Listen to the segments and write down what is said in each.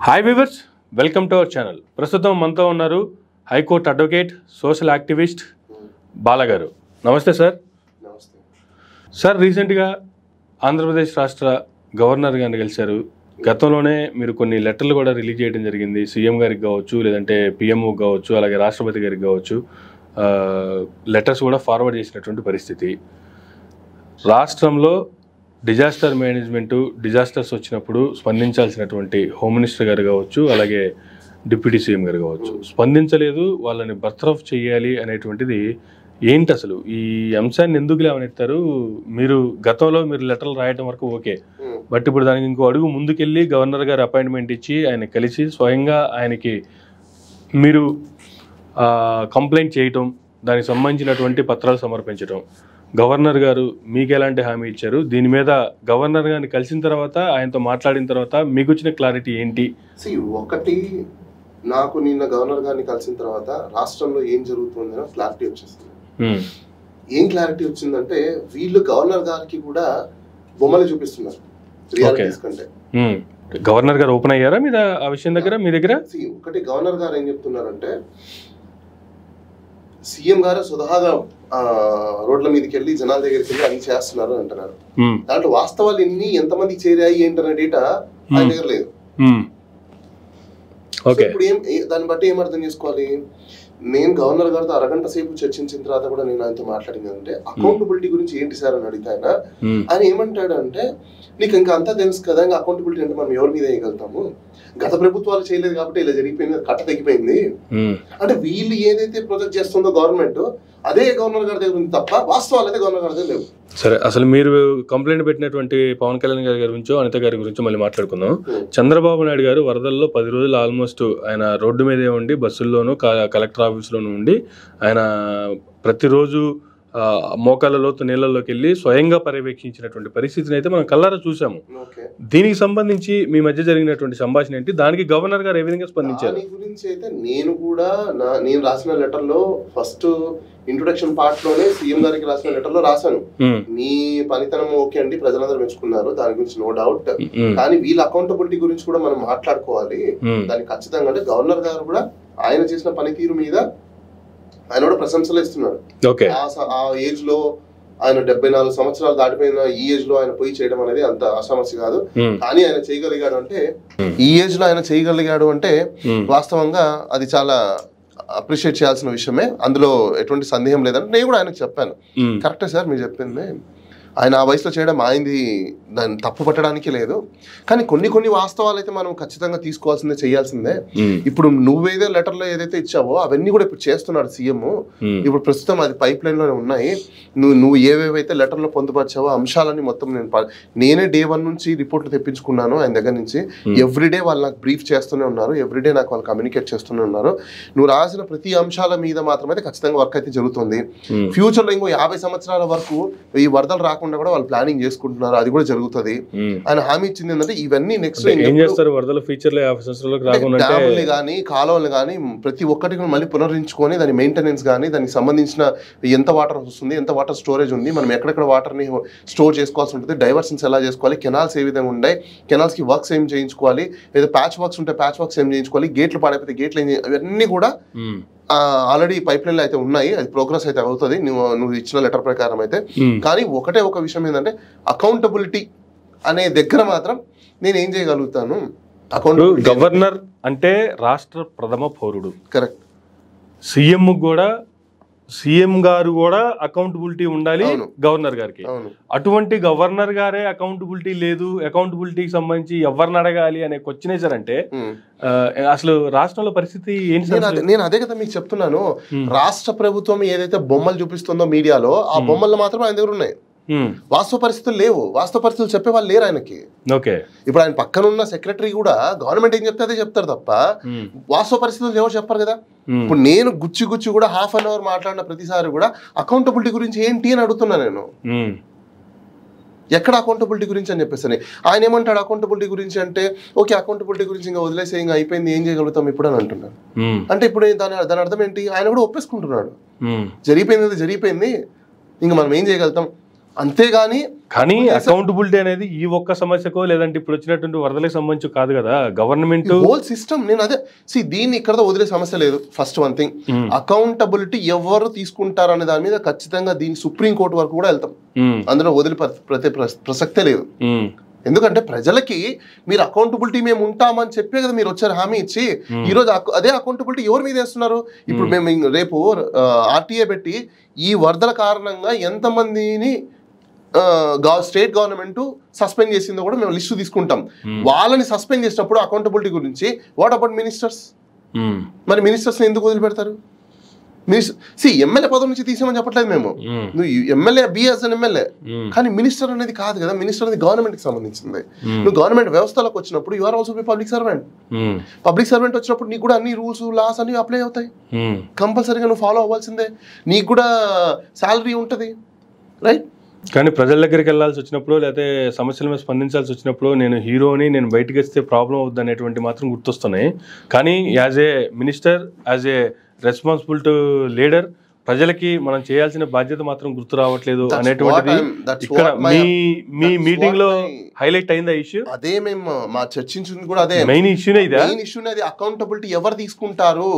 Hi viewers, welcome to our channel. ప్రస్తుతం మనతో ఉన్నారు high court advocate, social activist Bala గారు. నమస్తే సార్. నమస్తే సార్, రీసెంట్గా ఆంధ్రప్రదేశ్ రాష్ట్ర గవర్నర్ గారిని కలిశారు. గతంలోనే మీరు కొన్ని లెటర్లు కూడా రిలీజ్ చేయడం జరిగింది. సీఎం గారికి కావచ్చు, లేదంటే పిఎంఓ కావచ్చు, అలాగే రాష్ట్రపతి గారికి కావచ్చు, లెటర్స్ కూడా ఫార్వర్డ్ చేసినటువంటి పరిస్థితి. రాష్ట్రంలో డిజాస్టర్ మేనేజ్మెంటు, డిజాస్టర్స్ వచ్చినప్పుడు స్పందించాల్సినటువంటి హోమ్ మినిస్టర్ గారు కావచ్చు, అలాగే డిప్యూటీ సీఎం గారు కావచ్చు, స్పందించలేదు. వాళ్ళని బర్తరఫ్ చేయాలి అనేటువంటిది ఏంటి అసలు? ఈ అంశాన్ని ఎందుకు లేవనెత్తారు? మీరు గతంలో లెటర్లు రాయడం వరకు ఓకే, బట్ ఇప్పుడు దానికి ఇంకో అడుగు ముందుకెళ్ళి గవర్నర్ గారు అపాయింట్మెంట్ ఇచ్చి ఆయన కలిసి స్వయంగా ఆయనకి మీరు కంప్లైంట్ చేయటం, దానికి సంబంధించినటువంటి పత్రాలు సమర్పించడం, గవర్నర్ గారు మీకు ఎలాంటి హామీ ఇచ్చారు? దీని మీద గవర్నర్ గారిని కలిసిన తర్వాత, ఆయనతో మాట్లాడిన తర్వాత మీకు వచ్చిన క్లారిటీ ఏంటి? ఒకటి, నాకు నిన్న గవర్నర్ గారిని కలిసిన తర్వాత రాష్ట్రంలో ఏం జరుగుతుందో క్లారిటీ వచ్చేస్తుంది. ఏం క్లారిటీ వచ్చిందంటే, వీళ్ళు గవర్నర్ గారికి కూడా బొమ్మలు చూపిస్తున్నారు రియాలిటీస్ కంటే. గవర్నర్ గారు ఓపెన్ అయ్యారా మీద ఆ విషయం దగ్గర మీ దగ్గర? ఒకటి, గవర్నర్ గారు ఏం చెప్తున్నారంటే, సీఎం గారు సుధాగా రోడ్ల మీదకి వెళ్ళి జనాల దగ్గరికి వెళ్ళి అన్ని చేస్తున్నారు అంటున్నారు. దాంట్లో వాస్తవాలు ఎంతమందికి చేరాయి ఏంటనే డేటా ఆయన దగ్గర లేదు. ఇప్పుడు దాన్ని బట్టి ఏం అర్థం చేసుకోవాలి? నేను గవర్నర్ గారితో అరగంట సేపు చర్చించిన తర్వాత కూడా నేను ఆయనతో మాట్లాడింది అంటే, అకౌంటబిలిటీ గురించి ఏంటి సార్ అని అడిగితే ఆయన ఏమంటాడు అంటే, నీకు ఇంకా అంతా తెలుసు కదా, ఇంకా అకౌంటబిలిటీ అంటే మనం ఎవరి మీద వేయగలుగుతాము, గత ప్రభుత్వాలు చేయలేదు కాబట్టి ఇలా జరిగిపోయింది, కట్ట తగ్గిపోయింది అంటే. వీళ్ళు ఏదైతే ప్రొజెక్ట్ చేస్తుందో గవర్నమెంట్, అదే గవర్నర్ గారి దగ్గర ఉంది తప్ప వాస్తవాలు అయితే గవర్నర్ గారి దగ్గర లేవు. సరే, అసలు మీరు కంప్లైంట్ పెట్టినటువంటి పవన్ కళ్యాణ్ గారి గురించో, అనిత గారి గురించో మళ్ళీ మాట్లాడుకుందాం. చంద్రబాబు నాయుడు గారు వరదల్లో 10 రోజులు ఆల్మోస్ట్ ఆయన రోడ్డు మీదే ఉండి, బస్సుల్లోనూ కలెక్టర్ ఆఫీస్లోనూ ఉండి, ఆయన ప్రతిరోజు మోకాళ్ళ లోతు నీళ్ళలోకి వెళ్ళి స్వయంగా పర్యవేక్షించినటువంటి పరిస్థితిని అయితే మనం కళ్ళారా చూసాము. దీనికి సంబంధించి మీ మధ్య జరిగినటువంటి సంభాషణ ఏంటి? దానికి గవర్నర్ గారు ఏ విధంగా స్పందించారు? దాని గురించి అయితే నేను రాసిన లెటర్ లో ఫస్ట్ ఇంట్రొడక్షన్ పార్ట్ లోనే సీఎం గారికి రాసిన లెటర్ లో రాశాను, మీ పనితనం ఓకే అండి, ప్రజలందరూ మెచ్చుకున్నారు, దాని గురించి నో డౌట్, కానీ వీళ్ళ అకౌంటబిలిటీ గురించి కూడా మనం మాట్లాడుకోవాలి. దానికి ఖచ్చితంగా అంటే గవర్నర్ గారు కూడా ఆయన చేసిన పనితీరు మీద ఆయన కూడా ప్రశంసలు ఇస్తున్నాడు. ఆ ఏజ్ లో ఆయన 74 సంవత్సరాలు దాటిపోయిన ఈ ఏజ్ లో ఆయన పోయి చేయడం అనేది అంత అసమస్య కాదు. కానీ ఆయన చేయగలిగాడు అంటే, ఈ ఏజ్ లో ఆయన చేయగలిగాడు అంటే వాస్తవంగా అది చాలా అప్రిషియేట్ చేయాల్సిన విషయమే, అందులో ఎటువంటి సందేహం లేదంటే నేను కూడా ఆయనకు చెప్పాను. కరెక్టే సార్ మీరు చెప్పింది, ఆయన ఆ వయసులో చేయడం ఆయనది, దాన్ని తప్పు పట్టడానికి లేదు. కానీ కొన్ని వాస్తవాలు అయితే మనం ఖచ్చితంగా తీసుకోవాల్సిందే, చేయాల్సిందే. ఇప్పుడు నువ్వేదో లెటర్లో ఏదైతే ఇచ్చావో అవన్నీ కూడా ఇప్పుడు చేస్తున్నాడు సీఎం. ఇప్పుడు ప్రస్తుతం అది పైప్ లైన్ లోనే ఉన్నాయి. నువ్వు ఏవేవైతే లెటర్లో పొందుపరిచావో అంశాలన్నీ మొత్తం నేనే డే 1 నుంచి రిపోర్ట్లు తెప్పించుకున్నాను ఆయన దగ్గర నుంచి. ఎవ్రీడే వాళ్ళు నాకు బ్రీఫ్ చేస్తూనే ఉన్నారు, ఎవ్రీడే నాకు వాళ్ళు కమ్యూనికేట్ చేస్తూనే ఉన్నారు. నువ్వు రాసిన ప్రతి అంశాల మీద మాత్రం అయితే ఖచ్చితంగా వర్క్ అయితే జరుగుతుంది. ఫ్యూచర్ లో ఇంకో 50 సంవత్సరాల వరకు ఈ వరదలు రాకుండా కూడా వాళ్ళు ప్లానింగ్ చేసుకుంటున్నారు, అది కూడా జరుగుతుంది. ఆయన హామీ ఇచ్చింది ఏంటంటే, ఇవన్నీ నెక్స్ట్ డ్యాముల్ని కానీ కాలువలు కానీ ప్రతి ఒక్కటి మళ్ళీ పునరుద్ధరించుకొని దాని మెయింటెనెన్స్ కానీ, దానికి సంబంధించిన ఎంత వాటర్ వస్తుంది, ఎంత వాటర్ స్టోరేజ్ ఉంది, మనం ఎక్కడెక్కడ వాటర్ ని స్టోర్ చేసుకోవాల్సి ఉంటుంది, డైవర్షన్స్ ఎలా చేసుకోవాలి, కెనాల్స్ ఏ విధంగా ఉన్నాయి, కెనాల్స్ కి వర్క్స్ ఏం చేయించుకోవాలి, లేదా ప్యాచ్ వర్క్స్ ఉంటే ప్యాచ్ వర్క్స్ ఏం చేయించుకోవాలి, గేట్లు పాడైపోతే గేట్లు ఏం, అవన్నీ కూడా ఆల్రెడీ పైప్ లైన్ లో అయితే ఉన్నాయి. అది ప్రోగ్రెస్ అయితే అవుతుంది నువ్వు ఇచ్చిన లెటర్ ప్రకారం అయితే. కానీ ఒక విషయం ఏంటంటే, అకౌంటబిలిటీ అనే దగ్గర మాత్రం నేను ఏం చేయగలుగుతాను. గవర్నర్ అంటే రాష్ట్ర ప్రథమ పౌరుడు, కరెక్ట్. సీఎం గారు కూడా అకౌంటబిలిటీ ఉండాలి గవర్నర్ గారికి. అటువంటి గవర్నర్ గారే అకౌంటబిలిటీ లేదు, అకౌంటబిలిటీకి సంబంధించి ఎవరిని అడగాలి అనే క్వశ్చన్ వేసారంటే అసలు రాష్ట్రంలో పరిస్థితి ఏంటి? నేను అదే కదా మీకు చెప్తున్నాను. రాష్ట్ర ప్రభుత్వం ఏదైతే బొమ్మలు చూపిస్తుందో మీడియాలో, ఆ బొమ్మలు మాత్రం ఆయన దగ్గర ఉన్నాయి. వాస్తవ పరిస్థితులు లేవు, వాస్తవ పరిస్థితులు చెప్పే వాళ్ళు లేరు ఆయనకి. ఇప్పుడు ఆయన పక్కన ఉన్న సెక్రటరీ కూడా గవర్నమెంట్ ఏం చెప్తే అదే చెప్తారు తప్ప వాస్తవ పరిస్థితులు ఎవరు చెప్పరు కదా. ఇప్పుడు నేను గుచ్చి కూడా ½ అన్ అవర్ మాట్లాడిన ప్రతిసారి కూడా అకౌంటబిలిటీ గురించి ఏంటి అని అడుగుతున్నా నేను. ఎక్కడ అకౌంటబిలిటీ గురించి అని చెప్పేసి ఆయన ఏమంటాడు అకౌంటబిలిటీ గురించి అంటే, ఓకే అకౌంటబిలిటీ గురించి ఇంకా వదిలేసే, ఇంకా అయిపోయింది, ఏం చేయగలుగుతాం ఇప్పుడు అని అంటున్నాను. అంటే ఇప్పుడు దాని అర్థం ఏంటి? ఆయన కూడా ఒప్పేసుకుంటున్నాడు, జరిగిపోయింది, ఇంకా మనం ఏం చేయగలుగుతాం. అంతేగాని కానీ అకౌంటబిలిటీ అనేది ఈ ఒక్క సమస్యకో లేదంటే ఇప్పుడు వచ్చినటువంటి వరదలకు సంబంధించి కాదు కదా, గవర్నమెంట్ హోల్ సిస్టమ్. నేను అదే దీన్ని ఇక్కడ వదిలే సమస్య లేదు. ఫస్ట్ వన్ థింగ్, అకౌంటబిలిటీ ఎవరు తీసుకుంటారు అనే దాని మీద ఖచ్చితంగా దీన్ని సుప్రీంకోర్టు వరకు కూడా వెళ్తాం. అందులో వదిలి ప్రసక్తే లేదు. ఎందుకంటే ప్రజలకి మీరు అకౌంటబిలిటీ మేము ఉంటామని చెప్పే కదా మీరు వచ్చారు హామీ ఇచ్చి. ఈ రోజు అదే అకౌంటబిలిటీ ఎవరి మీద వేస్తున్నారు? ఇప్పుడు మేము రేపు ఆర్టీఏ పెట్టి ఈ వరదల కారణంగా ఎంతమందిని స్టేట్ గవర్నమెంట్ సస్పెండ్ చేసిందో కూడా మేము లిస్టు తీసుకుంటాం. వాళ్ళని సస్పెండ్ చేసినప్పుడు అకౌంటబిలిటీ గురించి వాట్ అబౌట్ మినిస్టర్స్? మరి మినిస్టర్స్ ఎందుకు వదిలిపెడతారు? ఎమ్మెల్యే పదవి నుంచి తీసామని చెప్పట్లేదు మేము, నువ్వు ఎమ్మెల్యే బిఎస్ అని ఎమ్మెల్యే, కానీ మినిస్టర్ అనేది కాదు కదా. మినిస్టర్ అనేది గవర్నమెంట్ కి సంబంధించింది. నువ్వు గవర్నమెంట్ వ్యవస్థలోకి వచ్చినప్పుడు you are also be public servant. Public servant వచ్చినప్పుడు నీకు కూడా అన్ని రూల్స్ లాస్ అన్ని అప్లై అవుతాయి. కంపల్సరీగా నువ్వు ఫాలో అవ్వాల్సిందే. నీకు కూడా శాలరీ ఉంటుంది, రైట్? కానీ ప్రజల దగ్గరికి వెళ్ళాల్సి వచ్చినప్పుడు లేకపోతే సమస్యల మీద స్పందించాల్సి వచ్చినప్పుడు నేను హీరోని, నేను బయటకు వస్తే ప్రాబ్లం అవుద్ది అనేటువంటి మాత్రం గుర్తొస్తున్నాయి. కానీ as a minister, as a responsible to leader, ప్రజలకి మనం చేయాల్సిన బాధ్యత మాత్రం గుర్తు రావట్లేదు అనేటువంటిది ఇక్కడ మీ మీటింగ్ లో హైలైట్ అయిందా ఇష్యూ? అదే మేము మా చర్చించింది కూడా అదే మెయిన్ ఇష్యూనే. మెయిన్ ఇష్యూనే అది. అకౌంటబిలిటీ ఎవరు తీసుకుంటారు?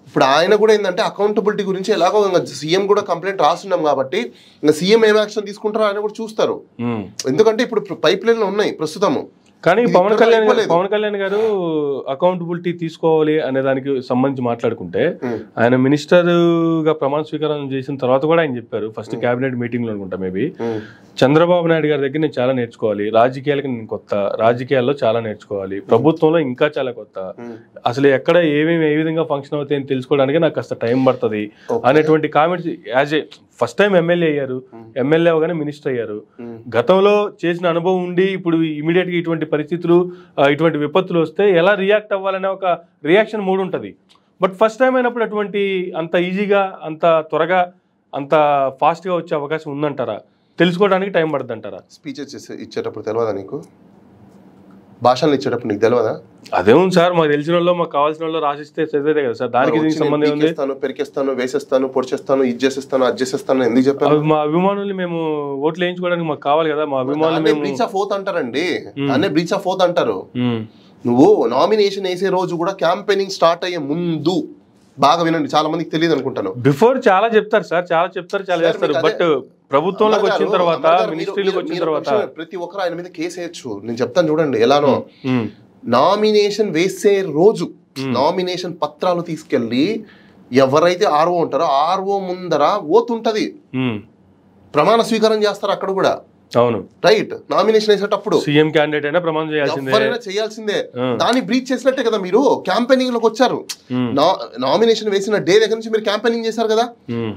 ఇప్పుడు ఆయన కూడా ఏంటంటే అకౌంటబిలిటీ గురించి ఎలాగో సీఎం కూడా కంప్లైంట్ రాస్తున్నాం కాబట్టి ఇంకా సీఎం ఏం యాక్షన్ తీసుకుంటారో ఆయన కూడా చూస్తారు. ఎందుకంటే ఇప్పుడు పైప్ లైన్లు ఉన్నాయి ప్రస్తుతము. కానీ పవన్ కళ్యాణ్ గారు అకౌంటబిలిటీ తీసుకోవాలి అనే దానికి సంబంధించి మాట్లాడుకుంటే ఆయన మినిస్టర్ గా ప్రమాణ స్వీకారం చేసిన తర్వాత కూడా ఆయన చెప్పారు, ఫస్ట్ కేబినెట్ మీటింగ్ లో అనుకుంటా మేబీ, చంద్రబాబు నాయుడు గారి దగ్గర నేను చాలా నేర్చుకోవాలి, రాజకీయాలకి నేను కొత్త, రాజకీయాల్లో చాలా నేర్చుకోవాలి, ప్రభుత్వంలో ఇంకా చాలా కొత్త, అసలు ఎక్కడ ఏమేమి ఏ విధంగా ఫంక్షన్ అవుతాయని తెలుసుకోవడానికి నాకు కాస్త టైం పడుతుంది అనేటువంటి comments. As a first time MLA అయ్యారు, ఎమ్మెల్యే అవగానే మినిస్టర్ అయ్యారు, గతంలో చేసిన అనుభవం ఉండి ఇప్పుడు ఇమీడియట్ గా ఇటువంటి పరిస్థితులు, ఇటువంటి విపత్తులు వస్తే ఎలా రియాక్ట్ అవ్వాలనే ఒక రియాక్షన్ మూడ్ ఉంటుంది. బట్ ఫస్ట్ టైం అయినప్పుడు అటువంటి అంత ఈజీగా, అంత త్వరగా, అంత ఫాస్ట్ గా వచ్చే అవకాశం ఉందంటారా? తెలుసుకోవడానికి టైం పడుతుంది అంటారా? స్పీచెస్ ఇచ్చేటప్పుడు తెలియదా నీకు? భాషలు ఇచ్చేటప్పుడు నీకు తెలియదా? అదేముంది సార్, మాకు తెలిసిన వాళ్ళు, మాకు కావాల్సిన వాళ్ళు రాసిస్తే చదివేదే కదా సార్. దానికి దీనికి సంబంధం ఉంది. పెరికేస్తాను, వేసేస్తాను, పొడిచేస్తాను, ఇది చేసేస్తాను, అది చేసేస్తాను ఎందుకు చెప్పాను? మా అభిమానుల్ని మేము ఓట్లు వేయించుకోవడానికి మాకు కావాలి కదా. మా అభిమానులు బ్రీచ్ ఆఫ్ ఓత్ అంటారండి, అనే బ్రీచ్ ఆఫ్ ఓత్ అంటారు. నువ్వు నామినేషన్ వేసే రోజు కూడా క్యాంపెయినింగ్ స్టార్ట్ అయ్యే ముందు బాగా వినండి, చాలా మందికి తెలియదు అనుకుంటాను. బిఫోర్ చాలా చెప్తారు సార్, చాలా చెప్తారు, చాలా చేస్తారు. బట్ ప్రభుత్వంలోకి వచ్చిన తర్వాత, మినిస్ట్రీలోకి వచ్చిన తర్వాత ప్రతి ఒక్కరు ఆయన మీద కేసు వేయచ్చు. నేను చెప్తాను చూడండి ఎలానో. నామినేషన్ వేసే రోజు నామినేషన్ పత్రాలు తీసుకెళ్లి ఎవరైతే ఆర్ఓ ఉంటారో ఆర్ఓ ముందర ఓత్ ఉంటది, ప్రమాణ స్వీకారం చేస్తారు అక్కడ కూడా. అవును, రైట్. నామినేషన్ వేసేటప్పుడు సీఎం క్యాండిడేట్ అయినా ప్రమాణం చేయాల్సిందే. దాన్ని బ్రీచ్ చేసినట్టే కదా మీరు క్యాంపెయినింగ్ లోకి వచ్చారు. నామినేషన్ వేసిన డే దగ్గర నుంచి మీరు క్యాంపెయినింగ్ చేశారు కదా.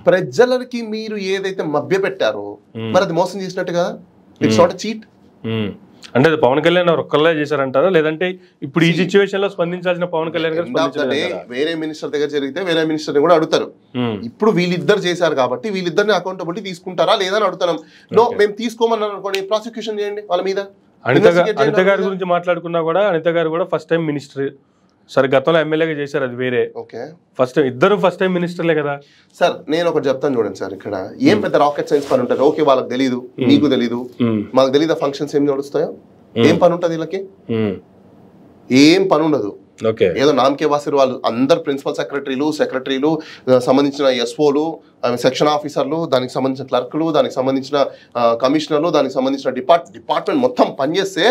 ప్రజలకి మీరు ఏదైతే మభ్య పెట్టారో మరి అది మోసం చేసినట్టు కదా. It's not a cheat. అంటే పవన్ కళ్యాణ్ ఒక్కళ్ళే చేశారంటారా, లేదంటే ఇప్పుడు ఈ సిచ్యువేషన్ లో స్పందించాల్సిన పవన్ కళ్యాణ్ గారు వేరే మినిస్టర్ దగ్గర జరిగితే వేరే మినిస్టర్ కూడా అడుగుతారు. ఇప్పుడు వీళ్ళిద్దరు చేశారు కాబట్టి వీళ్ళిద్దరిని అకౌంటబిలిటీ తీసుకుంటారా లేదా అని అడుగుతున్నాం. నో, మేము తీసుకోమన్నారు అనుకోండి, ప్రాసిక్యూషన్ చేయండి వాళ్ళ మీద. అనిత గారి గురించి మాట్లాడుకున్నా కూడా, అనిత గారు కూడా ఫస్ట్ టైం మినిస్టర్. సరే, గతంలో ఎమ్మెల్యేగా చేశారు, అది వేరే. ఫస్ట్ ఇద్దరు ఫస్ట్ టైం మినిస్టర్లే కదా సార్. నేను ఒకటి చెప్తాను చూడండి సార్, ఇక్కడ ఏం పెద్ద రాకెట్ సైన్స్ పని ఉంటుంది. ఓకే, వాళ్ళకి తెలీదు, మీకు తెలీదు, మాకు తెలీదు ఫంక్షన్స్ ఏం నడుస్తాయో. ఏం పని ఉంటుంది వీళ్ళకి? ఏం పని ఉండదు. ఏదో నామకే వాసిరు వాళ్ళు అందరు ప్రిన్సిపల్ సెక్రటరీలు, సంబంధించిన ఎస్ఓలు, సెక్షన్ ఆఫీసర్లు, దానికి సంబంధించిన క్లర్క్లు, దానికి సంబంధించిన కమిషనర్లు, దానికి సంబంధించిన డిపార్ట్మెంట్ మొత్తం పనిచేస్తే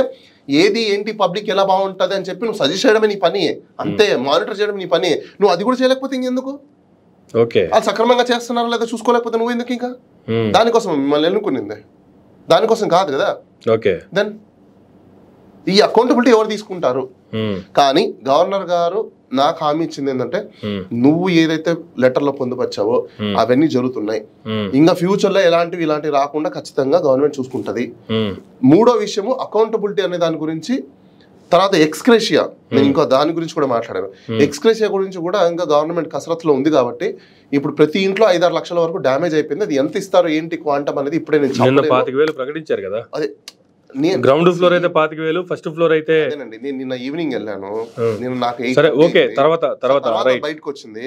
ఏది ఏంటి పబ్లిక్ ఎలా బాగుంటుంది అని చెప్పి నువ్వు సజెస్ట్ చేయడమే నీ పని, అంతే. మానిటర్ చేయడం నీ పని. నువ్వు అది కూడా చేయలేకపోతే ఇంకెందుకు? అది సక్రమంగా చేస్తున్నారా లేదా చూసుకోలేకపోతే నువ్వు ఎందుకు? ఇంకా దానికోసం మిమ్మల్ని ఎన్నుకునింది, దానికోసం కాదు కదా. దెన్ ఈ అకౌంటబిలిటీ ఎవరు తీసుకుంటారు? కానీ గవర్నర్ గారు నాకు హామీ ఇచ్చింది ఏంటంటే, నువ్వు ఏదైతే లెటర్ లో పొందుపరిచావో అవన్నీ జరుగుతున్నాయి. ఇంకా ఫ్యూచర్ లో ఇలాంటివి రాకుండా ఖచ్చితంగా గవర్నమెంట్ చూసుకుంటది. మూడో విషయము అకౌంటబిలిటీ అనే దాని గురించి. తర్వాత ఎక్స్క్రేషియా, నేను ఇంకా దాని గురించి కూడా మాట్లాడాను. ఎక్స్క్రేషియా గురించి కూడా ఇంకా గవర్నమెంట్ కసరత్తులో ఉంది కాబట్టి ఇప్పుడు ప్రతి ఇంట్లో 5-6 లక్షల వరకు డ్యామేజ్ అయిపోయింది. అది ఎంత ఇస్తారు ఏంటి క్వాంటమ్ అనేది ఇప్పుడే నేను ప్రకటించారు కదా. అదే గ్రౌండ్ ఫ్లోర్ అయితే 25,000, ఫస్ట్ ఫ్లోర్ అయితే అదేనండి. నేను నిన్న ఈవినింగ్ వెళ్ళాను, నేను నాకు సరే ఓకే, తర్వాత బయటకు వచ్చింది.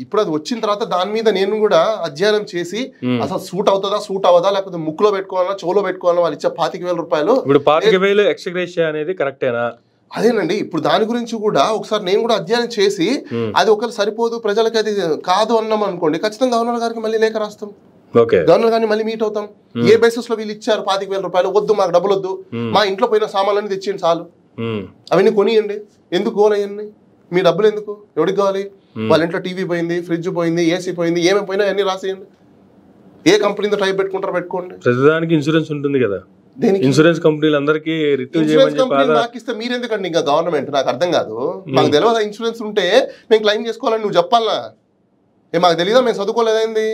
ఇప్పుడు అది వచ్చిన తర్వాత దాని మీద నేను కూడా అధ్యయనం చేసి అసలు సూట్ అవుతుందా సూట్ అవ్వదా, లేకపోతే ముక్కులో పెట్టుకోవాలా చెవులో పెట్టుకోవాలా, వాళ్ళు ఇచ్చే 25,000 రూపాయలు. ఇప్పుడు 25,000 ఎక్స్‌గ్రేషియా అనేది కరెక్టేనా? అదేనండి, ఇప్పుడు దాని గురించి కూడా ఒకసారి నేను కూడా అధ్యయనం చేసి అది ఒకవేళ సరిపోదు ప్రజలకి అది కాదు అన్నాం అనుకోండి, ఖచ్చితంగా గవర్నర్ గారికి మళ్ళీ లేఖ రాస్తాం. గవర్నర్ గారిని మళ్ళీ మీట్ అవుతాం. ఏ బేసిస్ లో వీళ్ళు ఇచ్చారు 25,000 రూపాయలు, వద్దు మాకు డబ్బులు వద్దు, మా ఇంట్లో పోయిన సామాన్లన్నీ తెచ్చేయండి చాలు, అవన్నీ కొనియండి, ఎందుకు గోల్ అయ్యండి, మీ డబ్బులు ఎందుకు, ఎవరికి కావాలి, వాళ్ళ ఇంట్లో టీవీ పోయింది, ఫ్రిడ్జ్ పోయింది, ఏసీ పోయింది, ఏమేమి పోయినా అన్ని రాసేయండి, ఏ కంపెనీతో టైప్ పెట్టుకుంటారో పెట్టుకోండి. ప్రతిదానికి ఇన్సూరెన్స్ ఉంటుంది కదా, ఇన్సూరెన్స్ కంపెనీలు అందరికీ నాకు ఇస్తే మీరెందుకండి ఇంకా గవర్నమెంట్, నాకు అర్థం కాదు. మాకు తెలియదా ఇన్సూరెన్స్ ఉంటే మేము క్లెయిమ్ చేసుకోవాలని నువ్వు చెప్పాలా? మాకు తెలియదా, మేము చదువుకోలేదైంది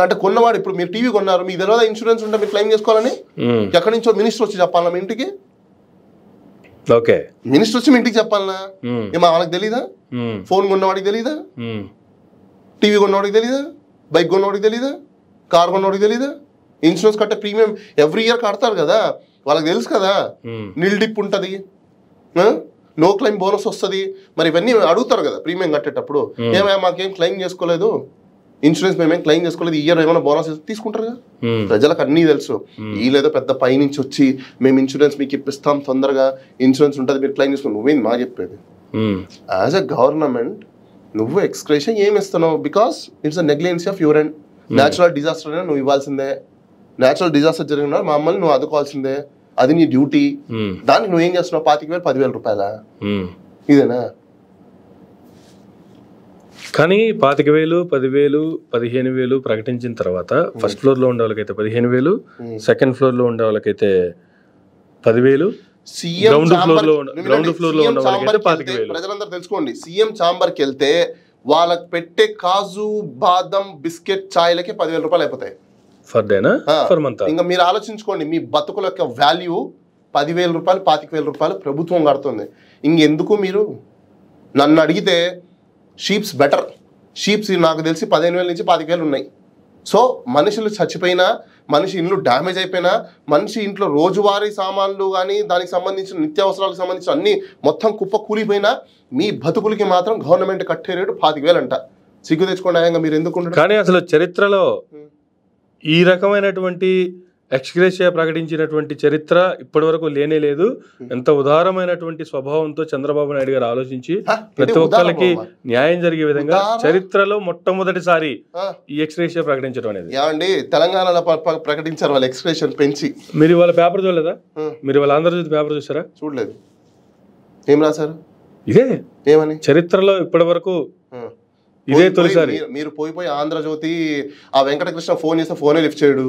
అంటే కొన్నవాడు. ఇప్పుడు మీరు టీవీ కొన్నారు, మీకు తెలియదా ఇన్సూరెన్స్ ఉంటే మీరు క్లెయిమ్ చేసుకోవాలని? ఎక్కడి నుంచో మినిస్టర్ వచ్చి చెప్పాలా మీ ఇంటికి? ఓకే, మినిస్టర్ వచ్చి మీ ఇంటికి చెప్పాలనా? వాళ్ళకి తెలీదా? ఫోన్ కొన్నవాడికి తెలీదా? టీవీ కొన్నవాడికి తెలీదా? బైక్ కొన్నవాడికి తెలీదా? కార్ కొన్నవాడికి తెలీదా? ఇన్సూరెన్స్ కట్టే ప్రీమియం ఎవ్రీ ఇయర్ కడతారు కదా, వాళ్ళకి తెలుసు కదా. నిల్ డిప్ ఉంటుంది, నో క్లెయిమ్ బోనస్ వస్తుంది, మరి ఇవన్నీ అడుగుతారు కదా ప్రీమియం కట్టేటప్పుడు. ఏమైనా మాకేం క్లెయిమ్ చేసుకోలేదు, ఇన్సూరెన్స్ మేమేం క్లెయిమ్ చేసుకోలేదు, ఇయర్ ఏమైనా బోనస్ తీసుకుంటారు కదా. ప్రజలకు అన్నీ తెలుసు. వీళ్ళేదో పెద్ద పై నుంచి వచ్చి మేము ఇన్సూరెన్స్ మీకు ఇప్పిస్తాం తొందరగా, ఇన్సూరెన్స్ ఉంటుంది మీరు క్లెయిమ్ చేసుకోండి, నువ్వేంది మా చెప్పేది? యాజ్ అ గవర్నమెంట్ నువ్వు ఎక్స్‌గ్రేషియా ఏమి ఇస్తున్నావు? Because it's a negligence of your end. Natural disaster అయినా నువ్వు ఇవ్వాల్సిందే, న్యాచురల్ డిజాస్టర్ జరిగిన మమ్మల్ని నువ్వు ఆదుకోవాల్సిందే, అది నీ డ్యూటీ. దానికి నువ్వేం చేస్తున్నావు? 25,000 10,000 రూపాయల ఇదేనా? కానీ 25,000 10,000 15,000 ప్రకటించిన తర్వాత ఫస్ట్ ఫ్లోర్ లో ఉండే వాళ్ళకైతే 15,000, సెకండ్ ఫ్లోర్ లో ఉండే వాళ్ళకైతే 10,000, గ్రౌండ్ ఫ్లోర్ లో ఉన్న వాళ్ళకైతే 25,000. ప్రజలందరూ తెలుసుకోండి, సీఎం ఛాంబర్ కి వెళ్తే వాళ్ళకి పెట్టే కాజు బాదం బిస్కెట్ ఛాయ్లకి 10,000 రూపాయలు అయిపోతాయి ఫర్ డేనా, ఫర్ మంత్. ఇంకా మీరు ఆలోచించుకోండి, మీ బతుకుల యొక్క వాల్యూ 10,000 రూపాయలు 25,000 రూపాయలు ప్రభుత్వం కడుతుంది. ఇంకెందుకు మీరు నన్ను అడిగితే షీప్స్ బెటర్. షీప్స్ నాకు తెలిసి 15,000 నుంచి 25,000 ఉన్నాయి. సో మనుషులు చచ్చిపోయినా, మనిషి ఇల్లు డ్యామేజ్ అయిపోయినా, మనిషి ఇంట్లో రోజువారీ సామాన్లు కానీ దానికి సంబంధించిన నిత్యావసరాలకు సంబంధించిన అన్ని మొత్తం కుప్ప కూలిపోయినా మీ బతుకులకి మాత్రం గవర్నమెంట్ కట్టే రేటు 25,000 అంట. సిగ్గు తెచ్చుకోండి ఆయంగా మీరు ఎందుకు. కానీ అసలు చరిత్రలో ఈ రకమైనటువంటి ఎక్స్‌గ్రేషియా ప్రకటించినటువంటి చరిత్ర ఇప్పటి వరకు లేనే లేదు. ఎంత ఉదారమైనటువంటి స్వభావంతో చంద్రబాబు నాయుడు గారు ఆలోచించి ప్రతి ఒక్కరికి న్యాయం జరిగే విధంగా చరిత్రలో మొట్టమొదటిసారి ఈ ఎక్స్‌గ్రేషియా ప్రకటించడం అనేది. ఏమండి తెలంగాణలో ప్రకటించారు వాళ్ళు ఎక్స్‌గ్రేషియా పెంచి. మీరు వాళ్ళ పేపర్ చూడలేదా? మీరు వాళ్ళ ఆంధ్రజ్యోతి పేపర్ చూసారా? చూడలేదు. ఏం రాశారు? ఇదే ఏమని చరిత్రలో ఇప్పటి వరకు ఇదే తొలిసారి. మీరు పోయి ఆంధ్రజ్యోతి ఆ వెంకటకృష్ణ ఫోన్ చేస్తే ఫోనే లిఫ్ట్ చేయడు.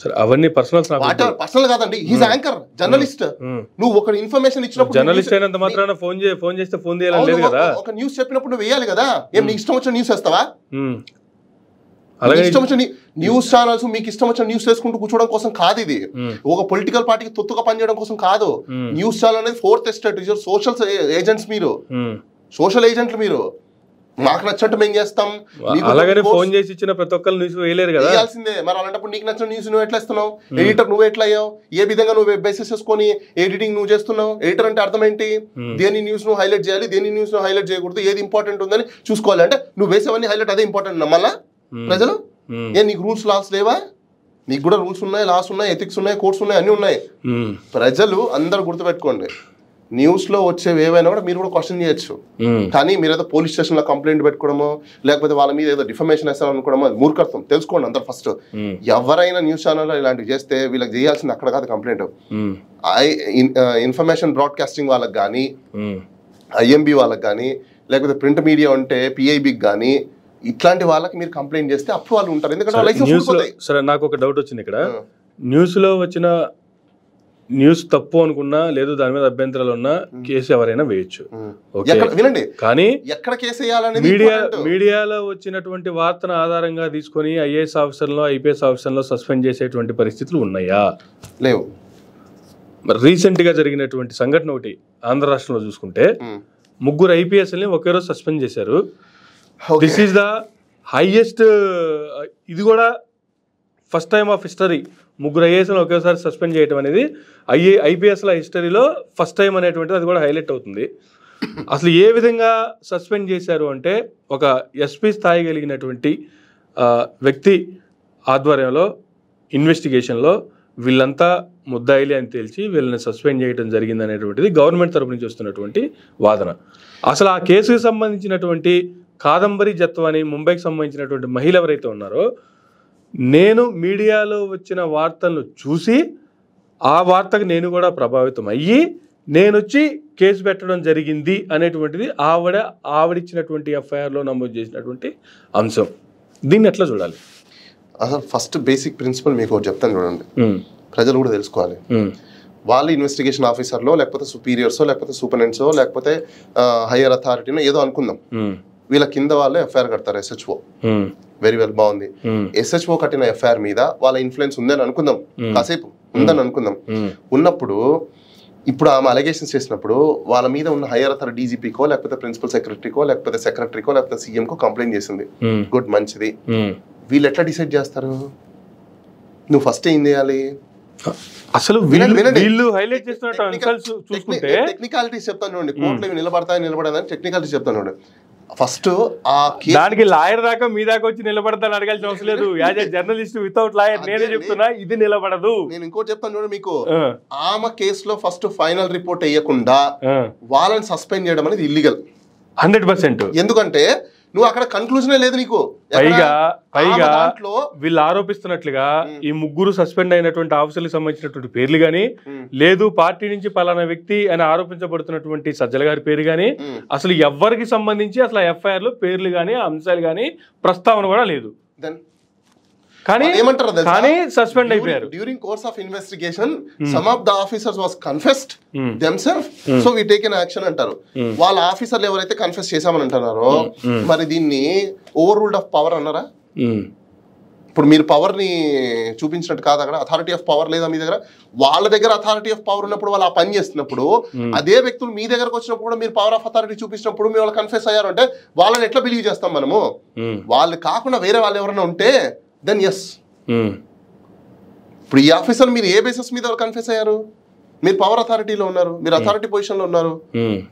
సరే అవన్నీ పర్సనల్ కాదండి, హీస్ యాంకర్, జర్నలిస్ట్. నువ్వు ఒక ఇన్ఫర్మేషన్ ఇచ్చినప్పుడు జర్నలిస్ట్ అయినంత మాత్రాన ఫోన్ చేస్తే ఫోన్ చేయాలని లేదు కదా. ఒక న్యూస్ చెప్పినప్పుడు నువ్వు వేయాలి కదా. ఏం నీ ఇష్టం వచ్చిన న్యూస్ వేస్తావా? అలాగే ఇష్టం వచ్చిన న్యూస్ ఛానల్స్ మీకు ఇష్టం వచ్చిన న్యూస్ వేసుకుంటూ కూర్చోవడం కోసం కాదు ఇది. ఒక పొలిటికల్ పార్టీకి తొత్తుగా పనిచేయడం కోసం కాదు. న్యూస్ ఛానల్ అనేది ఫోర్త్ ఎస్టేట్, సోషల్ ఏజెంట్స్, మీరు సోషల్ ఏజెంట్లు. మీరు మాకు నచ్చినట్టు మేము చేస్తాం. అలాగనే ఫోన్ చేసి ఇచ్చిన ప్రతి ఒక్కరు న్యూస్ వేయలేరు కదా, వేయాల్సిందే. మరి అలాంటప్పుడు నీకు నచ్చిన న్యూస్ నువ్వు ఎట్లా ఇస్తున్నావు? ఎడిటర్ నువ్వు ఎట్లా అయ్యావు? ఏ విధంగా నువ్వు బేసిస్ చేసుకొని ఎడిటింగ్ నువ్వు చేస్తున్నావు? ఎడిటర్ అంటే అర్థం ఏంటి? దేని న్యూస్ నువ్వు హైలైట్ చేయాలి, దేని న్యూస్ నువ్వు హైలైట్ చేయకూడదు, ఏది ఇంపార్టెంట్ ఉందని చూసుకోవాలి. అంటే నువ్వు వేసేవన్నీ హైలైట్ అదే ఇంపార్టెంట్ నమ్మాలా ప్రజలు? నీకు రూల్స్ లాస్ లేవా? నీకు కూడా రూల్స్ ఉన్నాయి, లాస్ ఉన్నాయి, ఎథిక్స్ ఉన్నాయి, కోర్ట్స్ ఉన్నాయి, అన్ని ఉన్నాయి. ప్రజలు అందరు గుర్తుపెట్టుకోండి, న్యూస్ లో వచ్చేవి ఏవైనా కూడా మీరు కూడా క్వశ్చన్ చేయొచ్చు. కానీ మీరు ఏదో పోలీస్ స్టేషన్ లో కంప్లైంట్ పెట్టుకోవడమో, లేకపోతే వాళ్ళ మీద ఏదో డిఫమేషన్ వేస్తారనుకోవడమో అది మూర్ఖత్వం. తెలుసుకోండి అందరు ఫస్ట్. ఎవరైనా న్యూస్ ఛానల్ ఇలాంటివి చేస్తే వీళ్ళకి చేయాల్సింది అక్కడ కాదు కంప్లైంట్. ఇన్ఫర్మేషన్ బ్రాడ్కాస్టింగ్ వాళ్ళకి కానీ, ఐఎంబి వాళ్ళకి కానీ, లేకపోతే ప్రింట్ మీడియా ఉంటే పిఐబికి కానీ, ఇట్లాంటి వాళ్ళకి మీరు కంప్లైంట్ చేస్తే అప్పుడు వాళ్ళు ఉంటారు. ఎందుకంటే సరే నాకు ఒక డౌట్ వచ్చింది ఇక్కడ. న్యూస్ లో వచ్చిన న్యూస్ తప్పు అనుకున్నా, లేదు దాని మీద అభ్యంతరాలు ఉన్నా కేసు ఎవరైనా వేయచ్చు. వినండి, కానీ ఎక్కడ కేసు వేయాలని మీడియాలో వచ్చినటువంటి వార్తను ఆధారంగా తీసుకొని ఐఏఎస్ ఆఫీసర్లో, ఐపీఎస్ ఆఫీసర్లో సస్పెండ్ చేసేటువంటి పరిస్థితులు ఉన్నాయా? లేవు. మరి రీసెంట్ గా జరిగినటువంటి సంఘటన ఒకటి ఆంధ్ర రాష్ట్రంలో చూసుకుంటే 3 ఐపీఎస్ని ఒకే రోజు సస్పెండ్ చేశారు. This is the highest. ఇది కూడా ఫస్ట్ టైం ఆఫ్ హిస్టరీ ముగ్గురు ఐఏఎస్లు ఒకేసారి సస్పెండ్ చేయడం అనేది ఐపీఎస్ల హిస్టరీలో ఫస్ట్ టైం అనేటువంటిది అది కూడా హైలైట్ అవుతుంది. అసలు ఏ విధంగా సస్పెండ్ చేశారు అంటే ఒక ఎస్పీ స్థాయి కలిగినటువంటి వ్యక్తి ఆధ్వర్యంలో ఇన్వెస్టిగేషన్లో వీళ్ళంతా ముద్దాయిలే అని తేల్చి వీళ్ళని సస్పెండ్ చేయడం జరిగింది అనేటువంటిది గవర్నమెంట్ తరపు నుంచి వస్తున్నటువంటి వాదన. అసలు ఆ కేసుకు సంబంధించినటువంటి కాదంబరి జత్వాని ముంబైకి సంబంధించినటువంటి మహిళ ఎవరైతే ఉన్నారో, నేను మీడియాలో వచ్చిన వార్తలను చూసి ఆ వార్తకు నేను కూడా ప్రభావితం అయ్యి నేను వచ్చి కేసు పెట్టడం జరిగింది అనేటువంటిది ఆవిడిచ్చినటువంటి ఎఫ్ఐఆర్లో నమోదు చేసినటువంటి అంశం. దీన్ని ఎట్లా చూడాలి? అసలు ఫస్ట్ బేసిక్ ప్రిన్సిపల్ మీకు ఒకటి చెప్తాను చూడండి, ప్రజలు కూడా తెలుసుకోవాలి. వాళ్ళు ఇన్వెస్టిగేషన్ ఆఫీసర్లో లేకపోతే సుపీరియర్సో లేకపోతే సూపరింటెండెంట్సో లేకపోతే హయ్యర్ అథారిటీనో ఏదో అనుకుందాం, వీళ్ళ కింద వాళ్ళే ఎఫ్ఐఆర్ కడతారు. SHO వెరీ వెల్, బాగుంది. SHO కట్టిన ఎఫ్ఐఆర్ మీద వాళ్ళ ఇన్ఫ్లుయెన్స్ ఉందని అనుకుందాం, కాసేపు ఉందని అనుకుందాం. ఉన్నప్పుడు ఇప్పుడు ఆమె అలిగేషన్స్ చేసినప్పుడు వాళ్ళ మీద ఉన్న హయ్యర్ అథారిటీ డీజీపీకో లేకపోతే ప్రిన్సిపల్ సెక్రటరీకో లేకపోతే సెక్రటరీకో లేకపోతే సీఎంకో కంప్లైంట్ చేసింది. గుడ్, మంచిది. వీళ్ళు ఎట్లా డిసైడ్ చేస్తారు? నువ్వు ఫస్ట్ ఏం చేయాలి? అసలు వీళ్ళు హైలైట్ చేస్తున్నట్టు అంశాలు చూసుకుంటే టెక్నికాలిటీస్ చెప్తాను చూడండి. కోర్టులో నిలబడదని టెక్నికాలిటీస్ చెప్తాను చూడండి. ఫస్ట్ దానికి లాయర్ దాకా మీ దాకా వచ్చి నిలబడతాను అడగాల్సిన అవసరం లేదు. As a journalist without lawyer నేనే చెప్తున్నా, ఇది నిలబడదు. నేను ఇంకోటి చెప్తాను చూడండి మీకు, ఆమె కేసులో ఫస్ట్ ఫైనల్ రిపోర్ట్ వేయకుండా వాళ్ళని సస్పెండ్ చేయడం అనేది ఇల్లీగల్ 100%. ఎందుకంటే నువ్వు అక్కడ కన్క్లూజనే లేదు నీకు. పైగా వీళ్ళు ఆరోపిస్తున్నట్లుగా ఈ ముగ్గురు సస్పెండ్ అయినటువంటి ఆఫీసర్లకు సంబంధించినటువంటి పేర్లు గానీ, లేదు పార్టీ నుంచి పలానా వ్యక్తి అని ఆరోపించబడుతున్నటువంటి సజ్జల గారి పేరు గానీ, అసలు ఎవరికి సంబంధించి అసలు ఎఫ్ఐఆర్ లో పేర్లు గానీ అంశాలు గానీ ప్రస్తావన కూడా లేదు. కానీ సస్పెండ్ అయిపోయారు. During course of investigation some of the officers was confessed themselves, so we taken action అంటారు. వాళ్ళ ఆఫీసర్లు ఎవరైతే కన్ఫెస్ చేశామని అంటున్నారో, మరి దీన్ని ఓవర్ రూల్డ్ ఆఫ్ పవర్ అన్నారా? ఇప్పుడు మీరు పవర్ ని చూపించినట్టు కాదు, అక్కడ అథారిటీ ఆఫ్ పవర్ లేదా మీ దగ్గర. వాళ్ళ దగ్గర అథారిటీ ఆఫ్ పవర్ ఉన్నప్పుడు వాళ్ళు ఆ పని చేస్తున్నప్పుడు, అదే వ్యక్తులు మీ దగ్గరకు వచ్చినప్పుడు కూడా మీరు పవర్ ఆఫ్ అథారిటీ చూపించినప్పుడు మీ వాళ్ళు కన్ఫెస్ అయ్యారు అంటే వాళ్ళని ఎట్లా బిలీవ్ చేస్తాం మనము? వాళ్ళు కాకుండా వేరే వాళ్ళు ఎవరైనా ఉంటే దెన్ ఎస్. ఇప్పుడు ఈ ఆఫీసర్ మీరు ఏ బేసిస్ మీద వాళ్ళు కన్ఫెస్ అయ్యారు? మీరు పవర్ అథారిటీలో ఉన్నారు, మీరు అథారిటీ పొజిషన్ లో ఉన్నారు,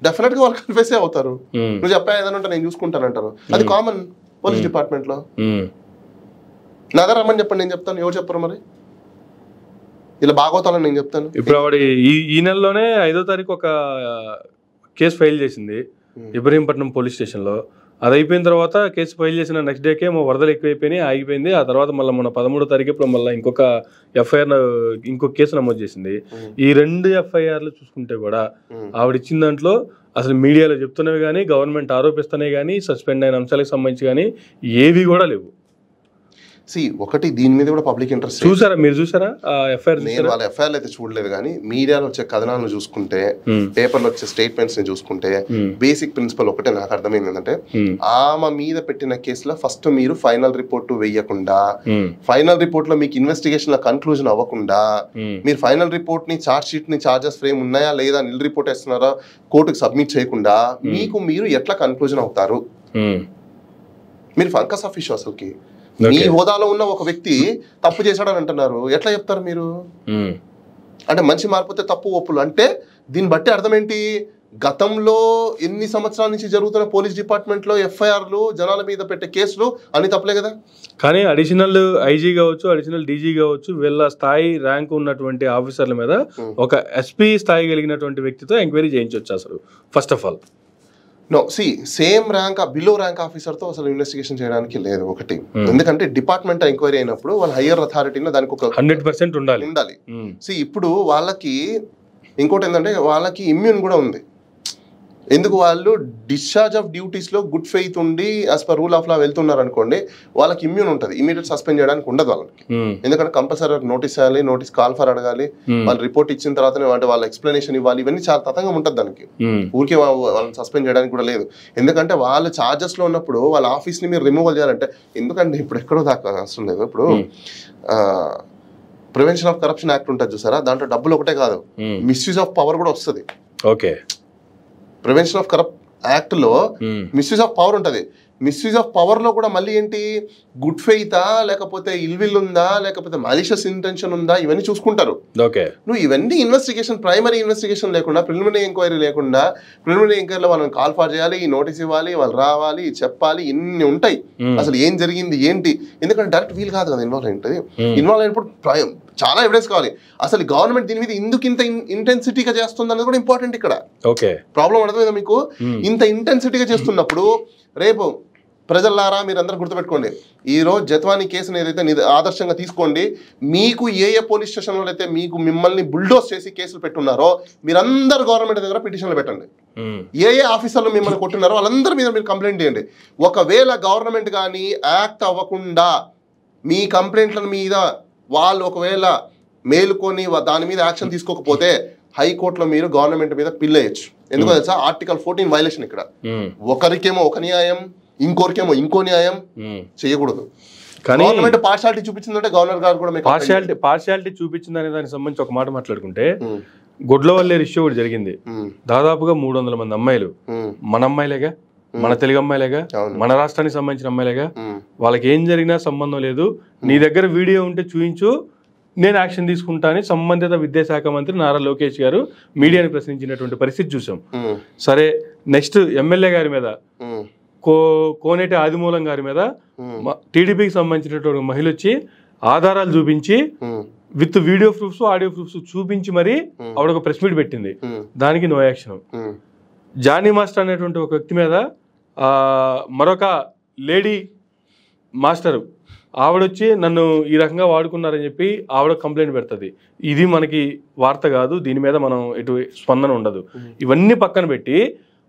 డెఫినెట్ గా వాళ్ళు కన్ఫెస్ అవుతారు. నువ్వు చెప్పా ఏదైనా ఉంటే నేను చూసుకుంటానంటారు. అది కామన్ పోలీస్ డిపార్ట్మెంట్ లో. నా దగ్గర రమ్మని చెప్పండి, నేను చెప్తాను. ఎవరు చెప్పరు మరి? ఇలా బాగోతానని నేను చెప్తాను. ఇప్పుడు ఆవిడ ఈ నెలలోనే 5వ తారీఖు ఒక కేసు ఫైల్ చేసింది ఇబ్రహీంపట్నం పోలీస్ స్టేషన్ లో. అది అయిపోయిన తర్వాత కేసు ఫైల్ చేసిన నెక్స్ట్ డేకే వరదలు ఎక్కువైపోయినాయి, ఆగిపోయింది. ఆ తర్వాత మళ్ళీ మన 13వ తారీఖు ఇప్పుడు మళ్ళీ ఇంకొక కేసు నమోదు చేసింది. ఈ 2 ఎఫ్ఐఆర్లు చూసుకుంటే కూడా ఆవిడ ఇచ్చిన దాంట్లో అసలు మీడియాలో చెప్తున్నవి కానీ, గవర్నమెంట్ ఆరోపిస్తున్నాయి కానీ, సస్పెండ్ అయిన అంశాలకు సంబంధించి కానీ ఏవి కూడా లేవు. ఒకటి దీని మీద కూడా పబ్లిక్ ఇంట్రెస్ట్ చూసారా? మీరు చూసారా ఎఫ్ఐఆర్? నేను వాళ్ళ ఎఫ్ఐఆర్లు అయితే చూడలేదు, కానీ మీడియాలో వచ్చే కథనాలను చూసుకుంటే, పేపర్లో వచ్చే స్టేట్మెంట్స్ ని చూసుకుంటే బేసిక్ ప్రిన్సిపల్ ఒకటే నాకు అర్థమైంది ఏంటంటే, ఆమె మీద పెట్టిన కేసులో ఫస్ట్ మీరు ఫైనల్ రిపోర్ట్ వేయకుండా, ఫైనల్ రిపోర్ట్ లో మీకు ఇన్వెస్టిగేషన్ లో కన్క్లూజన్ అవ్వకుండా, మీరు ఫైనల్ రిపోర్ట్ ని చార్జ్ షీట్ ని చార్జెస్ ఫ్రేమ్ ఉన్నాయా లేదా, నిల్ రిపోర్ట్ వేస్తున్నారా, కోర్టుకు సబ్మిట్ చేయకుండా మీరు ఎట్లా కన్క్లూజన్ అవుతారు? మీరు ఫంకస్ ఆఫీషియల్ అసలుకి మీ హోదాలో ఉన్న ఒక వ్యక్తి తప్పు చేశాడని అంటున్నారు, ఎట్లా చెప్తారు మీరు? అంటే మనిషి మారిపోతే తప్పు ఒప్పులు అంటే దీన్ని బట్టి అర్థం ఏంటి? గతంలో ఎన్ని సంవత్సరాల నుంచి జరుగుతున్న పోలీస్ డిపార్ట్మెంట్ లో ఎఫ్ఐఆర్లు, జనాల మీద పెట్టే కేసులు అన్ని తప్పులే కదా. కానీ అడిషనల్ ఐజీ కావచ్చు, అడిషనల్ డీజీ కావచ్చు, వీళ్ళ స్థాయి ర్యాంక్ ఉన్నటువంటి ఆఫీసర్ల మీద ఒక ఎస్పీ స్థాయి కలిగినటువంటి వ్యక్తితో ఎంక్వైరీ చేయించవచ్చు అసలు first of all. No, same rank below rank officer తో అసలు ఇన్వెస్టిగేషన్ చేయడానికి లేదు. ఒకటి, ఎందుకంటే డిపార్ట్మెంట్ ఎంక్వైరీ అయినప్పుడు వాళ్ళ హయ్యర్ అథారిటీలో దానికి ఒక 100% ఉండాలి. ఇప్పుడు వాళ్ళకి ఇంకోటి ఏంటంటే వాళ్ళకి ఇమ్యూన్ కూడా ఉంది. ఎందుకు? వాళ్ళు డిశ్చార్జ్ ఆఫ్ డ్యూటీస్ లో గుడ్ ఫెయిత్ ఉండి యాజ్ పర్ రూల్ ఆఫ్ లా వెళ్తున్నారు అనుకోండి, వాళ్ళకి ఇమ్యూన్ ఉంటుంది, ఇమీడియట్ సస్పెండ్ చేయడానికి ఉండదు వాళ్ళకి. ఎందుకంటే కంపల్సరీ నోటీస్ చేయాలి, నోటీస్ కాల్ ఫర్ అడగాలి, వాళ్ళు రిపోర్ట్ ఇచ్చిన తర్వాత అంటే వాళ్ళ ఎక్స్ప్లెనేషన్ ఇవ్వాలి, ఇవన్నీ చాలా తతంగా ఉంటుంది దానికి. ఊరికే వాళ్ళని సస్పెండ్ చేయడానికి కూడా లేదు. ఎందుకంటే వాళ్ళు చార్జెస్ లో ఉన్నప్పుడు వాళ్ళ ఆఫీస్ ని మీరు రిమూవల్ చేయాలంటే, ఎందుకంటే ఇప్పుడు ఎక్కడో దాకా అవసరం లేదు. ఇప్పుడు ప్రివెన్షన్ ఆఫ్ కరప్షన్ యాక్ట్ ఉంటుంది చూసారా, దాంట్లో డబ్బులు ఒకటే కాదు, మిస్యూజ్ ఆఫ్ పవర్ కూడా వస్తుంది. Okay, prevention of corrupt act లో మిస్యూజ్ ఆఫ్ పవర్ ఉంటది. మిస్యూజ్ ఆఫ్ పవర్ లో కూడా మళ్ళీ ఏంటి, గుడ్ ఫెయితా లేకపోతే ఇల్విల్ ఉందా లేకపోతే మాలిషియస్ ఇంటెన్షన్ ఉందా, ఇవన్నీ చూసుకుంటారు. ఓకే, నువ్వు ఇవన్నీ ఇన్వెస్టిగేషన్, ప్రైమరీ ఇన్వెస్టిగేషన్ లేకుండా, ప్రిలిమినరీ ఎంక్వైరీ లేకుండా, ప్రిలిమినరీ ఎంక్వైరీలో వాళ్ళని కాల్ ఫార్ చేయాలి, ఈ నోటీస్ ఇవ్వాలి, వాళ్ళు రావాలి, చెప్పాలి, ఇన్ని ఉంటాయి. అసలు ఏం జరిగింది ఏంటి, ఎందుకంటే డైరెక్ట్ వీలు కాదు కదా ఇన్వాల్వ్ అయింటది. ఇన్వాల్వ్ అయినప్పుడు చాలా ఎవిడెన్స్ కావాలి. అసలు గవర్నమెంట్ దీని మీద ఎందుకు ఇంత ఇంటెన్సిటీగా చేస్తుంది అనేది కూడా ఇంపార్టెంట్ ఇక్కడ. ఓకే, ప్రాబ్లం అర్థమైందా మీకు? ఇంత ఇంటెన్సిటీగా చేస్తున్నప్పుడు రేపు ప్రజలారా మీరందరూ గుర్తుపెట్టుకోండి, ఈరోజు జత్వానీ కేసుని ఏదైతే ఆదర్శంగా తీసుకోండి. మీకు ఏ పోలీస్ స్టేషన్లో అయితే మీకు మిమ్మల్ని బుల్డోస్ చేసి కేసులు పెట్టున్నారో మీరందరూ గవర్నమెంట్ దగ్గర పిటిషన్లు పెట్టండి. ఏ ఆఫీసర్లు మిమ్మల్ని కొట్టున్నారో వాళ్ళందరి మీద మీరు కంప్లైంట్ చేయండి. ఒకవేళ గవర్నమెంట్ కానీ యాక్ట్ అవ్వకుండా మీ కంప్లైంట్ల మీద వాళ్ళు ఒకవేళ మేలుకొని దాని మీద యాక్షన్ తీసుకోకపోతే హైకోర్టులో మీరు గవర్నమెంట్ మీద పిల్ వేయచ్చు. ఎందుకో తెలుసా, ఆర్టికల్ 14 వైలేషన్. ఇక్కడ ఒకరికేమో ఒక న్యాయం, ఇంకోరికేమో ఇంకో న్యాయం చేయకూడదు. గవర్నమెంట్ పార్షియాలిటీ చూపించిందంటే గవర్నర్ గారు కూడా పార్షియాలిటీ చూపించిందనే దానికి సంబంధించి ఒక మాట మాట్లాడుకుంటే, గొడ్లవల్లేరు ఇష్యూ కూడా జరిగింది. దాదాపుగా 300 మంది అమ్మాయిలు, మన అమ్మాయిలేగా, మన తెలుగు అమ్మాయిలేగా, మన రాష్ట్రానికి సంబంధించిన అమ్మాయిలేగా, వాళ్ళకి ఏం జరిగినా సంబంధం లేదు, నీ దగ్గర వీడియో ఉంటే చూపించు, నేను యాక్షన్ తీసుకుంటా అని సంబంధిత విద్యాశాఖ మంత్రి నారా లోకేష్ గారు మీడియాని ప్రశ్నించినటువంటి పరిస్థితి చూసాం. సరే, నెక్స్ట్ ఎమ్మెల్యే గారి మీద, కోనేటి ఆదిమూలం గారి మీద టీడీపీకి సంబంధించినటువంటి మహిళ వచ్చి ఆధారాలు చూపించి with video proofs, audio proofs చూపించి మరి ఆవిడ ఒక ప్రెస్ మీట్ పెట్టింది. దానికి నో యాక్షన్. జానీ మాస్టర్ అనేటువంటి ఒక వ్యక్తి మీద మరొక లేడీ మాస్టర్ ఆవిడొచ్చి నన్ను ఈ రకంగా వాడుకున్నారని చెప్పి ఆవిడ కంప్లైంట్ పెడుతుంది. ఇది మనకి వార్త కాదు, దీని మీద మనం ఎటు స్పందన ఉండదు. ఇవన్నీ పక్కన పెట్టి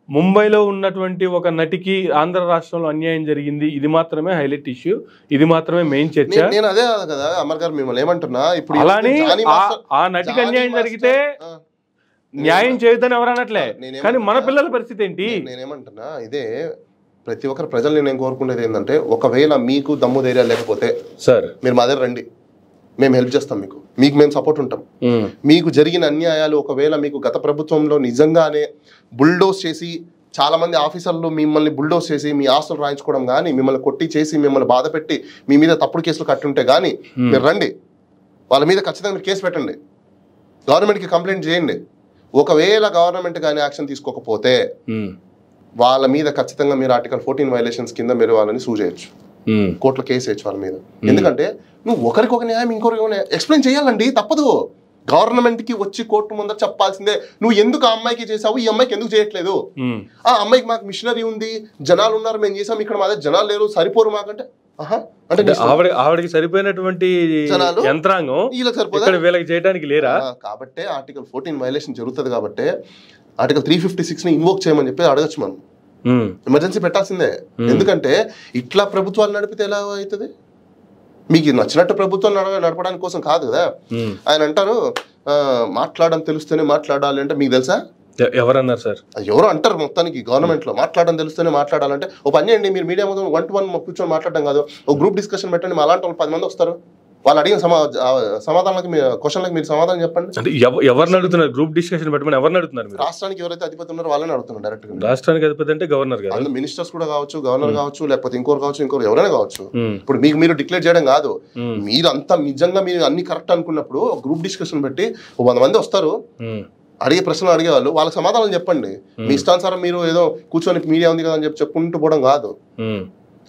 ముంబైలో ఉన్నటువంటి ఒక నటికి ఆంధ్ర రాష్ట్రంలో అన్యాయం జరిగింది, ఇది మాత్రమే హైలైట్ ఇష్యూ, ఇది మాత్రమే మెయిన్ చర్చ. నేను అదే కదా అమర్ గారు మిమ్మల్ని ఏమంటున్నా, ఇప్పుడు అలాని ఆ నటికి అన్యాయం జరిగితే న్యాయం చేయొద్దని ఎవరు అనట్లే, కానీ మన పిల్లల పరిస్థితి ఏంటి? నేనేమంటున్నా, ఇదే ప్రతి ఒక్కరు ప్రజల్ని నేను కోరుకునేది ఏంటంటే, ఒకవేళ మీకు దమ్ము ధైర్యాలు లేకపోతే సార్ మీరు మా దగ్గర రండి, మేము హెల్ప్ చేస్తాం, మీకు మేము సపోర్ట్ ఉంటాం. మీకు జరిగిన అన్యాయాలు ఒకవేళ మీకు గత ప్రభుత్వంలో నిజంగానే బుల్డోస్ చేసి చాలా మంది ఆఫీసర్లు మిమ్మల్ని బుల్డోస్ చేసి మీ ఆస్తులు రాయించుకోవడం కానీ, మిమ్మల్ని కొట్టి చేసి మిమ్మల్ని బాధ పెట్టి మీ మీద తప్పుడు కేసులు కట్టుంటే కానీ మీరు రండి, వాళ్ళ మీద ఖచ్చితంగా మీరు కేసు పెట్టండి, గవర్నమెంట్కి కంప్లైంట్ చేయండి. ఒకవేళ గవర్నమెంట్ కానీ యాక్షన్ తీసుకోకపోతే వాళ్ళ మీద ఖచ్చితంగా మీరు ఆర్టికల్ 14 వైలేషన్స్ కింద మీరు వాళ్ళని సూ చేయొచ్చు, కోర్టులో కేసు వేయచ్చు వాళ్ళ మీద. ఎందుకంటే నువ్వు ఒకరికి ఒక న్యాయం ఇంకొకరికి ఎక్స్ప్లెయిన్ చేయాలండి, తప్పదు. గవర్నమెంట్కి వచ్చి కోర్టు ముందర చెప్పాల్సిందే, నువ్వు ఎందుకు ఆ అమ్మాయికి చేసావు, ఈ అమ్మాయికి ఎందుకు చేయట్లేదు, ఆ అమ్మాయికి మాకు మిషనరీ ఉంది, జనాలు ఉన్నారు, మేము చేసాం, ఇక్కడ మా దగ్గర జనాలు లేరు, సరిపోరు మాకంటే అంటే ఆవిడకి సరిపోయినటువంటి యంత్రాంగం వీళ్ళకి చేయడానికి లేరా? కాబట్టి ఆర్టికల్ 14 వైలేషన్ జరుగుతుంది. కాబట్టి ఆర్టికల్ 356 ఇన్వోక్ చేయమని చెప్పి అడగచ్చు మనం, ఎమర్జెన్సీ పెట్టాల్సిందే. ఎందుకంటే ఇట్లా ప్రభుత్వాలు నడిపితే ఎలా అవుతుంది? మీకు నచ్చినట్టు ప్రభుత్వం నడపడానికి కోసం కాదు కదా. ఆయన అంటారు మాట్లాడడం తెలుస్తేనే మాట్లాడాలి అంటే, మీకు తెలుసా ఎవరన్నారు సార్? ఎవరు అంటారు మొత్తానికి గవర్నమెంట్ లో మాట్లాడడం తెలుస్తూనే మాట్లాడాలంటే, ఒక పని చేయండి, మీరు మీడియా మొత్తం 1-to-1 కూర్చొని మాట్లాడడం కాదు, ఒక గ్రూప్ డిస్కషన్ పెట్టండి, మా అలాంటి వాళ్ళు 10 మంది వస్తారు, వాళ్ళు అడిగిన సమాధానాలకి క్వశ్చన్లకి మీరు సమాధానం చెప్పండి. అంటే ఎవరిని అడుగుతున్నారు? గ్రూప్ డిస్కషన్ పెట్టమని ఎవరిని అడుగుతున్నారు? రాష్ట్రానికి ఎవరైతే అధిపతి ఉన్నారో వాళ్ళని అడుగుతున్నారు డైరెక్ట్ గా. రాష్ట్రానికి అధిపతి అంటే గవర్నర్ కాదు, అందులో మినిస్టర్స్ కూడా కావచ్చు, గవర్నర్ కావచ్చు, లేకపోతే ఇంకోరు కావచ్చు, ఇంకోరు ఎవరైనా కావచ్చు. ఇప్పుడు మీరు డిక్లేర్ చేయడం కాదు, మీరు అంతా నిజంగా మీరు అన్ని కరెక్ట్ అనుకున్నప్పుడు గ్రూప్ డిస్కషన్ పెట్టి 100 మంది వస్తారు, అడిగే ప్రశ్నలు అడిగేవాళ్ళు, వాళ్ళకి సమాధానం చెప్పండి. మీ ఇష్టానుసారం మీరు ఏదో కూర్చొని మీడియా ఉంది కదా అని చెప్పుకుంటూ పోవడం కాదు.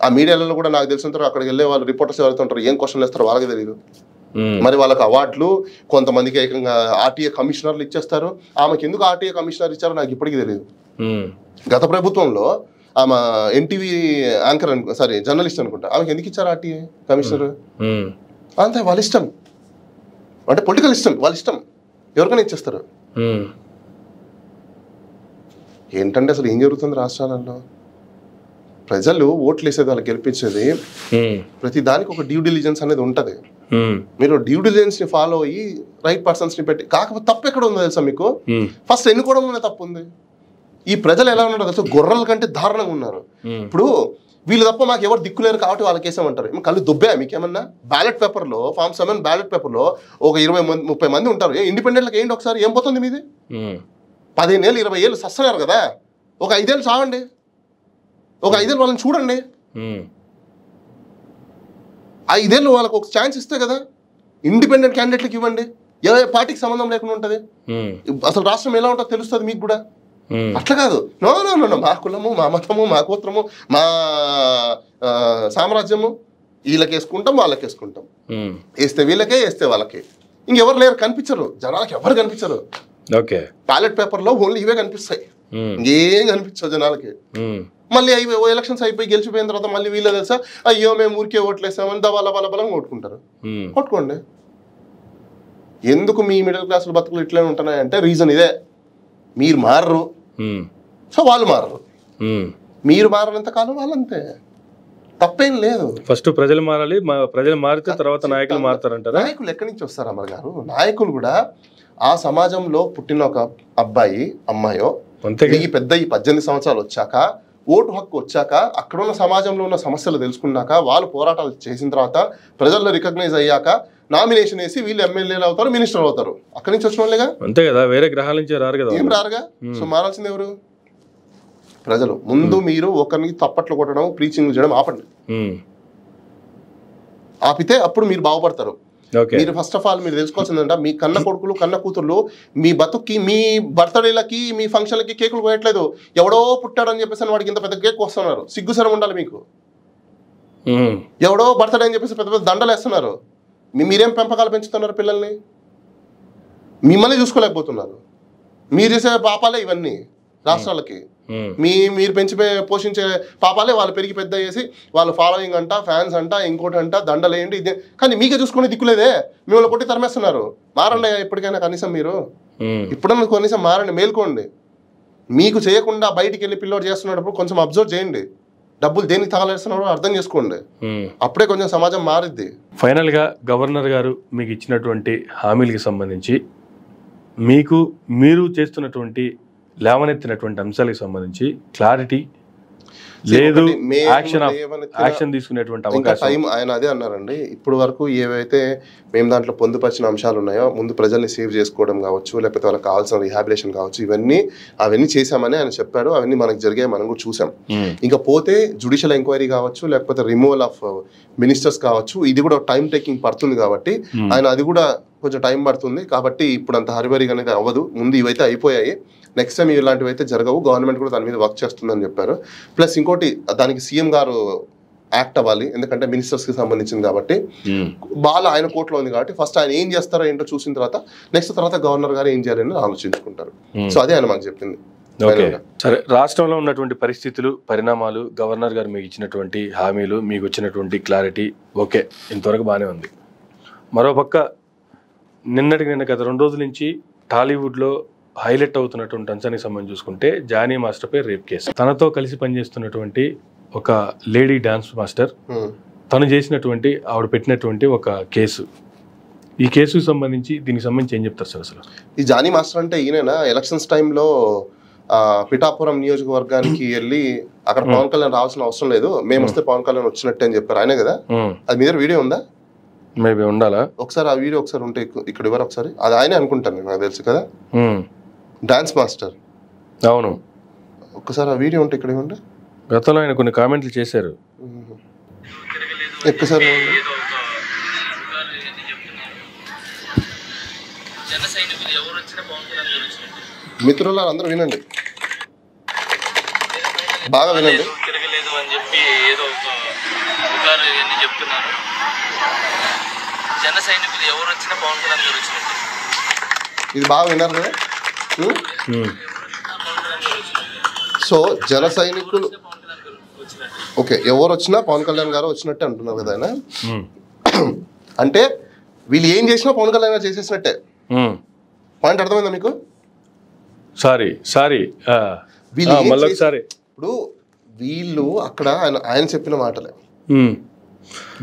ఆ మీడియాలలో కూడా నాకు తెలిసినంత అక్కడికి వెళ్ళే వాళ్ళు రిపోర్టర్స్ ఎవరైతే ఉంటారు, ఏం క్వశ్చన్లు వేస్తారో వాళ్ళకి తెలియదు. మరి వాళ్ళకి అవార్డులు, కొంతమందికి ఏకంగా ఆర్టీఏ కమిషనర్లు ఇచ్చేస్తారు. ఆమెకి ఎందుకు ఆర్టీఏ కమిషనర్ ఇచ్చారో నాకు ఇప్పటికీ తెలియదు. గత ప్రభుత్వంలో ఆమె ఎన్టీవీ యాంకర్ జర్నలిస్ట్ అనుకుంటా, ఆమెకి ఎందుకు ఇచ్చారు ఆర్టీఏ కమిషనర్? అంతే, వాళ్ళ ఇష్టం, అంటే పొలిటికల్ ఇష్టం, వాళ్ళ ఇష్టం, ఎవరికైనా ఇచ్చేస్తారు. ఏంటంటే అసలు ఏం జరుగుతుంది రాష్ట్రాలలో? ప్రజలు ఓట్లు వేసేది, వాళ్ళకి గెలిపించేది, ప్రతి దానికి ఒక డ్యూ డిలిజెన్స్ అనేది ఉంటది. మీరు డ్యూ డిలిజెన్స్ ని ఫాలో అయ్యి రైట్ పర్సన్స్ ని పెట్టి, కాకపోతే తప్పు ఎక్కడ ఉందో తెలుసా మీకు? ఫస్ట్ ఎన్నుకోవడంలోనే తప్పు ఉంది. ఈ ప్రజలు ఎలా ఉన్నారు తెలుసా, గొర్రెల కంటే దారుణంగా ఉన్నారు. ఇప్పుడు వీళ్ళు తప్ప మాకు ఎవరు దిక్కులేరు కాబట్టి వాళ్ళకి వేసామంటారు. కళ్ళు దుబ్బా మీకేమన్నా? బ్యాలెట్ పేపర్లో Form 7 బ్యాలెట్ పేపర్లో ఒక 20-30 మంది ఉంటారు. ఇండిపెండెంట్లకు ఏంటి ఒకసారి, ఏం పోతుంది మీది? 15 ఏళ్ళు 20 ఏళ్ళు సస్తున్నారు కదా, ఒక 5 ఏళ్ళు చావండి, ఒక 5 ఏళ్ళు వాళ్ళని చూడండి, 5 ఏళ్ళు వాళ్ళకి ఒక ఛాన్స్ ఇస్తే కదా, ఇండిపెండెంట్ క్యాండిడేట్లకు ఇవ్వండి, ఏ పార్టీకి సంబంధం లేకుండా ఉంటుంది, అసలు రాష్ట్రం ఎలా ఉంటుందో తెలుస్తుంది మీకు కూడా. అట్లా కాదు, నో నో నో మా కులము, మా మతము, మా గోత్రము, మా సామ్రాజ్యము, వీళ్ళకి వేసుకుంటాం, వాళ్ళకి వేసుకుంటాం, వేస్తే వీళ్ళకే, వేస్తే వాళ్ళకి, ఇంకెవరు లేరు, కనిపించరు జనాలకి, ఎవరు కనిపించరు. ఓకే, బ్యాలెట్ పేపర్లో ఓన్లీ ఇవే కనిపిస్తాయి, ఇంకేం కనిపించవు జనాలకి. మళ్ళీ ఎలక్షన్స్ అయిపోయి గెలిచిపోయిన తర్వాత మళ్ళీ వీళ్ళే తెలుసా, అయ్యో మేము ఊరికే ఓట్లేసామని బలం కొట్టుకుంటారు. కొట్టుకోండి. ఎందుకు మీ మిడిల్ క్లాసుల బతుకులు ఇట్లనే ఉంటున్నాయంటే రీజన్ ఇదే, మీరు మారరు, సో వాళ్ళు మారరు. మీరు మారినంత కాలం వాళ్ళంతే, తప్పేం లేదు. ఫస్ట్ ప్రజలు మారాలి, ప్రజలు మారితే తర్వాత నాయకులు మారుతారంటారా? నాయకులు ఎక్కడి నుంచి వస్తారు అమర్ గారు? నాయకులు కూడా ఆ సమాజంలో పుట్టిన ఒక అబ్బాయి అమ్మాయో ఈ పెద్ద 18 సంవత్సరాలు వచ్చాక, ఓటు హక్కు వచ్చాక, అక్కడ ఉన్న సమాజంలో ఉన్న సమస్యలు తెలుసుకున్నాక, వాళ్ళు పోరాటాలు చేసిన తర్వాత, ప్రజల్లో రికగ్నైజ్ అయ్యాక నామినేషన్ వేసి వీళ్ళు ఎమ్మెల్యేలు అవుతారు, మినిస్టర్లు అవుతారు. అక్కడి నుంచి వచ్చిన వాళ్ళేగా, అంతే కదా, వేరే గ్రహాల నుంచి రారు కదా, ఏం రారుగా. సో మారాల్సింది ఎవరు? ప్రజలు. ముందు మీరు ఒకరికి తప్పట్లు కొట్టడం, ప్రీచింగ్ చేయడం ఆపండి. ఆపితే అప్పుడు మీరు బాగుపడతారు. మీరు ఫస్ట్ ఆఫ్ ఆల్ మీరు తెలుసుకోవాల్సిందంట, మీ కన్న కొడుకులు, కన్న కూతుర్లు మీ బతుక్కి, మీ బర్త్డేలకి, మీ ఫంక్షన్లకి కేకులు కోయట్లేదు. ఎవడో పుట్టాడని చెప్పేసి వాడికి ఇంత పెద్ద కేక్ వస్తున్నారు. సిగ్గుసరం ఉండాలి మీకు. ఎవడో బర్త్డే అని చెప్పేసి పెద్ద పెద్ద దండలు వేస్తున్నారు. మీరేం పెంపకాలు పెంచుతున్నారు పిల్లల్ని? మిమ్మల్ని చూసుకోలేకపోతున్నారు. మీరు చేసే పాపాలే ఇవన్నీ రాష్ట్రాలకి. మీరు పెంచి పోషించే పాపాలే వాళ్ళు పెరిగి పెద్ద చేసి వాళ్ళు ఫాలోయింగ్ అంట, ఫ్యాన్స్ అంట, ఇంకోటి అంట, దండలేండి ఇదే. కానీ మీకే చూసుకునే దిక్కులేదే, మిమ్మల్ని కొట్టి తరిమేస్తున్నారు. మారండి ఎప్పటికైనా, కనీసం మీరు ఇప్పుడన్నా కనీసం మారండి, మేల్కోండి. మీకు చేయకుండా బయటికి వెళ్ళి పిల్లోడు చేస్తున్నప్పుడు కొంచెం అబ్జర్వ్ చేయండి. డబ్బులు దేనికి తగలేస్తున్నారో అర్థం చేసుకోండి, అప్పుడే కొంచెం సమాజం మారిద్ది. ఫైనల్గా గవర్నర్ గారు మీకు ఇచ్చినటువంటి హామీలకి సంబంధించి, మీరు చేస్తున్నటువంటి లేవనెత్తినటువంటి అంశాలకు సంబంధించి క్లారిటీ లేదు, యాక్షన్ తీసుకునేటువంటి అవకాశం. ఆయన అదే అన్నారండి, ఇప్పుడు వరకు ఏవైతే మేము దాంట్లో పొందుపరిచిన అంశాలు ఉన్నాయో, ముందు ప్రజల్ని సేవ్ చేసుకోవడం కావచ్చు, లేకపోతే వాళ్ళకి కావాల్సిన రిహాబిలేషన్ కావచ్చు, అవన్నీ చేశామని ఆయన చెప్పాడు. అవన్నీ మనకు జరిగాయి, మనం కూడా చూసాం. ఇంకా పోతే జుడిషియల్ ఎంక్వైరీ కావచ్చు, లేకపోతే రిమూవల్ ఆఫ్ మినిస్టర్స్ కావచ్చు, ఇది కూడా టైం టేకింగ్ పడుతుంది కాబట్టి ఆయన అది కూడా కొంచెం టైం పడుతుంది. కాబట్టి ఇప్పుడు అంత హరిబరిగా అనేది అవ్వదు. ముందు ఇవైతే అయిపోయాయి, నెక్స్ట్ టైం ఇలాంటివి అయితే జరగవు. గవర్నమెంట్ కూడా దాని మీద వర్క్ చేస్తుందని చెప్పారు. ప్లస్ ఇంకోటి, దానికి సీఎం గారు యాక్ట్ అవ్వాలి, ఎందుకంటే మినిస్టర్స్ కి సంబంధించింది కాబట్టి. బాగా ఆయన కోర్టులో ఉంది కాబట్టి ఫస్ట్ ఆయన ఏం చేస్తారో ఏంటో చూసిన తర్వాత తర్వాత గవర్నర్ గారు ఏం చేయాలని ఆలోచించుకుంటారు. సో అదే ఆయన మాకు చెప్పింది. సరే, రాష్ట్రంలో ఉన్నటువంటి పరిస్థితులు, పరిణామాలు, గవర్నర్ గారు మీకు ఇచ్చినటువంటి హామీలు, మీకు వచ్చినటువంటి క్లారిటీ ఓకే, ఇంతవరకు బాగానే ఉంది. మరోపక్క నిన్న గత 2 రోజుల నుంచి టాలీవుడ్లో హైలైట్ అవుతున్నటువంటి అంశానికి సంబంధించి చూసుకుంటే, జానీ మాస్టర్పై రేప్ కేసు. తనతో కలిసి పనిచేస్తున్నటువంటి ఒక లేడీ డాన్స్ మాస్టర్ తను చేసినటువంటి, ఆవిడ పెట్టినటువంటి ఒక కేసు. ఈ కేసుకు సంబంధించి, దీనికి సంబంధించి ఏం చెప్తారు సార్ అసలు? ఈ జానీ మాస్టర్ అంటే ఈయన ఎలక్షన్స్ టైంలో పిఠాపురం నియోజకవర్గానికి వెళ్ళి అక్కడ పవన్ కళ్యాణ్ రావాల్సిన అవసరం లేదు, మేము వస్తే పవన్ కళ్యాణ్ వచ్చినట్టే అని చెప్పారు. ఆయనే కదా? అది మీద వీడియో ఉందా? మేబీ ఉండాలా, ఒకసారి ఆ వీడియో ఒకసారి ఉంటే ఇక్కడ ఇవ్వరు ఒకసారి. అది ఆయనే అనుకుంటాను, నాకు తెలుసు కదా, డాన్స్ మాస్టర్. అవును, ఒక్కసారి ఆ వీడియో ఉంటే ఇక్కడ ఇవ్వండి. గతంలో ఆయన కొన్ని కామెంట్లు చేశారు. ఒక్కసారి మిత్రులారా అందరూ వినండి, బాగా వినండి. జన సైనికులు ఎవరు వచ్చినా పవన్ కళ్యాణ్ గారు వచ్చినట్టు. ఇది బాగా విన్నారు కదా. సో జన సైనికులు ఓకే, ఎవరు వచ్చినా పవన్ కళ్యాణ్ గారు వచ్చినట్టే అంటున్నారు కదా ఆయన. అంటే వీళ్ళు ఏం చేసినా పవన్ కళ్యాణ్ గారు చేసేసినట్టే. పాయింట్ అర్థమైందా మీకు? ఇప్పుడు వీళ్ళు అక్కడ ఆయన చెప్పిన మాటలే.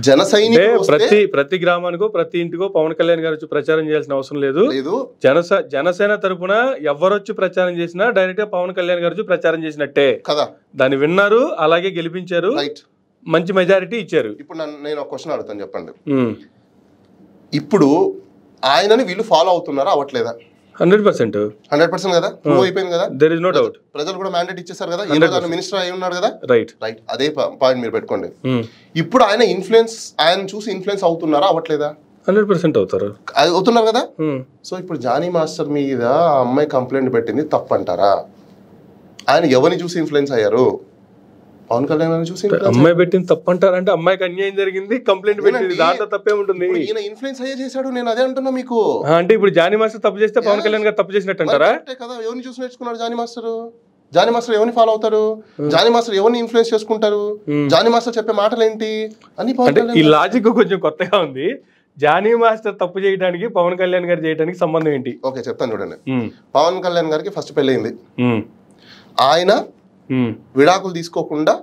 జన సైనికులు ప్రతి గ్రామానికో ప్రతి ఇంటికో పవన్ కళ్యాణ్ గారు వచ్చి ప్రచారం చేయాల్సిన అవసరం లేదు. జనసేన తరపున ఎవరొచ్చి ప్రచారం చేసినా డైరెక్ట్ గా పవన్ కళ్యాణ్ గారు ప్రచారం చేసినట్టే కదా. దాన్ని విన్నారు, అలాగే గెలిపించారు, మంచి మెజారిటీ ఇచ్చారు. ఇప్పుడు నేను ఒక క్వశ్చన్ అడుగుతాను, చెప్పండి. ఇప్పుడు ఆయనని వీళ్ళు ఫాలో అవుతున్నారా, అవ్వట్లేదా? 100%. 100% కదా, ప్రూవ్ అయిపోయింది కదా, దేర్ ఇస్ నో డౌట్. ప్రజలు కూడా మ్యాండేట్ ఇచ్చేసారు కదా, ఈ రోజు మినిస్టర్ అయి ఉన్నాడు కదా. రైట్. అదే పాయింట్ మీరు పెట్టుకోండి. ఇప్పుడు ఆయన చూసి ఇన్ఫ్లుయెన్స్ అవుతున్నారా అవ్వట్లేదా? 100% అవుతున్నారు కదా. సో ఇప్పుడు జానీ మాస్టర్ మీద ఆ అమ్మాయి కంప్లైంట్ పెట్టింది తప్పు అంటారా? ఆయన ఎవరిని చూసి ఇన్ఫ్లుయెన్స్ అయ్యారు? పవన్ కళ్యాణ్ చూసి. అమ్మాయి పెట్టింది తప్పు అంటారంటే అమ్మాయికి అన్యాయం జరిగింది, కంప్లైంట్ పెట్టింది, దాంట్లో తప్పే ఉంటుంది. ఈయన ఇన్ఫ్లుయెన్స్ అయ్యే చేశాడు, నేను అదే అంటున్నా మీకు. అంటే ఇప్పుడు జానీ మాస్టర్ తప్పు చేస్తే పవన్ కళ్యాణ్ గారు తప్పు చేసినట్టు అంటారా? కదా, ఎవరిని చూసి నేర్చుకున్నాడు జానీ మాస్టర్? జానీ మాస్టర్ ఎవరిని ఫాలో అవుతారు? జానీ మాస్టర్ ఎవరిని ఇన్ఫ్లుయెన్స్ చేసుకుంటారు? జానీ మాస్టర్ చెప్పే మాటలు ఏంటి అని. ఈ లాజిక్ కొంచెం కొత్తగా ఉంది. జానీ మాస్టర్ తప్పు చేయడానికి పవన్ కళ్యాణ్ గారు చేయడానికి సంబంధం ఏంటి? ఓకే చెప్తాను చూడండి. పవన్ కళ్యాణ్ గారికి ఫస్ట్ పెళ్ళయింది. ఆయన విడాకులు తీసుకోకుండా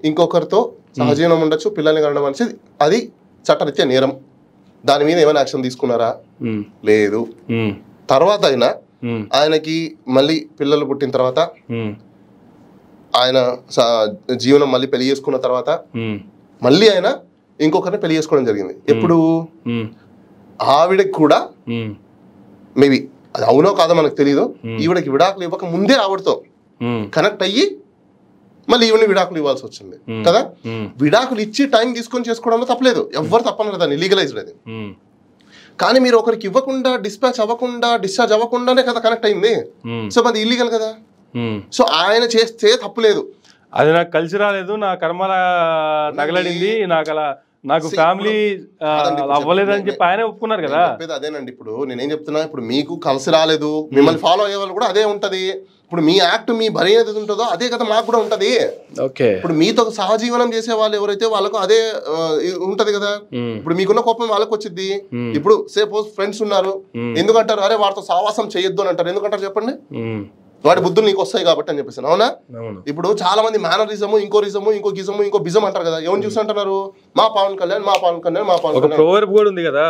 ఇంకొకరితో సహజీవనం ఉండొచ్చు, పిల్లల్ని కనడం అనేది అది చట్టరీత్యా నేరం. దాని మీద ఏమైనా యాక్షన్ తీసుకున్నారా? లేదు. తర్వాత ఆయనకి మళ్ళీ పిల్లలు పుట్టిన తర్వాత ఆయన జీవనం మళ్ళీ పెళ్లి చేసుకున్న తర్వాత మళ్ళీ ఆయన ఇంకొకరిని పెళ్లి చేసుకోవడం జరిగింది. ఎప్పుడు ఆవిడకి కూడా మేబీ అది అవునో కాదో మనకు తెలియదు, ఈవిడకి విడాకులు ఇవ్వక ముందే ఆవిడతో కనెక్ట్ అయ్యి మళ్ళీ ఈవిని విడాకులు ఇవ్వాల్సి వచ్చింది కదా. విడాకులు ఇచ్చి టైం తీసుకొని చేసుకోవడంలో తప్పలేదు, ఎవ్వరు తప్పన్నారు దాన్ని, లీగలైజ్డ్ అది. కానీ మీరు ఒకరికి ఇవ్వకుండా డిశ్చార్జ్ అవ్వకుండానే కదా కనెక్ట్ అయింది. సో అది ఇల్లీగల్ కదా. సో ఆయన చేస్తే తప్పులేదు. అది నాకు కలిసి రాలేదు, నా కర్మల తగలడింది, నాకు ఫ్యామిలీ అవ్వలేదని చెప్పి ఆయన ఒప్పుకున్నారు కదా. అదేనండి. ఇప్పుడు నేనేం చెప్తున్నా, ఇప్పుడు మీకు కలిసి రాలేదు, మిమ్మల్ని ఫాలో అయ్యే వాళ్ళు కూడా అదే ఉంటది. ఇప్పుడు మీ యాక్ట్ మీ భరి ఏదైతే ఉంటుందో అదే కదా మాకు కూడా ఉంటది. ఇప్పుడు మీతో సహజీవనం చేసే వాళ్ళు ఎవరైతే వాళ్ళకు అదే ఉంటది కదా. ఇప్పుడు మీకున్న కోపం వాళ్ళకి వచ్చింది. ఇప్పుడు సపోజ్ ఫ్రెండ్స్ ఉన్నారు, ఎందుకంటారు అరే వాడితో సావాసం చేయొద్దు అని అంటారు. ఎందుకంటారు చెప్పండి? వాడి బుద్ధులు నీకు వస్తాయి కాబట్టి అని చెప్పేసి. అవునా? ఇప్పుడు చాలా మంది మేనరిజము, ఇంకో గిజము, ఇంకో బిజం అంటారు కదా. ఎవరిని చూసి అంటున్నారు? మా పవన్ కళ్యాణ్. కూడా ఉంది కదా,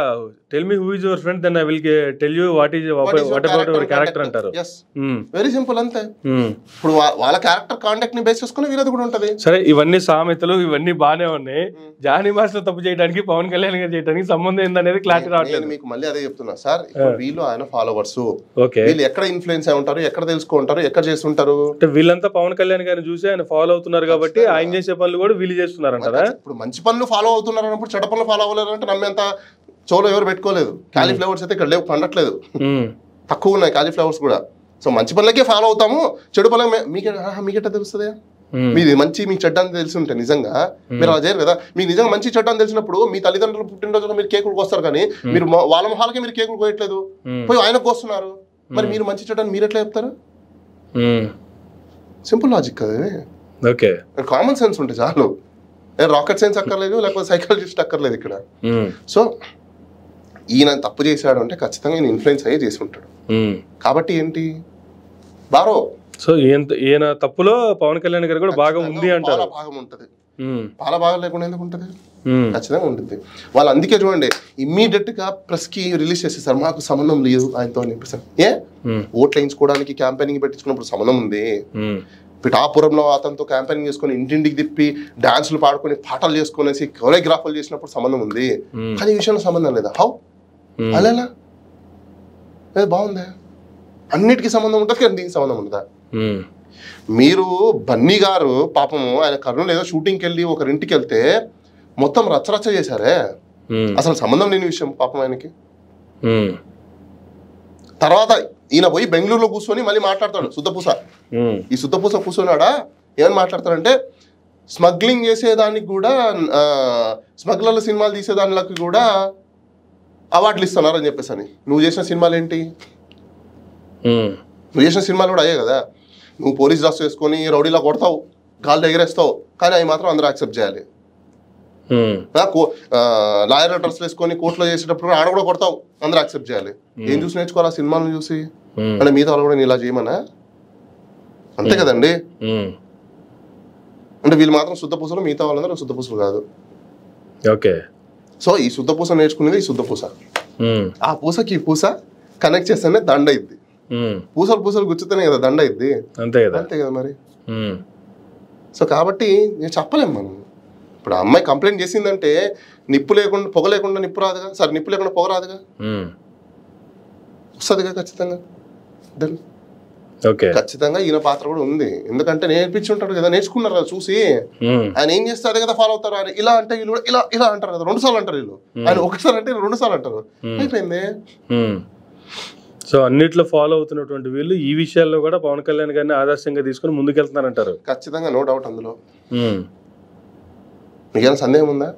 tell me who is your friend then I will tell you what about your character అంటారు. వెరీ సింపుల్ అంతే. ఇప్పుడు వాళ్ళ క్యారెక్టర్ కాంటాక్ట్ ని బేస్ చేసుకుని వీరది కూడా ఉంటది. సరే, ఇవన్నీ సామెతలు ఇవన్నీ బానే ఉన్నాయి. జానీ మాస్టర్ తప్పు చేయడానికి పవన్ కళ్యాణ్ గారు చేయడానికి సంబంధం ఏందనేది క్లారిటీ రావట్లేదు. మీకు మళ్ళీ అదే చెప్తున్నా సార్. వీళ్ళు ఆయన ఫాలోవర్స్, వీళ్ళు ఎక్కడ ఇన్ఫ్లుయెన్స్ అయి ఉంటారు, ఎక్కడ తెలుసుకుంటారు, ఎక్కడ చేస్తుంటారు. వీళ్ళంతా పవన్ కళ్యాణ్ గారిని చూసి ఆయన ఫాలో అవుతున్నారు కాబట్టి ఆయన చేసే పనులు కూడా వీళ్ళు చేస్తున్నారు అంటారా? ఇప్పుడు మంచి పనులు ఫాలో అవుతున్నారు అన్నప్పుడు చెడ్డ పనులు ఫాలో అవ్వలేరు అంటే నమ్మేంత చోలో ఎవరు పెట్టుకోలేదు. కాలీఫ్లవర్స్ అయితే ఇక్కడ లేవు, పండట్లేదు, తక్కువ ఉన్నాయి కాలీఫ్లవర్స్ కూడా. సో మంచి పనులకే ఫాలో అవుతాము, చెడు పనులు మీకెట్టా తెలుస్తుంది? మీది మంచి మీ చెడ్డ అని తెలిసి ఉంటే నిజంగా మీరు అలా చేయరు కదా. మీకు నిజంగా మంచి చెడ్డ అని తెలిసినప్పుడు మీ తల్లిదండ్రులు పుట్టినరోజులో మీరు కేకులు కోస్తారు, కానీ మీరు వాళ్ళ మొహాలకే మీరు కేకులు కోయట్లేదు, పోయి ఆయనకు కోస్తున్నారు. మరి మీరు మంచి చెడ్డ మీరు ఎట్లా చెప్తారు? సింపుల్ లాజిక్ కదా, కామన్ సెన్స్ ఉంటే చాలు. రాకెట్ సైన్స్ అక్కర్లేదు, లేకపోతే సైకాలజిస్ట్ అక్కర్లేదు ఇక్కడ. సో ఈయన తప్పు చేశాడు అంటే ఖచ్చితంగా ఈయన ఇన్ఫ్లుయెన్స్ అయ్యే చేసి ఉంటాడు. కాబట్టి ఏంటి బారో. సో ఈయన తప్పులో పవన్ కళ్యాణ్ గారు కూడా భాగం ఉంది అంటారు. భాగం ఉంటది, పాల భాగం లేకుండా ఎందుకు ఉంటది? ఖచ్చితంగా ఉంటుంది. వాళ్ళు అందుకే చూడండి ఇమ్మీడియట్ గా ప్రెస్ కి రిలీజ్ చేసేసారు, మాకు సంబంధం లేదు ఆయనతో అని చెప్పేసారు. ఓట్లు వేయించుకోవడానికి క్యాంపెయినింగ్ పెట్టించుకున్నప్పుడు సంబంధం ఉంది. పిఠాపురంలో అతనితో క్యాంపెయినింగ్ చేసుకుని ఇంటింటికి తిప్పి డాన్సులు పాడుకొని పాటలు చేసుకునేసి కొరియోగ్రాఫర్లు చేసినప్పుడు సంబంధం ఉంది. కానీ ఈ విషయంలో సంబంధం లేదా? హౌ అలా బాగుందా? అన్నిటికీ సంబంధం ఉంటుంది కానీ దీనికి సంబంధం ఉంటుందా? మీరు బన్నీ గారు పాపము ఆయన కర్నూలు ఏదో షూటింగ్కి వెళ్ళి ఒకరింటికి వెళ్తే మొత్తం రచ్చరచ్చ చేశారే, అసలు సంబంధం లేని విషయం పాపం ఆయనకి. తర్వాత ఈయన పోయి బెంగళూరులో కూర్చొని మళ్ళీ మాట్లాడతాడు శుద్ధపూస. ఈ శుద్ధపూస కూర్చొన్నాడా ఏమని మాట్లాడతాడంటే, స్మగ్లింగ్ చేసేదానికి కూడా స్మగ్లర్ల సినిమాలు తీసేదానికి కూడా అవార్డులు ఇస్తున్నారు అని చెప్పేసి అని. నువ్వు చేసిన సినిమాలు ఏంటి? నువ్వు చేసిన సినిమాలు కూడా అయ్యే కదా. నువ్వు పోలీస్ డ్రెస్ వేసుకొని రౌడీలా కొడతావు, గాల్లో ఎగరేస్తావు, కానీ అవి మాత్రం అందరూ యాక్సెప్ట్ చేయాలి. లాయర్ డ్రెస్ వేసుకొని కోర్టులో చేసేటప్పుడు ఆడ కూడా కొడతావు, అందరూ యాక్సెప్ట్ చేయాలి. ఏం చూసి నేర్చుకోవాలి? ఆ సినిమాలను చూసి. అంటే మిగతా వాళ్ళు కూడా నేను ఇలా చేయమనా? అంతే కదండి. అంటే వీళ్ళు మాత్రం శుద్ధపూసలు, మిగతా వాళ్ళందరూ శుద్ధపూసలు కాదు. ఓకే. సో ఈ శుద్ధపూస నేర్చుకునేది ఈ శుద్ధపూస. ఆ పూసకి ఈ పూస కనెక్ట్ చేస్తేనే దండ అయింది. పూసలు గుచ్చుతేనే కదా దండ అయింది. అంతే కదా మరి. సో కాబట్టి నేను చెప్పలేము మనం. ఇప్పుడు అమ్మాయి కంప్లైంట్ చేసిందంటే నిప్పు లేకుండా పొగ లేకుండా నిప్పు రాదుగా, సరే నిప్పు లేకుండా పొగ రాదుగా, వస్తుందిగా ఖచ్చితంగా. దెన్ ఓకే ఖచ్చితంగా ఈయన పాత్ర కూడా ఉంది. ఎందుకంటే నేర్పించి ఉంటాడు కదా, నేర్చుకున్నారు కదా చూసి. ఆయన ఏం చేస్తే అదే కదా ఫాలో అవుతారు. ఆయన ఇలా అంటే వీళ్ళు కూడా ఇలా ఇలా అంటారు కదా, 2 సార్లు అంటారు వీళ్ళు. ఆయన ఒకసారి అంటే 2 సార్లు అంటారు, అయిపోయింది. సో అన్నిట్లో ఫాలో అవుతున్నటువంటి వీళ్ళు ఈ విషయాల్లో కూడా పవన్ కళ్యాణ్ గారిని ఆదర్శంగా తీసుకుని ముందుకెళ్తున్నారంటారు. ఖచ్చితంగా, నో డౌట్ అందులో. మీకేమైనా సందేహం ఉందా?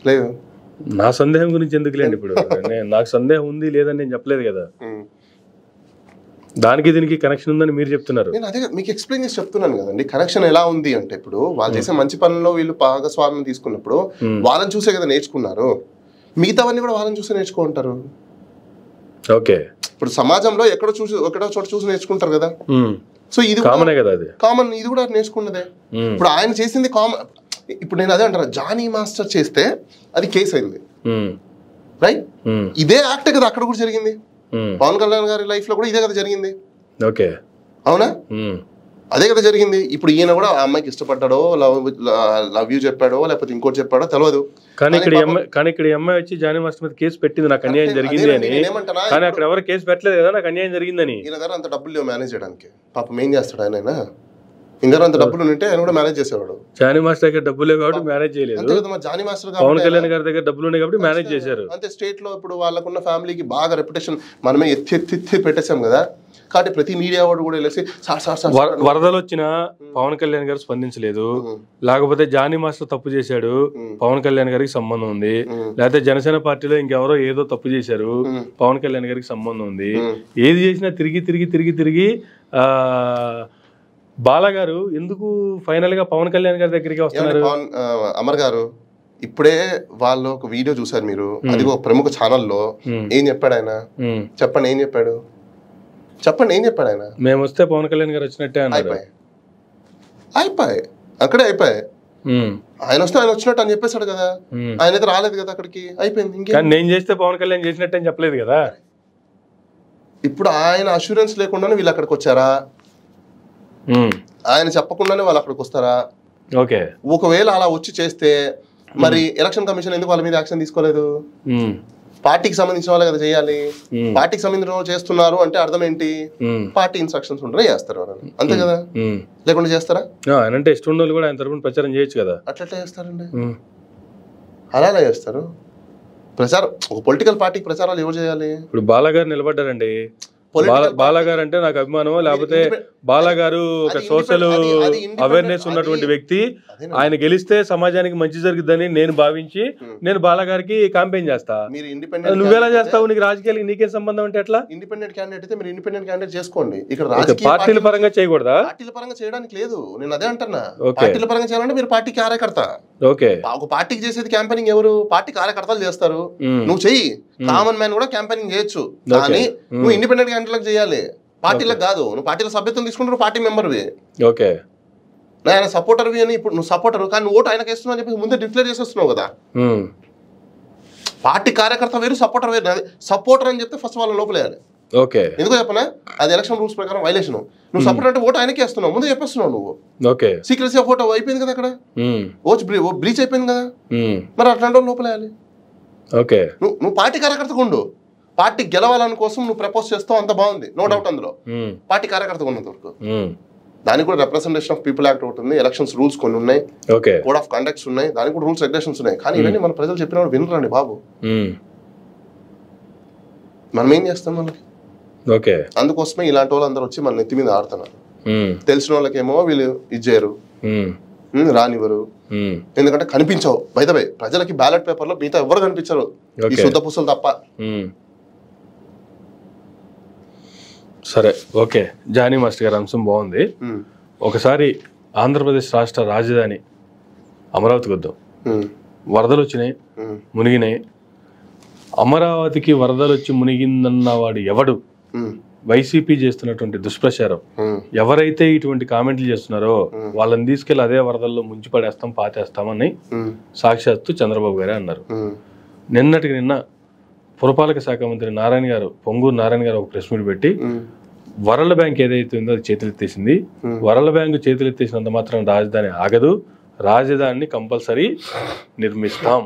లేదు. నా సందేహం గురించి ఎందుకు లేండి ఇప్పుడు. నాకు సందేహం ఉంది లేదని నేను చెప్పలేదు కదా. దానికి దీనికి కనెక్షన్ ఉందని మీరు చెప్తున్నారు. నేను అదే మీకు ఎక్స్ప్లెయిన్ చేసి చెప్తున్నాను కదండి. కనెక్షన్ ఎలా ఉంది అంటే, ఇప్పుడు వాళ్ళు చేసే మంచి పనుల్లో వీళ్ళు భాగస్వామ్యం తీసుకున్నప్పుడు వాళ్ళని చూసే కదా నేర్చుకున్నారు. మిగతావన్నీ కూడా వాళ్ళని చూసే నేర్చుకుంటారు. ఓకే, ఇప్పుడు సమాజంలో ఎక్కడో చోట చూసి నేర్చుకుంటారు కదా. సో ఇది కామనే కదా, అది కామన్. ఇది కూడా నేర్చుకున్నదే. ఇప్పుడు ఆయన చేసింది కామన్. ఇప్పుడు నేను అదే అంటాను, జానీ మాస్టర్ చేస్తే అది కేసు అయింది, రైట్? ఇదే యాక్ట్ కదా అక్కడ కూడా జరిగింది. పవన్ కళ్యాణ్ గారి లైఫ్ లో కూడా ఇదే కదా జరిగింది. ఓకే, అవునా? అదే కదా జరిగింది. ఇప్పుడు ఈయన కూడా ఆ అమ్మాయికి ఇష్టపడ్డాడో, లవ్ యూ చెప్పాడో, లేకపోతే ఇంకోటి చెప్పాడో తెలియదు. కానీ ఇక్కడ అమ్మాయి వచ్చి జానీ మాస్టర్ మీద కేసు పెట్టింది, నాకు అన్యాయం జరిగింది అని. కానీ అక్కడ ఎవరు కేసు పెట్టలేదు కదా, నాకు అన్యాయం జరిగిందని. ఈయన దగ్గర అంత డబ్బులు లేవు మేనేజ్ చేయడానికి. పాపం ఏం చేస్తాడు ఆయన? ఇంకా అంత డబ్బులు ఉంటే ఆయన కూడా మేనేజ్ చేసేవాడు. జానీ మాస్టర్ దగ్గర డబ్బులు లేవు కాబట్టి మేనేజ్ చేయలేదు. జానీ మాస్టర్ పవన్ కళ్యాణ్ గారి దగ్గర డబ్బులు ఉన్నాయి కాబట్టి మేనేజ్ చేశారు. అంతే. స్టేట్ లో ఇప్పుడు వాళ్ళకున్న ఫ్యామిలీకి బాగా రెప్యుటేషన్ మనమే ఎత్తి పెట్టేసాం కదా. కాబట్టి ప్రతి మీడియా వాడు కూడా వెళ్ళేసి వరదలు వచ్చినా పవన్ కళ్యాణ్ గారు స్పందించలేదు. లేకపోతే జానీ మాస్టర్ తప్పు చేశాడు, పవన్ కళ్యాణ్ గారికి సంబంధం ఉంది. లేకపోతే జనసేన పార్టీలో ఇంకెవరో ఏదో తప్పు చేశారు, పవన్ కళ్యాణ్ గారికి సంబంధం ఉంది. ఏది చేసినా తిరిగి బాలా గారు ఎందుకు ఫైనల్ గా పవన్ కళ్యాణ్ గారి దగ్గరికి వస్తున్నారు? అమర్ గారు ఇప్పుడే వాళ్ళు ఒక వీడియో చూసారు మీరు, అది ఒక ప్రముఖ ఛానల్లో. ఏం చెప్పాడు ఆయన? చెప్పండి, ఏం చెప్పాడు? ఆయన మేము వస్తే పవన్ కళ్యాణ్ గారు వచ్చినట్టే అన్నారు. అయిపోయి అక్కడే అయిపోయి. ఆయన వస్తే ఆయన వచ్చినట్టు అని చెప్పేశాడు కదా. ఆయన అయితే రాలేదు కదా అక్కడికి, అయిపోయింది. కానీ నేను చేస్తే పవన్ కళ్యాణ్ చేసినట్టు అని చెప్పలేదు కదా. ఇప్పుడు ఆయన అష్యూరెన్స్ లేకుండానే వీళ్ళు అక్కడికి వచ్చారా? ఆయన చెప్పకుండానే వాళ్ళు అక్కడికి వస్తారా? ఓకే, ఒకవేళ అలా వచ్చి చేస్తే మరి ఎలక్షన్ కమిషన్ ఎందుకు వాళ్ళ మీద యాక్షన్ తీసుకోలేదు? పార్టీకి సంబంధించిన వాళ్ళే కదా చేయాలి. పార్టీకి సంబంధించిన వాళ్ళు చేస్తున్నారు అంటే అర్థం ఏంటి? పార్టీ ఇన్స్ట్రక్షన్స్ ఉంటేనే చేస్తారు వాళ్ళని, అంతే కదా. లేకుండా చేస్తారా? ఆయన అంటే ఇష్టం ఉన్న కూడా ఆయన తరపున ప్రచారం చేయొచ్చు కదా. అట్లా చేస్తారండి, అలా చేస్తారు ప్రచారం. ఒక పొలిటికల్ పార్టీకి ప్రచారాలు ఎవరు చేయాలి? ఇప్పుడు బాలా గారు నిలబడ్డారండి. బాలా గారు అంటే నాకు అభిమానం. లేకపోతే బాలా గారు ఒక సోషల్ అవేర్నెస్ ఉన్నటువంటి వ్యక్తి. ఆయన గెలిస్తే సమాజానికి మంచి జరుగుతుందని నేను భావించి నేను బాలా గారికి క్యాంపెయిన్ చేస్తా. నువ్వెలా చేస్తావు? నీకు రాజకీయాలకి నీకేం సంబంధం అంటే ఎట్లా? ఇండిపెండెంట్ క్యాండిడేట్ అయితే మీరు ఇండిపెండెంట్ క్యాండిడేట్ చేసుకోండి. ఇక్కడ పార్టీల పరంగా చేయకూడదా? పార్టీల పరంగా చేయడానికి లేదు, నేను అదే అంటున్నా. పార్టీల పరంగా చేయాలంటే మీరు పార్టీ కార్యకర్త. ఓకే, ఒక పార్టీకి చేసేది క్యాంపెయినింగ్ ఎవరు? పార్టీ కార్యకర్తలు చేస్తారు. నువ్వు చెయ్యి, కామన్ మ్యాన్ కూడా క్యాంపెయినింగ్ చేయొచ్చు. కానీ నువ్వు ఇండిపెండెంట్ క్యాండిడేట్ చేయాలి, పార్టీలకు కాదు. నువ్వు పార్టీలో సభ్యత్వం తీసుకుంటారు, పార్టీ మెంబర్వి. ఓకే, ఆయన సపోర్టర్వి అని. ఇప్పుడు నువ్వు సపోర్టర్ కానీ ఓటు ఆయనకి వేస్తున్నావు అని చెప్పి ముందే డిక్లేర్ చేసేస్తున్నావు కదా. పార్టీ కార్యకర్త వేరు, సపోర్టర్ వేరు. సపోర్టర్ అని చెప్తే ఫస్ట్ వాళ్ళ లోపలేయాలి. ఓకే, ఎందుకో చెప్పనా? అది ఎలక్షన్ రూల్స్ ప్రకారం వైలేషన్. నువ్వు సపోర్టర్ అంటే ఓటు ఆయనకి వేస్తున్నావు, ముందు చెప్పేస్తున్నావు నువ్వు. ఓకే, సీక్రెసీ ఆఫ్ ఓటు అయిపోయింది కదా అక్కడ, ఓట్స్ బ్రీచ్ అయిపోయింది కదా. మరి అట్లాంటి వాళ్ళు లోపలేయాలి. ఓకే, నువ్వు పార్టీ కార్యకర్తగా ఉండు. పార్టీ గెలవాలని కోసం నువ్వు ప్రపోజ్ చేస్తావు, అంత బాగుంది, నో డౌట్. అందులో పార్టీ కార్యకర్తగా ఉన్నంత వరకు దానికి కూడా రిప్రజెంటేషన్ ఆఫ్ పీపుల్ యాక్ట్ ఒకటి ఉంది, ఎలక్షన్స్ రూల్స్ కొన్ని ఉన్నాయి, కోడ్ ఆఫ్ కండక్ట్స్ ఉన్నాయి, దానికి కూడా రూల్స్ రెగ్యులేషన్స్ ఉన్నాయి. కానీ ఇవన్నీ మన ప్రజలు చెప్పిన వాళ్ళు వినరండి బాబు. మనం ఏం చేస్తాం మనకి? ఓకే, అందుకోసమే ఇలాంటి వాళ్ళు అందరూ వచ్చి మన నెత్తి మీద ఆడుతున్నారు. తెలిసిన వాళ్ళకేమో వీళ్ళు ఇచ్చేయరు, రానివ్వరు. ఎందుకంటే కనిపించవు. బై ద వే, ప్రజలకి బ్యాలెట్ పేపర్ లో మిగతా ఎవరు కనిపించరు, ఈ శుద్ధ పుస్తలు తప్ప. సరే, ఓకే, జానీ మాస్టర్ గారి అంశం బాగుంది. ఒకసారి ఆంధ్రప్రదేశ్ రాష్ట్ర రాజధాని అమరావతికి వద్దాం. వరదలు వచ్చినాయి, మునిగినాయి. అమరావతికి వరదలు వచ్చి మునిగిందన్న వాడు ఎవడు? వైసీపీ చేస్తున్నటువంటి దుష్ప్రచారం. ఎవరైతే ఇటువంటి కామెంట్లు చేస్తున్నారో వాళ్ళని తీసుకెళ్లి అదే వరదల్లో ముంచి పడేస్తాం, పాతేస్తామని సాక్షాత్తు చంద్రబాబు గారే అన్నారు. నిన్నటికి నిన్న పురపాలక శాఖ మంత్రి నారాయణ గారు, పొంగూరు నారాయణ గారు ఒక ప్రెస్ మీట్ పెట్టి వరల్డ్ బ్యాంక్ ఏదైతే ఉందో అది చేతులెత్తేసింది. వరల్డ్ బ్యాంక్ చేతులెత్తేసినంత మాత్రం రాజధాని ఆగదు, రాజధానిని కంపల్సరీ నిర్మిస్తాం,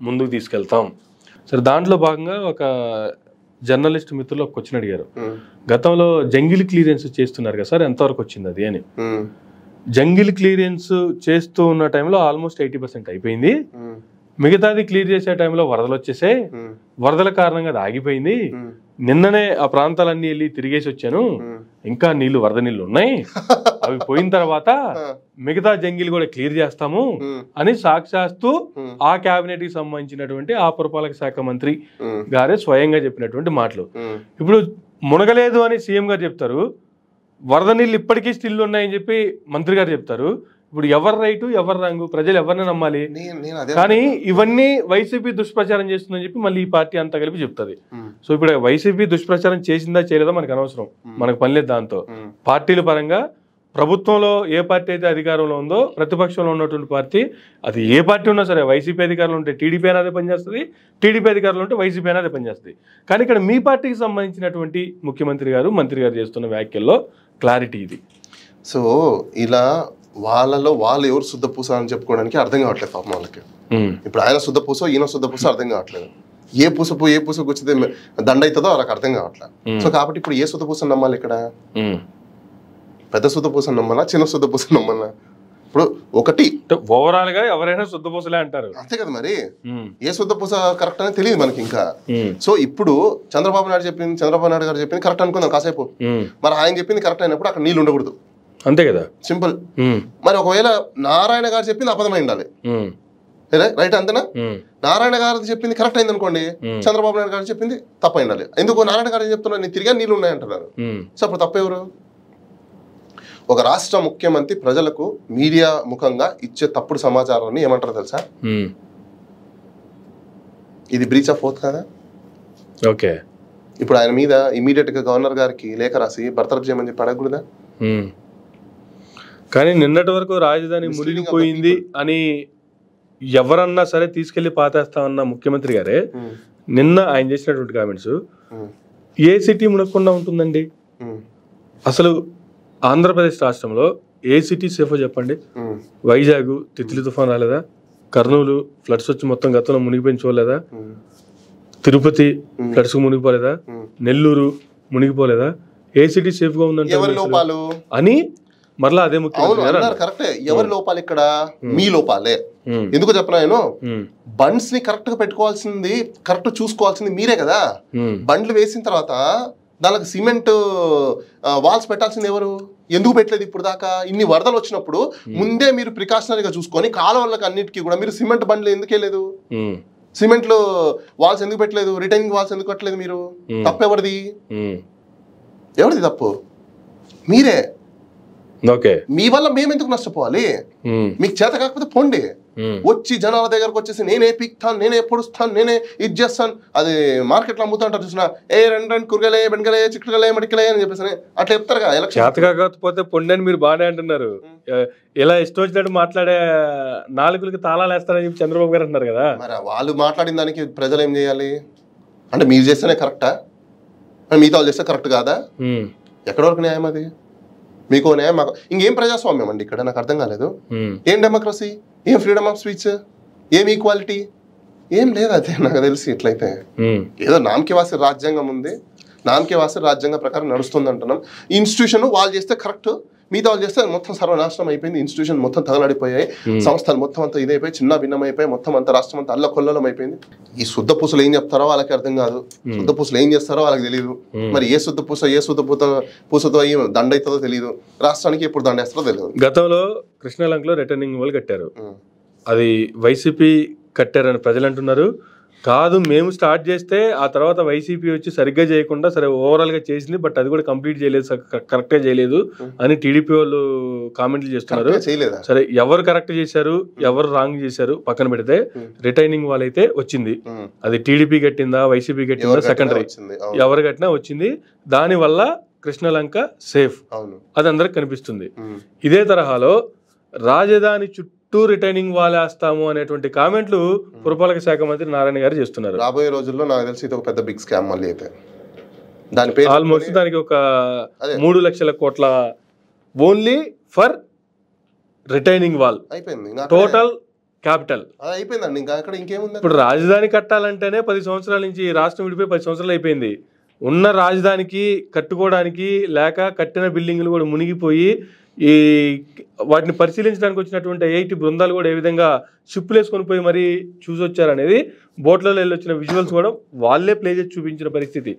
ముందుకు తీసుకెళ్తాం. సరే, దాంట్లో భాగంగా ఒక జర్నలిస్ట్ మిత్రులు ఒక క్వశ్చన్ అడిగారు, గతంలో జంగిల్ క్లియరెన్స్ చేస్తున్నారు కదా సార్, ఎంతవరకు వచ్చింది అది అని. జంగిల్ క్లియరెన్స్ చేస్తూ ఉన్న టైంలో ఆల్మోస్ట్ 80% అయిపోయింది, మిగతాది క్లియర్ చేసే టైంలో వరదలు వచ్చేసే, వరదల కారణంగా అది ఆగిపోయింది, నిన్ననే ఆ ప్రాంతాలన్నీ వెళ్ళి తిరిగేసి వచ్చాను, ఇంకా నీళ్లు వరద నీళ్లు ఉన్నాయి, అవి పోయిన తర్వాత మిగతా జంగిల్ కూడా క్లియర్ చేస్తాము అని సాక్షాత్తు ఆ కేబినెట్ కి సంబంధించినటువంటి ఆ పురపాలక శాఖ మంత్రి గారే స్వయంగా చెప్పినటువంటి మాటలు. ఇప్పుడు మునగలేదు అని సీఎం గారు చెప్తారు, వరద నీళ్ళు ఇప్పటికీ స్టిల్ ఉన్నాయని చెప్పి మంత్రి గారు చెప్తారు. ఇప్పుడు ఎవరు రైటు ఎవరు రాంగు, ప్రజలు ఎవరిని నమ్మాలి? కానీ ఇవన్నీ వైసీపీ దుష్ప్రచారం చేస్తుందని చెప్పి మళ్ళీ ఈ పార్టీ అంతా కలిపి చెప్తుంది. సో ఇప్పుడు వైసీపీ దుష్ప్రచారం చేసిందా చేయలేదా మనకు అనవసరం, మనకు పని లేదు దాంతో. పార్టీల పరంగా ప్రభుత్వంలో ఏ పార్టీ అయితే అధికారంలో ఉందో, ప్రతిపక్షంలో ఉన్నటువంటి పార్టీ, అది ఏ పార్టీ ఉన్నా సరే, వైసీపీ అధికారంలో ఉంటే టీడీపీ అయినా అదే పనిచేస్తుంది, టీడీపీ అధికారంలో ఉంటే వైసీపీ అయినా అదే పనిచేస్తుంది. కానీ ఇక్కడ మీ పార్టీకి సంబంధించినటువంటి ముఖ్యమంత్రి గారు, మంత్రి గారు చేస్తున్న వ్యాఖ్యల్లో క్లారిటీ ఇది. సో ఇలా వాళ్ళలో వాళ్ళు ఎవరు శుద్ధ పూస అని చెప్పుకోవడానికి అర్థం కావట్లేదు పాపం వాళ్ళకి. ఇప్పుడు ఆయన శుద్ధ పూసో ఈయన శుద్ధ పూసో అర్థం కావట్లేదు. ఏ పూసకు వచ్చితే దండ అవుతుందో వాళ్ళకి అర్థం కావట్లేదు. సో కాబట్టి ఇప్పుడు ఏ శుద్ధ పూసని నమ్మాలి? ఇక్కడ పెద్ద శుద్ధ పూసని నమ్మాలా, చిన్న శుద్ధ పూసని నమ్మాలా? ఇప్పుడు ఒకటి ఓవరాల్ గా ఎవరైనా శుద్ధ పూసలే అంటారు, అంతే కదా. మరి ఏ శుద్ధ పూస కరెక్ట్ అని తెలియదు మనకి ఇంకా. సో ఇప్పుడు చంద్రబాబు నాయుడు గారు చెప్పింది కరెక్ట్ అనుకుందాం కాసేపు, మరి ఆయన చెప్పింది కరెక్ట్ అయినప్పుడు అక్కడ నీళ్ళు ఉండకూడదు, అంతే కదా, సింపుల్. మరి ఒకవేళ నారాయణ గారు చెప్పింది అబద్ధమై ఉండాలి, రైట్ అంతేనా? నారాయణ గారు చెప్పింది కరెక్ట్ అయింది అనుకోండి, చంద్రబాబు నాయుడు గారు చెప్పింది తప్పు ఉండాలి. ఎందుకు నారాయణ గారు చెప్తున్నారు నేను తిరిగా నీళ్ళు ఉన్నాయంటున్నారు. సో అప్పుడు తప్పెవరు? ఒక రాష్ట్ర ముఖ్యమంత్రి ప్రజలకు మీడియా ముఖంగా ఇచ్చే తప్పుడు సమాచారాన్ని ఏమంటారు తెలుసా? ఇది బ్రీచ్ ఆఫ్ ఓత్ కదా. ఓకే, ఇప్పుడు ఆయన మీద ఇమీడియట్ గా గవర్నర్ గారికి లేఖ రాసి బర్తరఫ్ చేయమని చెప్పి అడగకూడదా? కానీ నిన్నటి వరకు రాజధాని మునిగిపోయింది అని ఎవరన్నా సరే తీసుకెళ్లి పాతేస్తామన్న ముఖ్యమంత్రి గారే నిన్న ఆయన చేసినటువంటి కామెంట్స్, ఏ సిటీ మునగకుండా ఉంటుందండి? అసలు ఆంధ్రప్రదేశ్ రాష్ట్రంలో ఏ సిటీ సేఫో చెప్పండి? వైజాగ్ తిత్లీ తుఫాన్ రాలేదా? కర్నూలు ఫ్లడ్స్ వచ్చి మొత్తం గతంలో మునిగిపోయిన చూడలేదా? తిరుపతి ఫ్లడ్స్ మునిగిపోలేదా? నెల్లూరు మునిగిపోలేదా? ఏ సిటీ సేఫ్ గా ఉందంటే అని మరలా అదే ముఖ్యమంత్రి కరెక్టే. ఎవరి లోపాలు ఇక్కడ? మీ లోపాలే. ఎందుకు చెప్పనా, నేను బండ్స్ ని కరెక్ట్ గా పెట్టుకోవాల్సింది, కరెక్ట్ చూసుకోవాల్సింది మీరే కదా. బండ్లు వేసిన తర్వాత దానికి సిమెంట్ వాల్స్ పెట్టాల్సింది ఎవరు? ఎందుకు పెట్టలేదు ఇప్పుడు దాకా? ఇన్ని వరదలు వచ్చినప్పుడు ముందే మీరు ప్రికాషనరీగా చూసుకొని కాలువలకు అన్నిటికీ కూడా మీరు సిమెంట్ బండ్లు ఎందుకు వేయలేదు? సిమెంట్ లో వాల్స్ ఎందుకు పెట్టలేదు? రిటైనింగ్ వాల్స్ ఎందుకు పెట్టలేదు? మీరు తప్పు ఎవరిది? ఎవరిది తప్పు? మీరే. ఓకే, మీ వల్ల మేము ఎందుకు నష్టపోవాలి? మీకు చేత కాకపోతే పోండి. వచ్చి జనాల దగ్గరకు వచ్చేసి నేనే పీక్తాను, నేనే పొడుస్తాను, నేనే ఇది చేస్తాను. అది మార్కెట్లో అమ్ముతా అంటారు చూసిన, ఏ రెండు కూరగాయలే, బెండకాయలే, చిక్కుడుకాయలే, మడికలే అని చెప్పేసి అట్లా చెప్తారు కదా. చేత కాకపోతే పొండి అని మీరు బాగానే అంటున్నారు. ఇలా ఇష్టం వచ్చినట్టు మాట్లాడే నాలుగులకి తాళాలు వేస్తారని చెప్పి చంద్రబాబు గారు అంటున్నారు కదా. మరి వాళ్ళు మాట్లాడిన దానికి ప్రజలు ఏం చేయాలి? అంటే మీరు చేస్తేనే కరెక్టా, మిగతా వాళ్ళు చేస్తే కరెక్ట్ కాదా? ఎక్కడి వరకు న్యాయం అది? మీకు న్యాయం, మాకు ఇంకేం ప్రజాస్వామ్యం అండి ఇక్కడ? నాకు అర్థం కాలేదు. ఏం డెమోక్రసీ, ఏం ఫ్రీడమ్ ఆఫ్ స్పీచ్, ఏం ఈక్వాలిటీ, ఏం లేదు. అదే నాకు తెలిసి ఇట్లయితే ఏదో నామకే వాసి రాజ్యాంగం ఉంది, నామకే వాసి రాజ్యాంగం ప్రకారం నడుస్తుంది అంటున్నాం. ఇన్స్టిట్యూషన్ వాళ్ళు చేస్తే కరెక్ట్, మిగతా వాళ్ళు చేస్తే మొత్తం సర్వనాశనం అయిపోయింది. ఇన్స్టిట్యూషన్ మొత్తం తగలడిపోయాయి, సంస్థలు మొత్తం అంతా ఇదైపోయి చిన్న భిన్నమైపోయి మొత్తం అంతా రాష్ట్రం అంతా అల్లకొల్లం అయిపోయింది. ఈ శుద్ధ పూసలు ఏం చెప్తారో వాళ్ళకి అర్థం కాదు, శుద్ధ పూసలు ఏం చేస్తారో వాళ్ళకి తెలియదు. మరి ఏ శుద్ధ పూసతో దండ అవుతుందో తెలియదు, రాష్ట్రానికి ఎప్పుడు దండేస్తారో తెలియదు. గతంలో కృష్ణలంకలో రిటర్నింగ్ వాళ్ళు కట్టారు, అది వైసీపీ కట్టారని ప్రజలు అంటున్నారు. కాదు, మేము స్టార్ట్ చేస్తే ఆ తర్వాత వైసీపీ వచ్చి సరిగ్గా చేయకుండా సరే ఓవరాల్ గా చేసింది, బట్ అది కూడా కంప్లీట్ చేయలేదు, కరెక్ట్ గా చేయలేదు అని టీడీపీ వాళ్ళు కామెంట్లు చేస్తున్నారు. సరే, ఎవరు కరెక్ట్ చేశారు ఎవరు రాంగ్ చేశారు పక్కన పెడితే, రిటైనింగ్ వాళ్ళైతే వచ్చింది. అది టీడీపీ కట్టిందా వైసీపీ కట్టిందా సెకండరీ, ఎవరు కట్టినా వచ్చింది. దాని వల్ల కృష్ణలంక సేఫ్, అది అందరికి కనిపిస్తుంది. ఇదే తరహాలో రాజధాని చుట్టూ రిటైనింగ్ వాలేస్తాము అనేటువంటి కామెంట్లు పురపాలక శాఖ మంత్రి నారాయణ గారు చేస్తున్నారు. రాబోయే రోజుల్లో నాకు తెలిసి ఇది ఒక పెద్ద బిగ్ స్కామ్ మళ్ళీ అయితే. దాని పేరు ఆల్మోస్ట్ దానికి ఒక 3 లక్షల కోట్ల ఓన్లీ ఫర్ రిటైనింగ్ వాల్ అయిపోయింది. Total capital. అది అయిపోయిందండి, ఇంకా అక్కడ ఇంకేముంది. ఇప్పుడు రాజధాని కట్టాలంటేనే 10 సంవత్సరాల నుంచి రాష్ట్రం విడిపోయి 10 సంవత్సరాలు అయిపోయింది. ఉన్న రాజధానికి కట్టుకోవడానికి లేక కట్టిన బిల్డింగ్లు కూడా మునిగిపోయి ఈ వాటిని పరిశీలించడానికి వచ్చినటువంటి ఐఐటి బృందాలు కూడా ఏ విధంగా షిప్పులు వేసుకొని పోయి మరీ చూసి వచ్చారనేది బోట్లలో వెళ్ళి వచ్చిన విజువల్స్ కూడా వాళ్ళే ప్లే చేసి చూపించిన పరిస్థితి.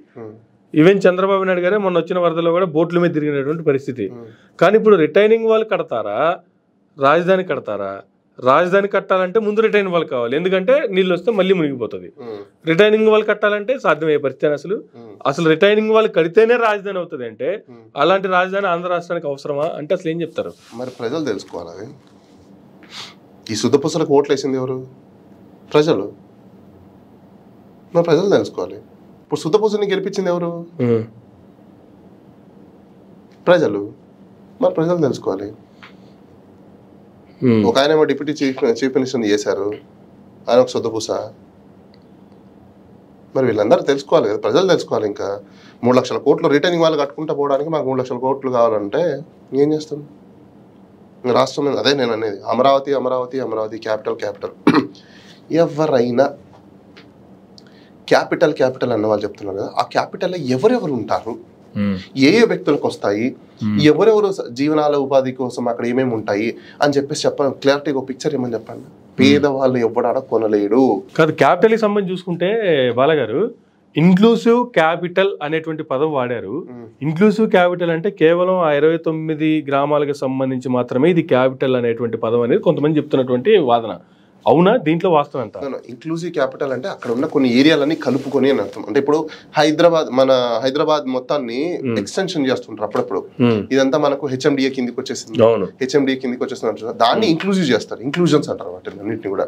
ఈవెన్ చంద్రబాబు నాయుడు గారే మొన్న వచ్చిన వరదలో కూడా బోట్ల మీద తిరిగినటువంటి పరిస్థితి. కానీ ఇప్పుడు రిటైనింగ్ వాళ్ళు కడతారా, రాజధాని కడతారా? రాజధాని కట్టాలంటే ముందు రిటైనింగ్ వాళ్ళు కావాలి, ఎందుకంటే నీళ్ళు వస్తే మళ్ళీ మునిగిపోతుంది. రిటైనింగ్ వాళ్ళు కట్టాలంటే సాధ్యమయ్యే పరిస్థితి. అసలు రిటైనింగ్ వాళ్ళు కడితేనే రాజధాని అవుతుంది అంటే అలాంటి రాజధాని ఆంధ్ర రాష్ట్రానికి అవసరమా అంటే అసలు ఏం చెప్తారు? మరి ప్రజలు తెలుసుకోవాలి. ఈ శుద్ధపూసలకు ఓట్లు వేసింది ఎవరు? ప్రజలు. మరి ప్రజలు తెలుసుకోవాలి. ఇప్పుడు శుద్ధపూసని గెలిపించింది ఎవరు? ప్రజలు. మరి ప్రజలు తెలుసుకోవాలి. ఒక ఆయన ఏమో డిప్యూటీ చీఫ్ మినిస్టర్ చేశారు, ఆయన ఒక శుద్ధపూస. మరి వీళ్ళందరూ తెలుసుకోవాలి కదా, ప్రజలు తెలుసుకోవాలి. ఇంకా 3 లక్షల కోట్లు రిటైనింగ్ వాళ్ళు కట్టుకుంటూ పోవడానికి మాకు 3 లక్షల కోట్లు కావాలంటే ఏం చేస్తాం? రాష్ట్రం అదే నేను అనేది, అమరావతి అమరావతి అమరావతి, క్యాపిటల్ క్యాపిటల్. ఎవరైనా క్యాపిటల్ క్యాపిటల్ అన్న వాళ్ళు చెప్తున్నారు కదా, ఆ క్యాపిటల్లో ఎవరెవరు ఉంటారు, ఏ ఏ వ్యక్తులకు వస్తాయి, ఎవరెవరు జీవనాల ఉపాధి కోసం అక్కడ ఏమేమి ఉంటాయి అని చెప్పేసి చెప్పండి. క్లారిటీగా పిక్చర్ ఏమని చెప్పండి. పేదవాళ్ళు ఎవడాడ కొనలేడు కాదు. క్యాపిటల్కి సంబంధించి చూసుకుంటే బాలగారు ఇన్క్లూసివ్ క్యాపిటల్ అనేటువంటి పదం వాడారు. ఇన్క్లూసివ్ క్యాపిటల్ అంటే కేవలం ఆ 29 గ్రామాలకు సంబంధించి మాత్రమే ఇది క్యాపిటల్ అనేటువంటి పదం అనేది కొంతమంది చెప్తున్నటువంటి వాదన. అవునా? దీంట్లో వాస్తవం ఎంత? ఇంక్లూజివ్ క్యాపిటల్ అంటే అక్కడ ఉన్న కొన్ని ఏరియాలన్నీ కలుపుకొని అని అర్థం. అంటే ఇప్పుడు మన హైదరాబాద్ మొత్తాన్ని ఎక్స్టెన్షన్ చేస్తుంటారు అప్పుడప్పుడు. ఇదంతా మనకు హెచ్ఎండిఏ కిందికి వచ్చేసింది, హెచ్ఎండిఏ కిందికి వచ్చేస్తుంది. దాన్ని ఇంక్లూజివ్ చేస్తారు, ఇంక్లూజన్స్ అంటారు వాటిని అన్నింటినీ కూడా.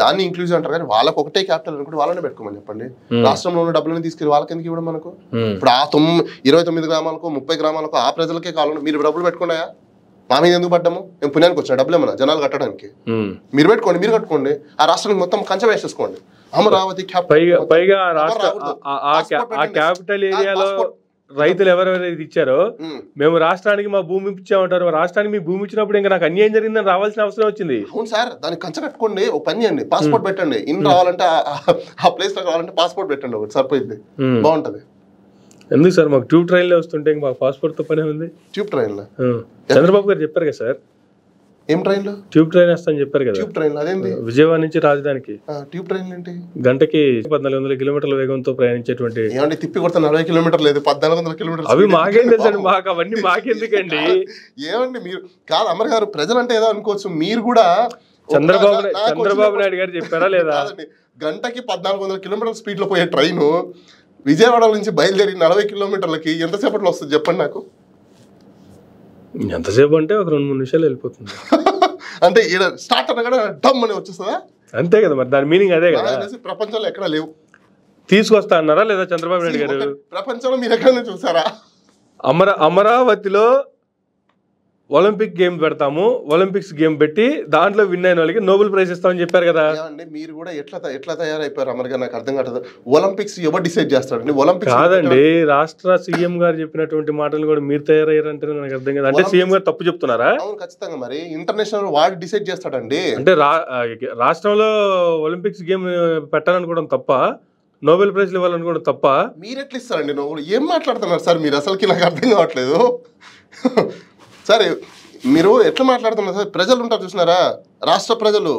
దాన్ని ఇంక్లూజివ్ అంటారు. కానీ వాళ్ళకి ఒకటే క్యాపిటల్ అనుకుంటే వాళ్ళనే పెట్టుకోమని చెప్పండి. రాష్ట్రంలో ఉన్న డబ్బులని తీసుకెళ్ళి వాళ్ళకి ఎందుకు ఇవ్వడం మనకు? ఇప్పుడు ఆ 29 గ్రామాలకు 30 గ్రామాలకు ఆ ప్రజలకే కావాలని మీరు డబ్బులు పెట్టుకున్నాయా? మా మీద ఎందుకు పడ్డాము? మేము పుణ్యానికి వచ్చిన డబ్బులు ఏమన్నా జనాలు కట్టడానికి? మీరు పెట్టుకోండి, మీరు కట్టుకోండి. ఆ రాష్ట్రానికి మొత్తం కంచె వేసేసుకోండి. అమరావతి పైగా క్యాపిటల్ ఏరియాలో రైతులు ఎవరెవరైతే ఇచ్చారో మేము రాష్ట్రానికి మా భూమి ఇచ్చామంటారు. రాష్ట్రానికి మీ భూమి ఇచ్చినప్పుడు ఇంకా నాకు అన్యాయం జరిగిందని రావాల్సిన అవసరం వచ్చింది. అవును సార్, దానికి కంచె కట్టుకోండి, ఒక పని చేయండి, పాస్పోర్ట్ పెట్టండి. ఇన్ రావాలంటే ఆ ప్లేస్ లో కావాలంటే పాస్పోర్ట్ పెట్టండి, ఒకటి సరిపోయింది, బాగుంటది. ఎందుకు సార్ మాకు ట్యూబ్ ట్రైన్లో వస్తుంటే మాకు పాస్పోర్ట్ తో పనే ఉంది. ట్యూబ్ ట్రైన్లో చంద్రబాబు గారు చెప్పారు కదా సార్. ఏం ట్రైన్లో? ట్యూబ్ ట్రైన్ వస్తాను చెప్పారు కదా. ట్యూబ్ ట్రైన్ అదేంటి? విజయవాడ నుంచి రాజధానికి ట్యూబ్ ట్రైన్ ఏంటి? గంటకి 1400 కిలోమీటర్ల వేగంతో ప్రయాణించేటువంటి. ఏమంటే తిప్పి కొడతా 40 కిలోమీటర్లు లేదు, 1400 కిలోమీటర్లు. అవి మాకేం తెలుసండి, మాకు అవన్నీ మాకెందుకండి. ఏమండి మీరు కాదు అమర్ గారు, ప్రజలంటే ఏదో అనుకోవచ్చు. మీరు కూడా చంద్రబాబు నాయుడు గారు చెప్పారా లేదా? గంటకి 1400 కిలోమీటర్ల స్పీడ్ లో పోయే ట్రైన్ విజయవాడ నుంచి బయలుదేరి 40 కిలోమీటర్లకి ఎంతసేపట్లో వస్తుంది చెప్పండి నాకు? ఎంతసేపు అంటే ఒక 2-3 నిమిషాలు వెళ్ళిపోతుంది. అంటే స్టార్ట్ అన్న కూడా డమ్ అని వచ్చేస్తుందా? అంతే కదా, మరి దాని మీనింగ్ అదే కదా. ప్రపంచంలో ఎక్కడ లేవు. తీసుకొస్తా అన్నారా లేదా చంద్రబాబు నాయుడు గారు? ప్రపంచంలో మీరు ఎక్కడ చూసారా? అమరావతిలో ఒలింపిక్ గేమ్ పెడతాము, ఒలింపిక్స్ గేమ్ పెట్టి దాంట్లో విన్ అయిన వాళ్ళకి నోబెల్ ప్రైజ్ ఇస్తామని చెప్పారు కదా. మీరు కూడా ఎట్లా తయారైపోయారు అమర్గా? నాకు అర్థం కాదు. ఒలింపిక్స్ ఎవరు డిసైడ్ చేస్తారండి? ఒలింపిక్స్ కాదండి, రాష్ట్ర సీఎం గారు చెప్పినటువంటి మాటలు కూడా మీరు తయారయ్యారంటే నాకు అర్థం కాదు. అంటే సీఎం గారు తప్పు చెప్తున్నారా? అవును, ఖచ్చితంగా. మరి ఇంటర్నేషనల్ వాడు డిసైడ్ చేస్తాడండి. అంటే రాష్ట్రంలో ఒలింపిక్స్ గేమ్ పెట్టాలనుకోవడం తప్ప, నోబెల్ ప్రైజ్లు ఇవ్వాలనుకోవడం తప్ప? మీరు ఎట్లా ఇస్తారండి నోబెల్? ఏం మాట్లాడుతున్నారు సార్ మీరు? అసలుకి నాకు అర్థం కావట్లేదు. సరే, మీరు ఎట్లా మాట్లాడుతున్నారు సార్? ప్రజలు ఉంటారు చూసినారా, రాష్ట్ర ప్రజలు,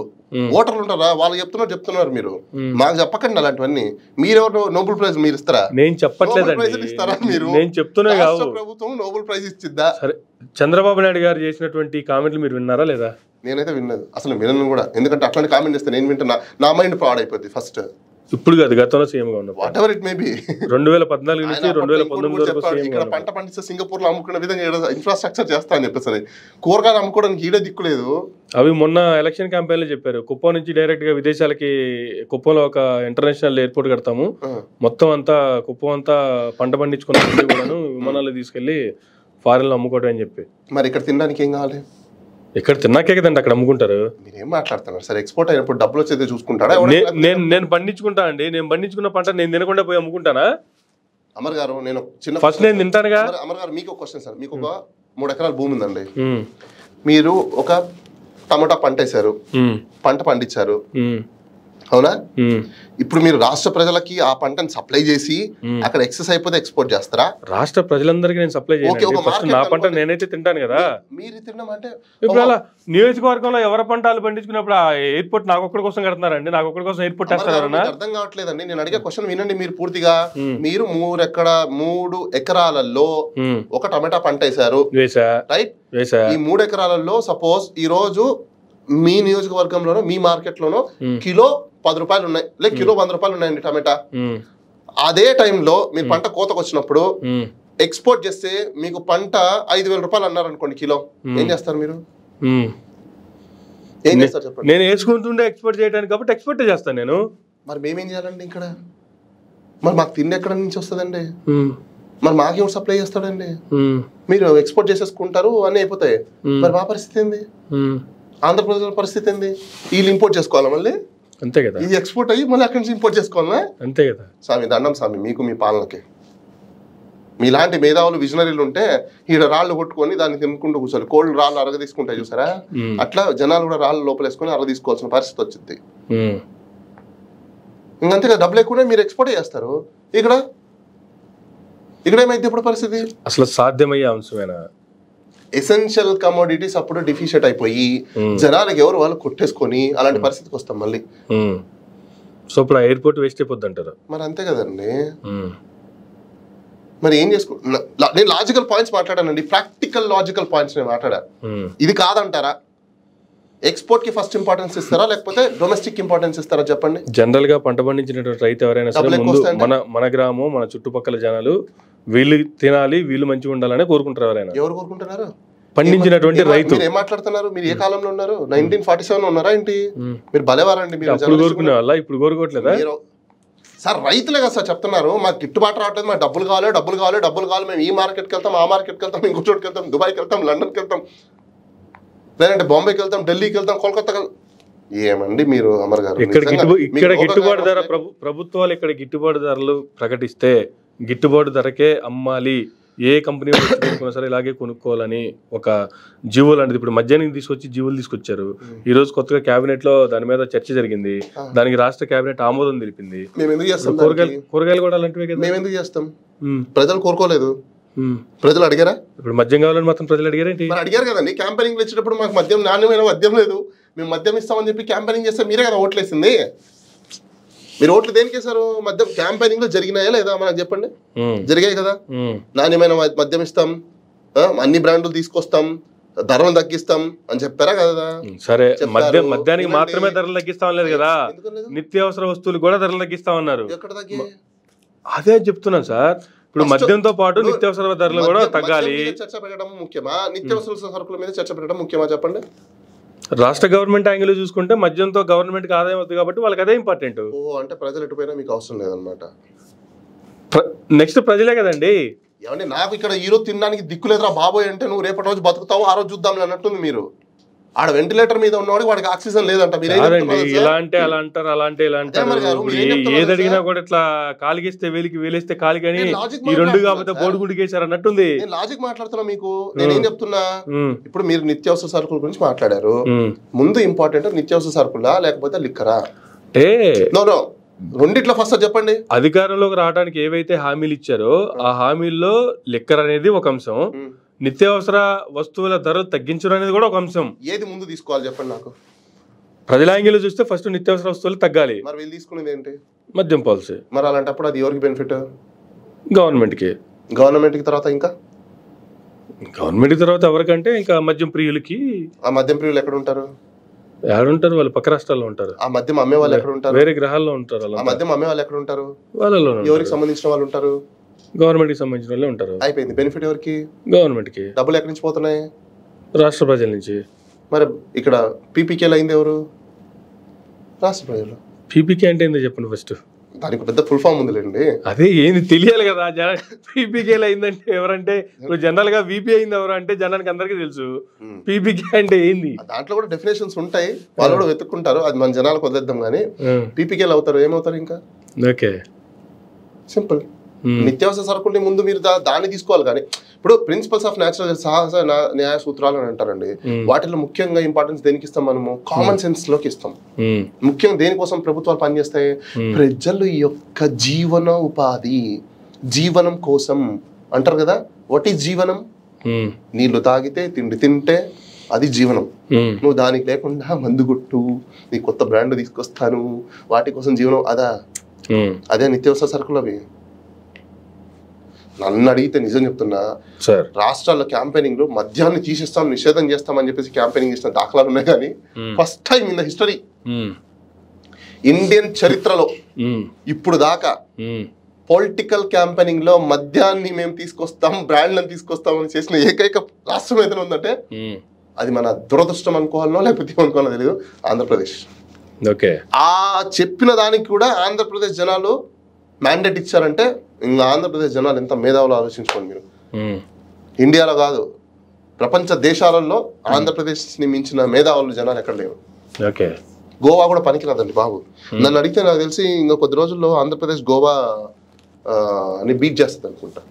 ఓటర్లు ఉంటారా, వాళ్ళు చెప్తున్నారు మీరు. మాకు చెప్పకండి అలాంటివన్నీ. మీరెవరు నోబెల్ ప్రైజ్ మీరు ఇస్తారా? నేను చెప్పట్లేదండి, ఇస్తారా మీరు? నేను చెప్తున్నా కాదు, ప్రభుత్వం నోబెల్ ప్రైజ్ ఇచ్చిద్దా? సరే, చంద్రబాబు నాయుడు గారు చేసినటువంటి కామెంట్లు మీరు విన్నారా లేదా? నేనైతే విన్నది, అసలు వినను కూడా. ఎందుకంటే అట్లాంటి కామెంట్ చేస్తే నేను వింటున్నా, నా మైండ్ పాడ్ అయిపోద్ది ఫస్ట్. ఇప్పుడు కాదు, గతంలో సీఎంగా ఉన్నప్పుడు. What ever it may be, 2014 నుంచి 2019 వరకు ఇక్కడ పంట పండిస్తే సింగపూర్ లో అమ్ముకునే విధంగా ఇన్ఫ్రాస్ట్రక్చర్ చేస్తా అని చెప్పేసి కూరగాయలు అమ్ముకోవడానికి ఈడే దిక్కులేదు. అవి మొన్న ఎలక్షన్ క్యాంపెయిన్ లో చెప్పారు. కుప్పం నుంచి డైరెక్ట్ గా విదేశాలకి, కుప్పంలో ఒక ఇంటర్నేషనల్ ఎయిర్పోర్ట్ కడతాము, మొత్తం అంతా కుప్పం అంతా పంట పండించుకున్న కూడాను విమానాలు తీసుకెళ్లి ఫారెన్ లో అమ్ముకోవడం అని చెప్పి. మరి ఇక్కడ తినడానికి ఏం కావాలి? ఇక్కడ తిన్నాకే కదండి అక్కడ అమ్ముకుంటారు. మీరేం మాట్లాడుతున్నారు సార్? ఎక్స్పోర్ట్ అయినప్పుడు డబ్బులు వచ్చేది చూసుకుంటారా? నేను పండించుకుంటా అండి, నేను పండించుకున్న పంట నేను తినకుండా పోయి అమ్ముకుంటానా? అమర్ గారు, నేను చిన్న ఫస్ట్ నేను తింటానుగా. అమర్ గారు, మీకు ఒక క్వశ్చన్ సార్. మీకు ఒక 3 ఎకరాల భూమి ఉందండి. మీరు ఒక టమాటా పంట వేశారు, పంట పండించారు, అవునా? ఇప్పుడు మీరు రాష్ట్ర ప్రజలకి ఆ పంటను సప్లై చేసి అక్కడ ఎక్సెస్ అయిపోతే ఎక్స్పోర్ట్ చేస్తారా? రాష్ట్ర ప్రజలందరికీ నేను సప్లై చేయాలి, నా పంట నేనైతే తింటాను కదా. మీరు తిన్నామంటే ఇప్పుడు అలా నియోజకవర్గంలో ఎవరి పంటలు పండించుకున్నప్పుడు ఆ ఎయిర్పోర్ట్ నాకు ఒక్కడి కోసం కడతారండి, నాకు ఒక్కడి కోసం ఎయిర్పోర్ట్ వేస్తారన్నా? అర్థం కావట్లేదండి. నేను అడిగే క్వశ్చన్ వినండి మీరు పూర్తిగా. మీరు 3 ఎకరాలలో ఒక టమాటా పంట వేశారు, రైట్? ఈ 3 ఎకరాలలో సపోజ్ ఈ రోజు మీ నియోజకవర్గంలోనో మీ మార్కెట్ లోనో కిలో 10 రూపాయలు ఉన్నాయి, లేక కిలో 100 రూపాయలు ఉన్నాయండి టమాటా. అదే టైంలో మీరు పంట కోతకు వచ్చినప్పుడు ఎక్స్పోర్ట్ చేస్తే మీకు పంట 5,000 రూపాయలు అన్నారు అనుకోండి కిలో, ఏం చేస్తారు మీరు? ఏం చేస్తారు చెప్పండి? నేను వేసుకుంటుండే ఎక్స్పోర్ట్ చేయడానికి కాబట్టి ఎక్స్పోర్ట్ చేస్తాను నేను. మరి మేమేం చేయాలండి ఇక్కడ? మరి మాకు తిండి ఎక్కడ నుంచి వస్తుందండి? మరి మాకేం సప్లై చేస్తాడండి? మీరు ఎక్స్పోర్ట్ చేసేసుకుంటారు, అన్నీ అయిపోతాయి. మరి మా పరిస్థితి ఏంది? ఆంధ్రప్రదేశ్ పరిస్థితి ఏంది? వీళ్ళు ఇంపోర్ట్ చేసుకోవాలా మళ్ళీ? అంతే కదా. ఇది ఎక్స్పోర్ట్ అయ్యి మళ్ళీ అక్కడి నుంచి ఇంపోర్ట్ చేసుకోవాలా? అంతే కదా. స్వామి దండం స్వామి మీకు, మీ పాలనకి. మీలాంటి మేధావులు విజనరీలు ఉంటే ఈడ రాళ్ళు కొట్టుకొని దాన్ని తినుకుంటూ కూర్చోవాలి. కోల్డ్ రాళ్ళు అరగ తీసుకుంటాయి చూసారా, అట్లా జనాలు కూడా రాళ్ళు లోపలేసుకొని అరగ తీసుకోవాల్సిన పరిస్థితి వచ్చింది. ఇంకంతే కదా, డబ్బులు ఎక్కువ మీరు ఎక్స్పోర్ట్ చేస్తారు. ఇక్కడ ఏమైంది ఇప్పుడు పరిస్థితి? అసలు సాధ్యమయ్యే అంశమేనా? ఎసెన్షియల్ కమోడిటీస్ అప్పుడు డిఫిషియట్ అయిపోయి జనాలకు ఎవరు వాళ్ళు కొట్టేసుకొని అలాంటి పరిస్థితికి వస్తాం మళ్ళీ. సో ఇప్పుడు ఎయిర్పోర్ట్ వేస్ట్ అయిపోద్ది అంటారు. మరి అంతే కదండి. మరి ఏం చేసుకో, నేను లాజికల్ పాయింట్స్ మాట్లాడానండి, ప్రాక్టికల్ లాజికల్ పాయింట్స్ నేను మాట్లాడా. ఇది కాదంటారా? ఎక్స్పోర్ట్ కి ఫస్ట్ ఇంపార్టెన్స్ ఇస్తారా లేకపోతే డొమెస్టిక్ ఇంపార్టెన్స్ ఇస్తారా చెప్పండి? జనరల్ గా పంట పండించినటువంటి రైతు ఎవరైనా సరే ముందు మన గ్రామం, మన చుట్టుపక్కల జనాలు వీళ్ళు తినాలి, వీళ్ళు మంచిగా ఉండాలని కోరుకుంటారు. ఎవరైనా ఎవరు కోరుకుంటున్నారు? పండించినటువంటి రైతు. మీరు ఏం మాట్లాడుతున్నారు? మీరు ఏ కాలంలో ఉన్నారు? 1947 ఉన్నారా ఏంటి? మీరు భలేవారండి. మీరు కోరుకునే వాళ్ళ ఇప్పుడు కోరుకోవట్లేదా సార్? రైతులే కదా సార్ చెప్తున్నారు, మాకు గిట్టుబాటు రావట్లేదు, మాకు డబ్బులు కావాలి, మేము ఈ మార్కెట్కి వెళ్తాం, ఆ మార్కెట్కి వెళ్తాం, ఇంకో చోటుకి వెళ్తాం, దుబాయ్కి వెళ్తాం, లండన్కి వెళ్తాం, లేదంటే బాంబేకి వెళ్తాం, ఢిల్లీకి వెళ్తాం, కోల్కతాకి. ఏమండి మీరు అమర్ గారు, ఇక్కడ గిట్టుబాటు ధర ప్రభుత్వాలు ఇక్కడ గిట్టుబాటు ధరలు ప్రకటిస్తే గిట్టుబాటు ధరకే అమ్మాలి, ఏ కంపెనీ కొనుక్కున్నా సరే ఇలాగే కొనుక్కోవాలని ఒక జీవో లాంటిది ఇప్పుడు మధ్యాహ్నం తీసుకొచ్చి జీవోలు తీసుకొచ్చారు. ఈ రోజు కొత్తగా కేబినెట్ లో దాని మీద చర్చ జరిగింది, దానికి రాష్ట్ర కేబినెట్ ఆమోదం తెలిపింది. కూరగాయలు కూడా అలాంటివే కదా. మేము ఎందుకు చేస్తాం? ప్రజలు కోరుకోలేదు, ప్రజలు అడిగారా? ఇప్పుడు మద్యం కావాలని మాత్రం ప్రజలు అడిగారేంటి? అడిగారు కదండి. క్యాంపెయినింగ్ వచ్చేటప్పుడు మాకు మద్యం, నాణ్యమైన మద్యం లేదు, మేము మద్యం ఇస్తామని చెప్పి క్యాంపెయినింగ్ చేస్తే మీరే కదా ఓట్లేసింది. మీరు ఓట్లు దేనికి వేశారు? మద్యం క్యాంపెయినింగ్ లో జరిగినాయా లేదా మనకు చెప్పండి? జరిగాయి కదా. నాణ్యమైన మద్యం ఇస్తాం, అన్ని బ్రాండ్లు తీసుకొస్తాం, ధరలు తగ్గిస్తాం అని చెప్పారా కదా. సరే, మద్యానికి మాత్రమే ధరలు తగ్గిస్తాం లేదు కదా, నిత్యావసర వస్తువులు కూడా ధరలు తగ్గిస్తామన్నారు. ఎక్కడ తగ్గి? అదే చెప్తున్నాను సార్. ఇప్పుడు మద్యంతో పాటు నిత్యావసర ధరలు కూడా తగ్గాలి. చర్చ పెట్టడం ముఖ్యమా, నిత్యావసర సరుకుల మీద చర్చ పెట్టడం ముఖ్యమా చెప్పండి? రాష్ట్ర గవర్నమెంట్ యాంగిల్ చూసుకుంటే మద్యంతో గవర్నమెంట్ కి ఆదాయం అవుతుంది కాబట్టి వాళ్ళకి అదే ఇంపార్టెంట్. అంటే ప్రజలు ఎటుపోయినా మీకు అవసరం లేదనమాట. నెక్స్ట్ ప్రజలే కదండి. ఏమంటే నాకు ఇక్కడ ఈ రోజు తినడానికి దిక్కులేదురా బాబోయ్ అంటే నువ్వు రేపటి రోజు బతుకుతావు, ఆ రోజు చూద్దాం అన్నట్టుంది. మీరు ఆడ వెంటిలేటర్ మీద ఉన్నవాడికి వాడికి ఆక్సిజన్ లేదంట. ఇలా అంటే అలా అంటారు, అలా అంటే ఇలా అంటారు. ఏది అడిగినా కూడా ఇట్లా కాలిగిస్తే వేలికి వేలేస్తే కాలికి అని ఈ రెండు కాకపోతే బోడిగుడికి వేసారు అన్నట్టుంది. నేను లాజిక్ మాట్లాడుతున్నా మీకు. నేనేం చెప్తున్నా, ఇప్పుడు మీరు నిత్యావసర సరుకుల గురించి మాట్లాడారు. ముందు ఇంపార్టెంట్ నిత్యావసర సరుకులా లేకపోతే లిక్కరా? నో రెండిట్లో ఫస్ట్ చెప్పండి. అధికారంలోకి రావడానికి ఏవైతే హామీలు ఇచ్చారో ఆ హామీల్లో లిక్కర్ అనేది ఒక అంశం, నిత్యావసర వస్తువుల ధరలు తగ్గించడం అనేది కూడా ఒక అంశం. ఏది ముందు తీసుకోవాలి చెప్పండి నాకు? ప్రజల యాంగిల్ చూస్తే ఫస్ట్ నిత్యావసర వస్తువులు తగ్గాలి. మరి వీళ్ళు తీసుకునేది ఏంటి? మద్యం పాలసీ. మరి అలాంటప్పుడు అది ఎవరికి బెనిఫిట్? గవర్నమెంట్ కి తర్వాత ఇంకా గవర్నమెంట్ తర్వాత ఎవరికంటే ఇంకా మద్యం ప్రియులకి. ఆ మద్యం ప్రియులు ఎక్కడ ఉంటారు? ఉంటారు వాళ్ళు పక్క రాష్ట్రాల్లో ఉంటారు. ఆ మద్యం అమ్మే వాళ్ళు ఎక్కడ ఉంటారు? వేరే గ్రహాల్లో ఉంటారు. ఆ మద్యం అమ్మే వాళ్ళు ఎక్కడ ఉంటారు? వాళ్ళలో. ఎవరికి సంబంధించిన వాళ్ళు ఉంటారు? గవర్నమెంట్ కి సంబంధించిన వాళ్ళే ఉంటారు. అయిపోయింది. బెనిఫిట్ ఎవరికి? గవర్నమెంట్ కి. డబ్బులు ఎక్కడి నుంచి పోతున్నాయి? రాష్ట్ర ప్రజల నుంచి. మరి ఇక్కడ పీపీకేలు అయింది ఎవరు? రాష్ట్ర ప్రజలు. పీపీకే అంటే ఏందో చెప్పండి ఫస్ట్. దానికి పెద్ద ఫుల్ ఫామ్ ఉందిలేండి. అదే ఏంది తెలియాలి కదా. పీపీకేలు అయిందంటే ఎవరంటే ఇప్పుడు జనరల్ గా వీపీ అయింది ఎవరు అంటే జనానికి అందరికీ తెలుసు. పీపీకే అంటే ఏంది? దాంట్లో కూడా డెఫినేషన్స్ ఉంటాయి, వాళ్ళు కూడా వెతుక్కుంటారు. అది మన జనాలకు వదిలేద్దాం కానీ పీపీకేలు అవుతారు ఏమవుతారు ఇంకా? Okay, simple. నిత్యావసర సరుకుల్ని ముందు మీరు దాన్ని తీసుకోవాలి. కానీ ఇప్పుడు ప్రిన్సిపల్స్ ఆఫ్ న్యాచురల్ సహజ న్యాయ సూత్రాలు అని అంటారండి. వాటిలో ముఖ్యంగా ఇంపార్టెన్స్ దేనికి ఇస్తాం మనము? కామన్ సెన్స్ లోకి ఇస్తాం. ముఖ్యంగా దేనికోసం ప్రభుత్వాలు పనిచేస్తాయి? ప్రజలు యొక్క జీవన ఉపాధి, జీవనం కోసం అంటారు కదా. వాట్ ఈజ్ జీవనం? నీళ్లు తాగితే, తిండి తింటే అది జీవనం. నువ్వు దానికి లేకుండా మందు కొట్టు, నీ కొత్త బ్రాండ్ తీసుకొస్తాను, వాటి కోసం జీవనం అదే నిత్యావసర సరుకులు అవి. నన్ను అడిగితే నిజం చెప్తున్నా, రాష్ట్రాల్లో క్యాంపెయినింగ్ లో మద్యాన్ని తీసేస్తాం, నిషేధం చేస్తామని చెప్పేసి క్యాంపెయినింగ్ చేసిన దాఖలాలు ఉన్నాయి. కానీ first time in the history Indian చరిత్రలో ఇప్పుడు దాకా పొలిటికల్ క్యాంపెయినింగ్ లో మద్యాన్ని మేము తీసుకొస్తాం, బ్రాండ్లను తీసుకొస్తాం అని చేసిన ఏకైక రాష్ట్రం ఏదైనా ఉందంటే అది మన దురదృష్టం అనుకోవాలనో లేకపోతే అనుకోవాలో తెలియదు, ఆంధ్రప్రదేశ్. ఆ చెప్పిన దానికి కూడా ఆంధ్రప్రదేశ్ జనాలు మ్యాండేట్ ఇచ్చారంటే ఇంకా ఆంధ్రప్రదేశ్ జనాలు ఎంత మేధావులు ఆలోచించుకోండి మీరు. ఇండియాలో కాదు, ప్రపంచ దేశాలలో ఆంధ్రప్రదేశ్ ని మించిన మేధావులు జనాలు ఎక్కడ లేవు. గోవా కూడా పనికిరాదండి బాబు. నన్ను అడిగితే నాకు తెలిసి ఇంకా కొద్ది రోజుల్లో ఆంధ్రప్రదేశ్ గోవా అని బీట్ చేస్తుంది అనుకుంటా.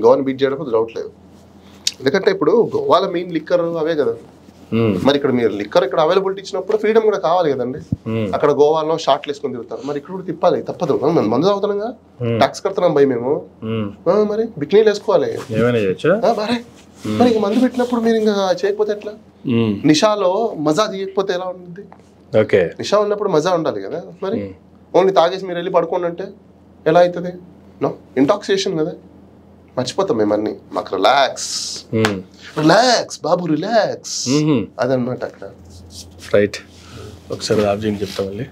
గోవాని బీట్ చేయడం డౌట్ లేదు. ఎందుకంటే ఇప్పుడు గోవాలో మెయిన్ లిక్కర్ అవే కదా. మరి ఇక్కడ మీరు లిక్కర్ ఇక్కడ అవైలబిలిటీ ఇచ్చినప్పుడు ఫ్రీడమ్ కూడా కావాలి కదండి. అక్కడ గోవాలో షార్ట్లు వేసుకొని తిరుగుతారు, మరి ఇక్కడ కూడా తిప్పాలి, తప్పదు. మందు తాగుతున్నాగా, ట్యాక్స్ కడుతున్నాం భయ మేము, మరి బిక్నీలు వేసుకోవాలి. మరి ఇంక మందు పెట్టినప్పుడు మీరు ఇంకా చేయకపోతే ఎట్లా? నిషాలో మజా తీయకపోతే ఎలా ఉంటుంది? నిషా ఉన్నప్పుడు మజా ఉండాలి కదా. మరి ఓన్లీ తాగేసి మీరు వెళ్ళి పడుకోండి అంటే ఎలా అవుతుంది? నో, ఇంటాక్సియేషన్ కదా. మర్చిపోతాం మేము అన్ని. మాకు రిలాక్స్ బాబు, రిలాక్స్ అదనమాట అక్కడ. రైట్, ఒకసారి ఆబ్జెక్ట్ చెప్తాం మళ్ళీ.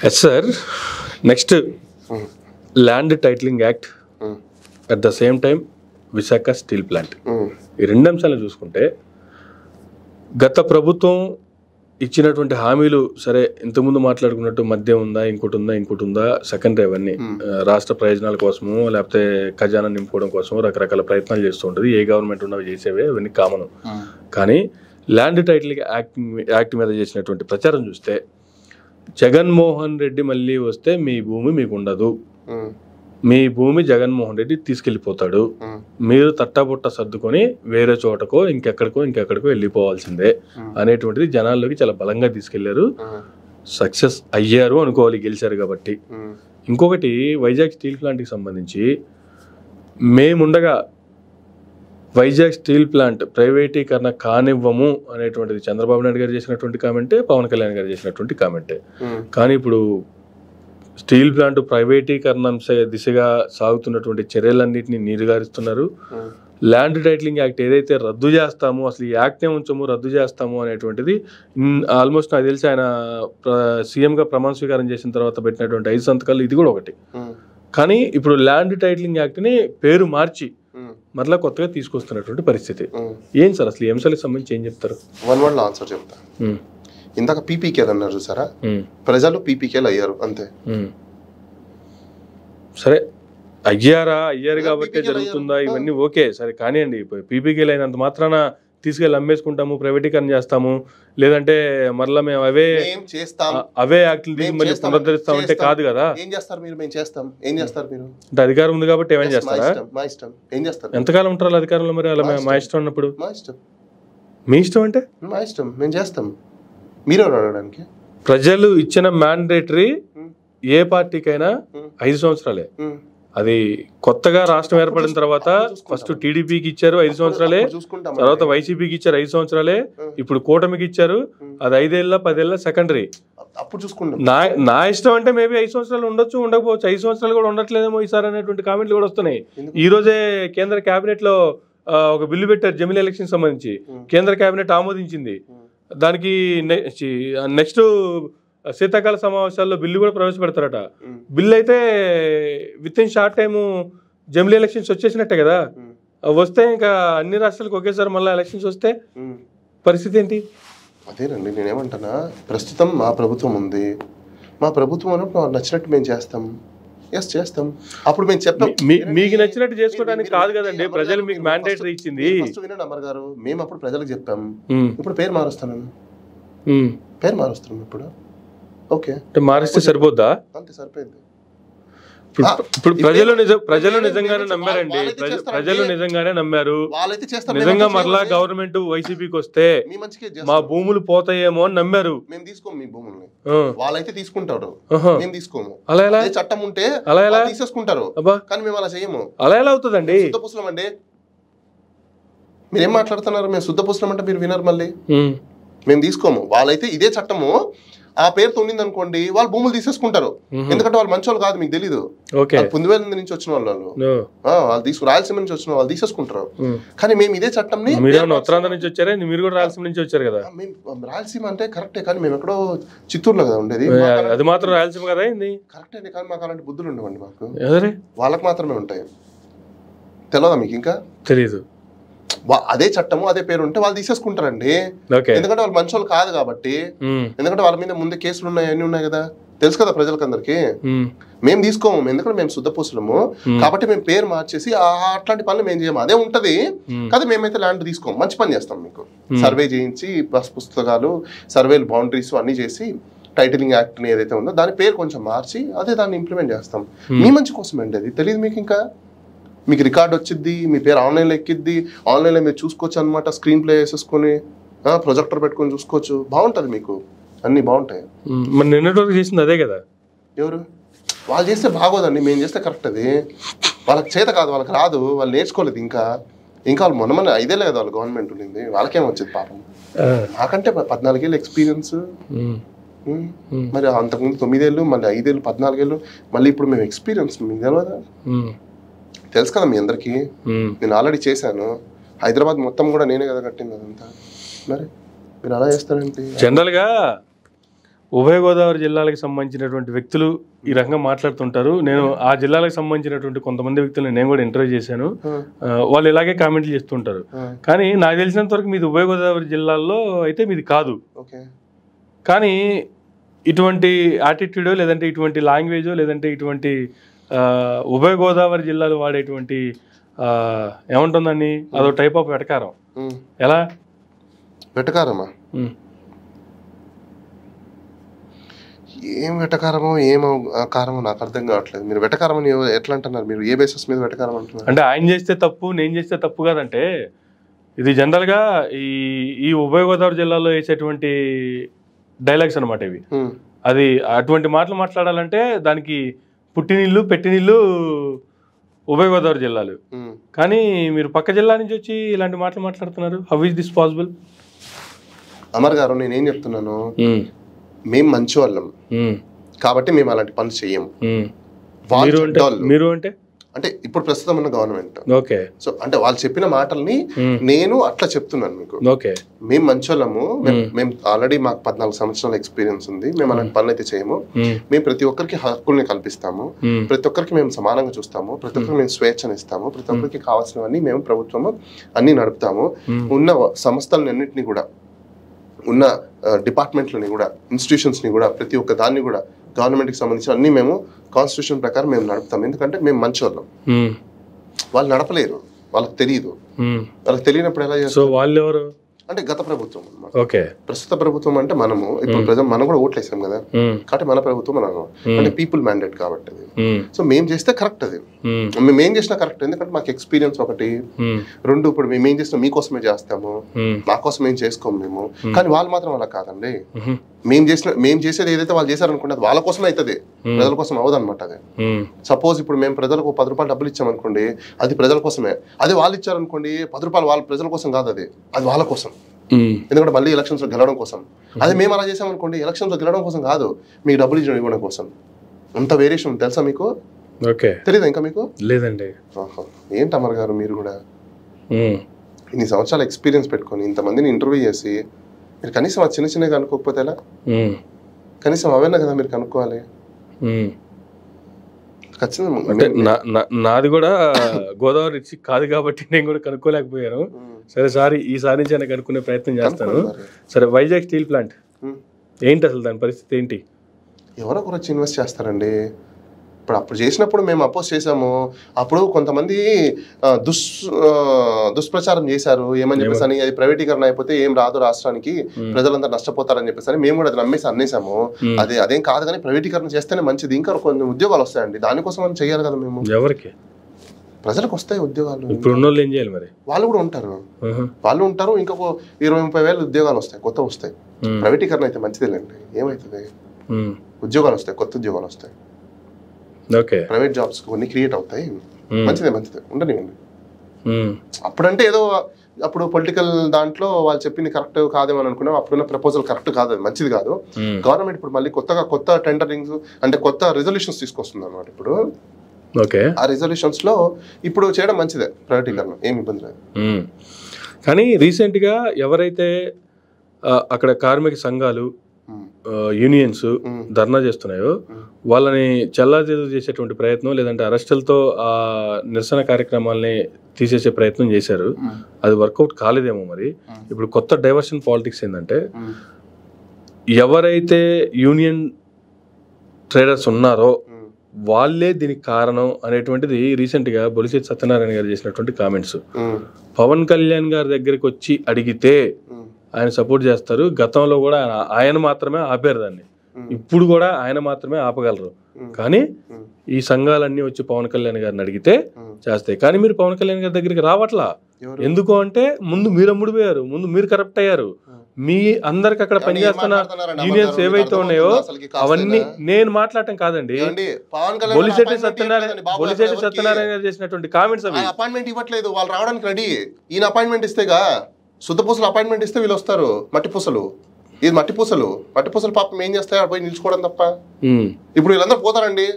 Yes sir. Next land titling act, at the same time Visakha steel plant. ఈ రెండు అంశాలను చూసుకుంటే గత ప్రభుత్వం ఇచ్చినటువంటి హామీలు సరే, ఇంతకుముందు మాట్లాడుకున్నట్టు మద్యం ఉందా, ఇంకోటి ఉందా, సెకండరీ అవన్నీ రాష్ట్ర ప్రయోజనాల కోసము లేకపోతే ఖజానా నింపుకోవడం కోసము రకరకాల ప్రయత్నాలు చేస్తూ ఉంటుంది. ఏ గవర్నమెంట్ ఉన్నవి చేసేవే, అవన్నీ కామన్. కానీ ల్యాండ్ టైటిలింగ్ యాక్ట్ మీద చేసినటువంటి ప్రచారం చూస్తే, జగన్మోహన్ రెడ్డి మళ్ళీ వస్తే మీ భూమి మీకు ఉండదు, మీ భూమి జగన్మోహన్ రెడ్డి తీసుకెళ్లిపోతాడు, మీరు తట్టబుట్ట సర్దుకొని వేరే చోటకో ఇంకెక్కడికో వెళ్ళిపోవాల్సిందే అనేటువంటిది జనాల్లోకి చాలా బలంగా తీసుకెళ్లారు. సక్సెస్ అయ్యారు అనుకోవాలి, గెలిచారు కాబట్టి. ఇంకొకటి, వైజాగ్ స్టీల్ ప్లాంట్కి సంబంధించి మేముండగా వైజాగ్ స్టీల్ ప్లాంట్ ప్రైవేటీకరణ కానివ్వము అనేటువంటిది చంద్రబాబు నాయుడు గారు చేసినటువంటి కామెంటే, పవన్ కళ్యాణ్ గారు చేసినటువంటి కామెంటే. కానీ ఇప్పుడు స్టీల్ ప్లాంట్ ప్రైవేటీకరణ దిశగా సాగుతున్నటువంటి చర్యలన్నింటినీ నీరుగారుస్తున్నారు. ల్యాండ్ టైటిలింగ్ యాక్ట్ ఏదైతే రద్దు చేస్తామో, అసలు ఈ యాక్ట్నే ఉంచము, రద్దు చేస్తాము అనేటువంటిది ఆల్మోస్ట్ నాకు తెలిసి ఆయన సీఎంగా ప్రమాణ స్వీకారం చేసిన తర్వాత పెట్టినటువంటి 5 సంతకాలు ఇది కూడా ఒకటి. కానీ ఇప్పుడు ల్యాండ్ టైటిలింగ్ యాక్ట్ని పేరు మార్చి మరలా కొత్తగా తీసుకొస్తున్నటువంటి పరిస్థితి. ఏం సార్ అసలు ఈ అంశాలకు సంబంధించి ఏం చెప్తారు? వన్ వర్డ్ ఆన్సర్ చెప్తా. ఇందాక పీపీకేలు అన్నారు చూసారా, ప్రజలు పీపీకేలు అయ్యారు అంతే. సరే, అయ్యారు కాబట్టి జరుగుతుందా ఇవన్నీ ఓకే సరే కానివ్వండి. పీపీకేలు అయినంత మాత్రాన తీసుకెళ్ళి అమ్మేసుకుంటాము, ప్రైవేటీకరణ చేస్తాము, లేదంటే మరలా మేము అవే యాక్ట్లు మళ్ళీ పునరుద్ధరిస్తామంటే కాదు కదా. ఏం చేస్తారు మీరు? మేము చేస్తాం. ఏం చేస్తారు మీరు? అంటే అధికారం ఉంది కాబట్టి ఏమేం చేస్తారా? మా ఇష్టం. ఏం చేస్తారు? ఎంతకాలం ఉంటారు అధికారంలో? మరి అలా మా ఇష్టం ఉన్నప్పుడు మా ఇష్టం. మీ ఇష్టం అంటే మా ఇష్టం, మేము చేస్తాం. మీరెవరు అడగడానికి? ప్రజలు ఇచ్చిన మ్యాండేటరీ ఏ పార్టీకైనా 5 సంవత్సరాలే. అది కొత్తగా రాష్ట్రం ఏర్పడిన తర్వాత ఫస్ట్ టీడీపీకి ఇచ్చారు 5 సంవత్సరాలే, తర్వాత వైసీపీకి ఇచ్చారు 5 సంవత్సరాలే, ఇప్పుడు కూటమికి ఇచ్చారు, అది 5 ఏళ్ళ 10 ఏళ్ళ సెకండరీ. అప్పుడు చూసుకుంటాం. నా ఇష్టం అంటే మేబీ 5 సంవత్సరాలు ఉండొచ్చు, ఉండకపోవచ్చు. 5 సంవత్సరాలు కూడా ఉండట్లేదేమో ఈసారి అనేటువంటి కామెంట్లు కూడా వస్తున్నాయి. ఈ రోజే కేంద్ర కేబినెట్ లో ఒక బిల్లు పెట్టారు జమిలీ ఎలక్షన్ సంబంధించి, కేంద్ర కేబినెట్ ఆమోదించింది. దానికి నెక్స్ట్ శీతాకాల సమావేశాల్లో బిల్లు కూడా ప్రవేశపెడతారట. బిల్లు అయితే విత్ ఇన్ షార్ట్ టైము జమిలీ ఎలక్షన్స్ వచ్చేసినట్టే కదా. వస్తే ఇంకా అన్ని రాష్ట్రాలకు ఒకేసారి మళ్ళీ ఎలక్షన్స్ వస్తే పరిస్థితి ఏంటి? అదేనండి నేనేమంటానా, ప్రస్తుతం మా ప్రభుత్వం ఉంది, మా ప్రభుత్వం అన్నప్పుడు నచ్చినట్టు మేము చేస్తాం. ఎస్ చేస్తాం. అప్పుడు మేము చెప్తాం మీకు నచ్చినట్టు చేసుకోవడానికి కాదు కదండి, ప్రజలు మీకు మ్యాండేటరీ ఇచ్చింది. వినండి అమర్ గారు, మేము అప్పుడు ప్రజలకు చెప్పాం. ఇప్పుడు పేరు మారుస్తున్నాను, పేరు మారుస్తున్నాం ఇప్పుడు. ఓకే, మారిస్తే సరిపోద్దా? అంతే, సరిపోయింది. ఇప్పుడు ప్రజలు నిజంగానే నమ్మారండి. ప్రజలు నిజంగానే నమ్మారు. నిజంగా మరలా గవర్నమెంట్ వైసీపీకి వస్తే మా భూములు పోతాయేమో అని నమ్మారు. మేము తీసుకోము మీ భూముల్ని, వాళ్ళైతే తీసుకుంటారు, మేము తీసుకోము. అలా ఎలా చట్టం ఉంటే అలా ఎలా తీసేసుకుంటారు, కానీ మేము అలా చేయము. అలా ఎలా అవుతుందండి? శుద్ధ పుస్తకం అండి. మీరేం మాట్లాడుతున్నారు? మేము శుద్ధ పుస్తకం అంటే మీరు వినరు. మళ్ళీ మేము తీసుకోము. వాళ్ళైతే ఇదే చట్టము ఆ పేరుతో ఉండింది అనుకోండి, వాళ్ళు భూములు తీసేసుకుంటారు. ఎందుకంటే వాళ్ళు మంచి వాళ్ళు కాదు, మీకు తెలీదు. పుందువేల నుంచి వచ్చిన వాళ్ళు వాళ్ళు రాయలసీమ నుంచి వచ్చిన వాళ్ళు తీసేసుకుంటారు. కానీ మేము ఇదే చట్టం ఉత్తరాంధ్ర నుంచి వచ్చారా? మీరు కూడా రాయలసీమ నుంచి వచ్చారు కదా. రాయలసీమ అంటే కరెక్టే, కానీ మేము ఎక్కడో చిత్తూరులో కదా ఉండేది. అది మాత్రం రాయలసీమ కదా. కరెక్టే అండి, కానీ మాకు అలాంటి బుద్ధులు ఉండవండి. మాకు వాళ్ళకి మాత్రమే ఉంటాయి. తెలియదా మీకు? ఇంకా తెలీదు. అదే చట్టము అదే పేరు ఉంటే వాళ్ళు తీసేసుకుంటారండి. ఎందుకంటే వాళ్ళు మంచి వాళ్ళు కాదు కాబట్టి. ఎందుకంటే వాళ్ళ మీద ముందే కేసులు ఉన్నాయి, అన్ని ఉన్నాయి కదా, తెలుసు కదా ప్రజలకందరికి. మేము తీసుకోము, ఎందుకంటే మేము శుద్ధపూసలము కాబట్టి మేము పేరు మార్చేసి అట్లాంటి పనులు మేము చేయము. అదే ఉంటది కదా. మేమైతే ల్యాండ్ తీసుకోము, మంచి పని చేస్తాం. మీకు సర్వే చేయించి పుస్తకాలు, సర్వేలు, బౌండరీస్ అన్ని చేసి టైటిలింగ్ యాక్ట్ ఏదైతే ఉందో దాని పేరు కొంచెం మార్చి అదే దాన్ని ఇంప్లిమెంట్ చేస్తాం. మీ మంచి కోసం అండి. అది తెలియదు మీకు? ఇంకా మీకు రికార్డ్ వచ్చిద్ది, మీ పేరు ఆన్లైన్లో ఎక్కిద్ది, ఆన్లైన్లో మీరు చూసుకోవచ్చు అనమాట. స్క్రీన్ ప్లే వేసేసుకొని ప్రొజెక్టర్ పెట్టుకొని చూసుకోవచ్చు. బాగుంటుంది, మీకు అన్ని బాగుంటాయి. మరి నిన్నటి వరకు చేసింది అదే కదా. ఎవరు? వాళ్ళు చేస్తే బాగోదండి, మేము చేస్తే కరెక్ట్. అది వాళ్ళకి చేత కాదు, వాళ్ళకి రాదు, వాళ్ళు నేర్చుకోలేదు. ఇంకా వాళ్ళు మొన్న 5 ఏళ్ళే కదా వాళ్ళు గవర్నమెంట్ ఉండింది. వాళ్ళకేం వచ్చింది పాపం. మాకంటే 14 ఏళ్ళు ఎక్స్పీరియన్స్. మరి అంతకుముందు 9 ఏళ్ళు, మళ్ళీ 5 ఏళ్ళు, 14 ఏళ్ళు, మళ్ళీ ఇప్పుడు మేము ఎక్స్పీరియన్స్. మీకు తెలియదా? తెలుసు కదా మీ అందరికి. నేను ఆల్రెడీ చేశాను. హైదరాబాద్ మొత్తం కూడా నేనే కదా కట్టింది అదంతా. మరి మీరు అలా చేస్తారంటే జనరల్ గా ఉభయ గోదావరి జిల్లాలకు సంబంధించినటువంటి వ్యక్తులు ఈ రకంగా మాట్లాడుతుంటారు. నేను ఆ జిల్లాలకు సంబంధించినటువంటి కొంతమంది వ్యక్తులను నేను కూడా ఇంటర్వ్యూ చేశాను. వాళ్ళు ఇలాగే కామెంట్లు చేస్తుంటారు. కానీ నాకు తెలిసినంత వరకు మీది ఉభయ గోదావరి జిల్లాల్లో అయితే మీది కాదు. కానీ ఇటువంటి యాటిట్యూడో లేదంటే ఇటువంటి లాంగ్వేజో లేదంటే ఇటువంటి ఉభయ గోదావరి జిల్లాలు వాడేటువంటి ఏమంటుందండి, అదో టైప్ ఆఫ్ వెటకారం. ఎలా వెటకారమా? ఏం వెటకారమో ఏం కారమో నాకు అర్థం కావట్లేదు. మీరు వెటకారం అని ఎట్లా అంటున్నారు? మీరు ఏ బేసిస్ మీద వెటకారం అంటున్నారు? అంటే ఆయన చేస్తే తప్పు, నేను చేస్తే తప్పు కాదంటే ఇది జనరల్గా ఈ ఉభయ గోదావరి జిల్లాలో వేసేటువంటి డైలాగ్స్ అనమాట ఇవి. అది అటువంటి మాటలు మాట్లాడాలంటే దానికి పుట్టినిల్లు పెట్టినిల్లు ఉభయ గోదావరి జిల్లాలు. కానీ మీరు పక్క జిల్లా నుంచి వచ్చి ఇలాంటి మాటలు మాట్లాడుతున్నారు. How is this possible? Amar గారు, నేనేం చెప్తున్నాను, మేము మంచి వాళ్ళం కాబట్టి మేము అలాంటి పనులు చెయ్యము. మీరు అంటే ఇప్పుడు ప్రస్తుతం ఉన్న గవర్నమెంట్. ఓకే. సో అంటే వాళ్ళు చెప్పిన మాటల్ని నేను అట్లా చెప్తున్నాను మీకు. ఓకే. మేము మంచోళ్ళము, మేము ఆల్రెడీ మాకు 14 సంవత్సరాల ఎక్స్పీరియన్స్ ఉంది. మేము అలాంటి పనులు అయితే చేయము. మేము ప్రతి ఒక్కరికి హక్కుల్ని కల్పిస్తాము, ప్రతి ఒక్కరికి మేము సమానంగా చూస్తాము, ప్రతి ఒక్కరికి మేము స్వేచ్ఛను ఇస్తాము, ప్రతి ఒక్కరికి కావాల్సినవన్నీ మేము ప్రభుత్వము అన్ని నడుపుతాము. ఉన్న సంస్థలన్నింటినీ కూడా, ఉన్న డిపార్ట్మెంట్లని కూడా, ఇన్స్టిట్యూషన్స్ని కూడా, ప్రతి ఒక్క దాన్ని కూడా గవర్నమెంట్కి సంబంధించిన అన్ని మేము కాన్స్టిట్యూషన్ ప్రకారం మేము నడుపుతాం. ఎందుకంటే మేము మంచి వాళ్ళం. వాళ్ళు నడపలేరు, వాళ్ళకి తెలియదు. వాళ్ళకి తెలియనప్పుడు ఎలా చేస్తారు? వాళ్ళు ఎవరు అంటే గత ప్రభుత్వం అన్నమాట. ఓకే. ప్రస్తుత ప్రభుత్వం అంటే మనము ఇప్పుడు మనం కూడా ఓట్లేసాం కదా, కాబట్టి మన ప్రభుత్వం మనము అంటే పీపుల్ మ్యాండేట్ కాబట్టి అది. సో మేము చేస్తే కరెక్ట్. అది మేము ఏం చేసినా కరెక్ట్. ఎందుకంటే మాకు ఎక్స్పీరియన్స్ ఒకటి, 2 ఇప్పుడు మేము ఏం చేసినా మీకోసమే చేస్తాము, మా కోసం ఏం చేసుకోము మేము. కానీ వాళ్ళు మాత్రం అలా కాదండి. మేము చేసేది ఏదైతే వాళ్ళు చేశారనుకుంటే అది వాళ్ళ కోసమే అవుతుంది, ప్రజల కోసం అవ్వదు అనమాట. అది సపోజ్ ఇప్పుడు మేము ప్రజలకు 10 రూపాయలు డబ్బులు ఇచ్చామనుకోండి, అది ప్రజల కోసమే. అది వాళ్ళు ఇచ్చారనుకోండి, 10 రూపాయలు వాళ్ళ ప్రజల కోసం కాదు, అది వాళ్ళ కోసం. ఎందుకంటే మళ్ళీ ఎలక్షన్స్ లో గెలవడం కోసం. అదే మేము అలా చేసామనుకోండి, ఎలక్షన్స్ లో గెలవడం కోసం కాదు, మీకు డబ్బులు ఇవ్వడం కోసం. అంత వేరియేషన్ తెలుసా మీకు? తెలీదా ఇంకా మీకు? లేదండి. ఏంటి అమర్ గారు, మీరు కూడా ఇన్ని సంవత్సరాల ఎక్స్పీరియన్స్ పెట్టుకొని ఇంతమందిని ఇంటర్వ్యూ చేసి మీరు కనీసం ఆ చిన్న చిన్నగా కనుక్కోకపోతే ఎలా? కనీసం అవైనా కదా మీరు కనుక్కోవాలి. ఖచ్చితంగా నాది కూడా గోదావరి కాదు కాబట్టి నేను కూడా కనుక్కోలేకపోయాను. సరే, ఈసారి నుంచి నేను కనుక్కునే ప్రయత్నం చేస్తాను. సరే, వైజాగ్ స్టీల్ ప్లాంట్ ఏంటి అసలు, దాని పరిస్థితి ఏంటి? ఎవరో ఒకరు వచ్చి ఇన్వెస్ట్ చేస్తారండి. అప్పుడు చేసినప్పుడు మేము అపోజ్ చేసాము. అప్పుడు కొంతమంది దుష్ప్రచారం చేశారు ఏమని చెప్పేసి అని, అది ప్రైవేటీకరణ అయిపోతే ఏం రాదు రాష్ట్రానికి, ప్రజలంతా నష్టపోతారని చెప్పేసి అని మేము కూడా అది నమ్మేసి అన్నేసాము. అదేం కాదు కానీ ప్రైవేటీకరణ చేస్తేనే మంచిది, ఇంకా కొన్ని ఉద్యోగాలు వస్తాయండి, దానికోసం మనం చేయాలి కదా. మేము ఎవరికి ప్రజలకు వస్తాయి ఉద్యోగాలు, ఇప్పుడు ఏం చేయాలి మరి, వాళ్ళు కూడా ఉంటారు. ఇంకొక 20-30 వేల ఉద్యోగాలు వస్తాయి, కొత్త వస్తాయి. ప్రైవేటీకరణ అయితే మంచిదేలేండి, ఏమవుతుంది, ఉద్యోగాలు వస్తాయి, కొత్త ఉద్యోగాలు వస్తాయి, ప్రైవేట్ జాబ్స్ కొన్ని క్రియేట్ అవుతాయి. మంచిదే ఉండనివ్వండి. అప్పుడంటే ఏదో అప్పుడు పొలిటికల్ దాంట్లో వాళ్ళు చెప్పింది కరెక్ట్ కాదేమని అనుకున్నాం. అప్పుడున్న ప్రపోజల్ కరెక్ట్ కాదు, అది మంచిది కాదు. గవర్నమెంట్ ఇప్పుడు మళ్ళీ కొత్త టెండరింగ్స్ అంటే కొత్త రిజల్యూషన్స్ తీసుకొస్తుంది అన్నమాట ఇప్పుడు. ఆ రిజల్యూషన్స్ లో ఇప్పుడు చేయడం మంచిదే, ప్రైవేటీకరణ ఏమి ఇబ్బంది లేదు. కానీ రీసెంట్ గా ఎవరైతే అక్కడ కార్మిక సంఘాలు యూనియన్స్ ధర్నా చేస్తున్నాయో వాళ్ళని చెల్లాచెదురు చేసేటువంటి ప్రయత్నం, లేదంటే అరెస్టులతో ఆ నిరసన కార్యక్రమాలని తీసేసే ప్రయత్నం చేశారు. అది వర్కౌట్ కాలేదేమో మరి. ఇప్పుడు కొత్త డైవర్షన్ పాలిటిక్స్ ఏంటంటే, ఎవరైతే యూనియన్ ట్రేడర్స్ ఉన్నారో వాళ్ళే దీనికి కారణం అనేటువంటిది రీసెంట్ గా బొలిశెట్టి సత్యనారాయణ గారు చేసినటువంటి కామెంట్స్. పవన్ కళ్యాణ్ గారి దగ్గరికి వచ్చి అడిగితే ఆయన సపోర్ట్ చేస్తారు. గతంలో కూడా ఆయన మాత్రమే ఆపారు దాన్ని, ఇప్పుడు కూడా ఆయన మాత్రమే ఆపగలరు. కానీ ఈ సంఘాలన్నీ వచ్చి పవన్ కళ్యాణ్ గారిని అడిగితే చేస్తాయి. కానీ మీరు పవన్ కళ్యాణ్ గారి దగ్గరికి రావట్లా. ఎందుకు అంటే ముందు మీరు అమ్ముడిపోయారు, ముందు మీరు కరప్ట్ అయ్యారు. మీ అందరికి అక్కడ పనిచేస్తున్న యూనియన్స్ ఏవైతే ఉన్నాయో అవన్నీ నేను మాట్లాడటం కాదండి, బొలిశెట్టి సత్యనారాయణ గారు చేసినటువంటి కామెంట్స్. అవి అపాయింట్మెంట్ ఇవ్వట్లేదు, వాళ్ళు రావడానికి రెడీ. ఈయన అపాయింట్మెంట్ ఇస్తేగా, శుద్ధపూసలు అపాయింట్మెంట్ ఇస్తే వీళ్ళు వస్తారు. మట్టిపూసలు పాపం ఏం చేస్తాయి, అక్కడ పోయి నిల్చుకోవడం తప్ప. ఇప్పుడు వీళ్ళందరూ పోతారండి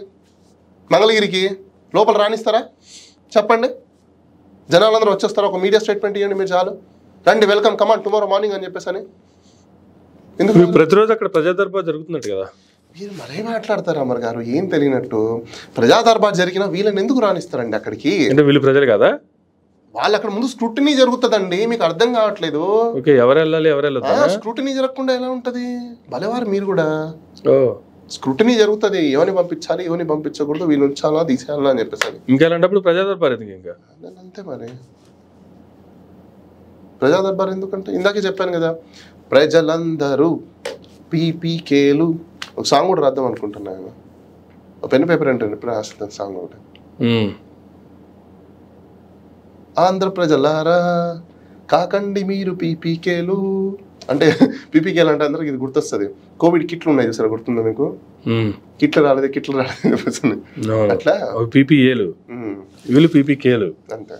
మంగళగిరికి, లోపల రాణిస్తారా చెప్పండి? జనాలందరూ వచ్చేస్తారు, ఒక మీడియా స్టేట్మెంట్ ఇవ్వండి మీరు చాలు, రండి వెల్కమ్ కమాన్ టుమారో మార్నింగ్ అని చెప్పేసి అని. ఎందుకు ప్రతిరోజు అక్కడ ప్రజా దర్బార్ జరుగుతున్నట్టు కదా, మీరు మరే మాట్లాడతారు అమర్ గారు, ఏం తెలియనట్టు. ప్రజా దర్బార్ జరిగినా వీళ్ళని ఎందుకు రాణిస్తారండి అక్కడికి? అంటే వీళ్ళు ప్రజలు కదా, వాళ్ళు అక్కడ ముందు స్క్రూటినీ జరుగుతుందండి, మీకు అర్థం కావట్లేదు. ఎవరు వెళ్ళాలి ఎవరు వెళ్ళాలి, స్క్రూటినీ జరగకుండా ఎలా ఉంటది? భలేవారు మీరు కూడా. స్క్రూటినీ జరుగుతుంది, ఎవరిని పంపించాలి ఎవరిని పంపించకూడదు, వీళ్ళు ఉంచాలా తీసేయాలా అని చెప్పేసి. ఇంకా అలాంటప్పుడు ప్రజా దర్బార్ ఎందుకు? ఇంకా అంతే మరి, ప్రజా దర్బార్ ఎందుకంటే ఇందాకే చెప్పాను కదా, ప్రజలందరూ పీపీకేలు. ఒక సాంగ్ కూడా రాద్దాం అనుకుంటున్నాను, ఒక పెన్ పేపర్ అంటే ఇప్పుడు రాస్తాను సాంగ్ ఒకటి. ఆంధ్ర ప్రజలారా కాకండి మీరు పీపీకేలు అంటే, పీపీకేలు అంటే అందరికి ఇది గుర్తొస్తుంది. కోవిడ్ కిట్లు ఉన్నాయి చూసారా, గుర్తుందా మీకు? కిట్లు రాలేదు అట్లా పీపీఏలు, వీళ్ళు పీపీకేలు అంతే.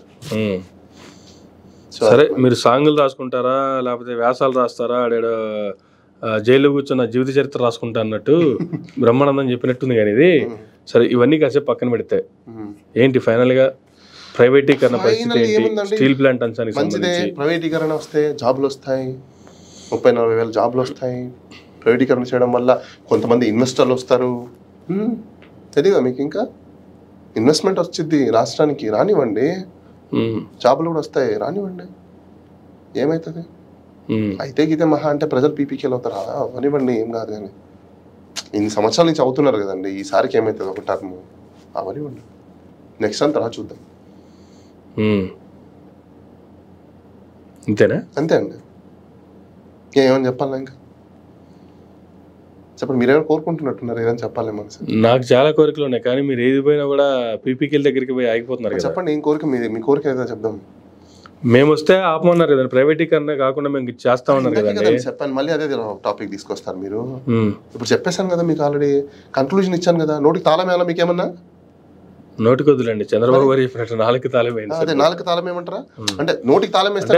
సరే, మీరు సాంగులు రాసుకుంటారా లేకపోతే వ్యాసాలు రాస్తారా? ఆడాడు జైల్లో కూర్చున్న జీవిత చరిత్ర రాసుకుంటా అన్నట్టు బ్రహ్మానందం చెప్పినట్టుంది. కానీ ఇది సరే, ఇవన్నీ కాసేపు పక్కన పెడితే ఏంటి ఫైనల్ గా ప్రైవేటీకరణ పరిస్థితి ఏంటి? స్టీల్ ప్లాంట్ అంశానికి మంచిదే, ప్రైవేటీకరణ వస్తే జాబ్లు వస్తాయి, 30-40 వేల జాబ్లు వస్తాయి. ప్రైవేటీకరణ చేయడం వల్ల కొంతమంది ఇన్వెస్టర్లు వస్తారు. తెలియదా మీకు? ఇంకా ఇన్వెస్ట్మెంట్ వచ్చింది రాష్ట్రానికి, రానివ్వండి. జాబులు కూడా వస్తాయి, రానివ్వండి. ఏమవుతుంది? అయితే గీతే మహా అంటే ప్రజలు పీపీకేలు అవుతారా? అవనివ్వండి, ఏం కాదు. కానీ ఇన్ని సంవత్సరాల నుంచి అవుతున్నారు కదండి, ఈసారికి ఏమవుతుంది ఒక టర్మ్, అవనివ్వండి. నెక్స్ట్ అంతా రా చూద్దాం. అంతేనా? అంతే అండి. ఏమని చెప్పాలా? ఇంకా చెప్పండి, మీరేమైనా కోరుకుంటున్నట్టున్నారు, ఏదైనా చెప్పాలి మనసు. నాకు చాలా కోరికలు ఉన్నాయి, కానీ మీరు ఏది పోయినా కూడా పీపీకేల దగ్గరికి పోయి ఆగిపోతున్నారు. చెప్పండి, ఏం కోరిక? మీ కోరిక ఏదో చెప్దాం. మేము వస్తే ఆపమన్నారు కదండి, ప్రైవేటీకరణ కాకుండా మేము చేస్తా ఉన్నారు కదండి. చెప్పండి, మళ్ళీ అదే టాపిక్ తీసుకొస్తారు మీరు. ఇప్పుడు చెప్పేశాను కదా మీకు, ఆల్రెడీ కన్క్లూజన్ ఇచ్చాను కదా. నోటికి తాళం ఎలా? మీకు ఏమన్నా? నోటికి వద్దులండి, చంద్రబాబు గారు చెప్పినట్టు నాలుగు తాళం వేయండి. అదే నాలుగు తాళం ఏమంటారా? అంటే నోటికి తాళం వేస్తే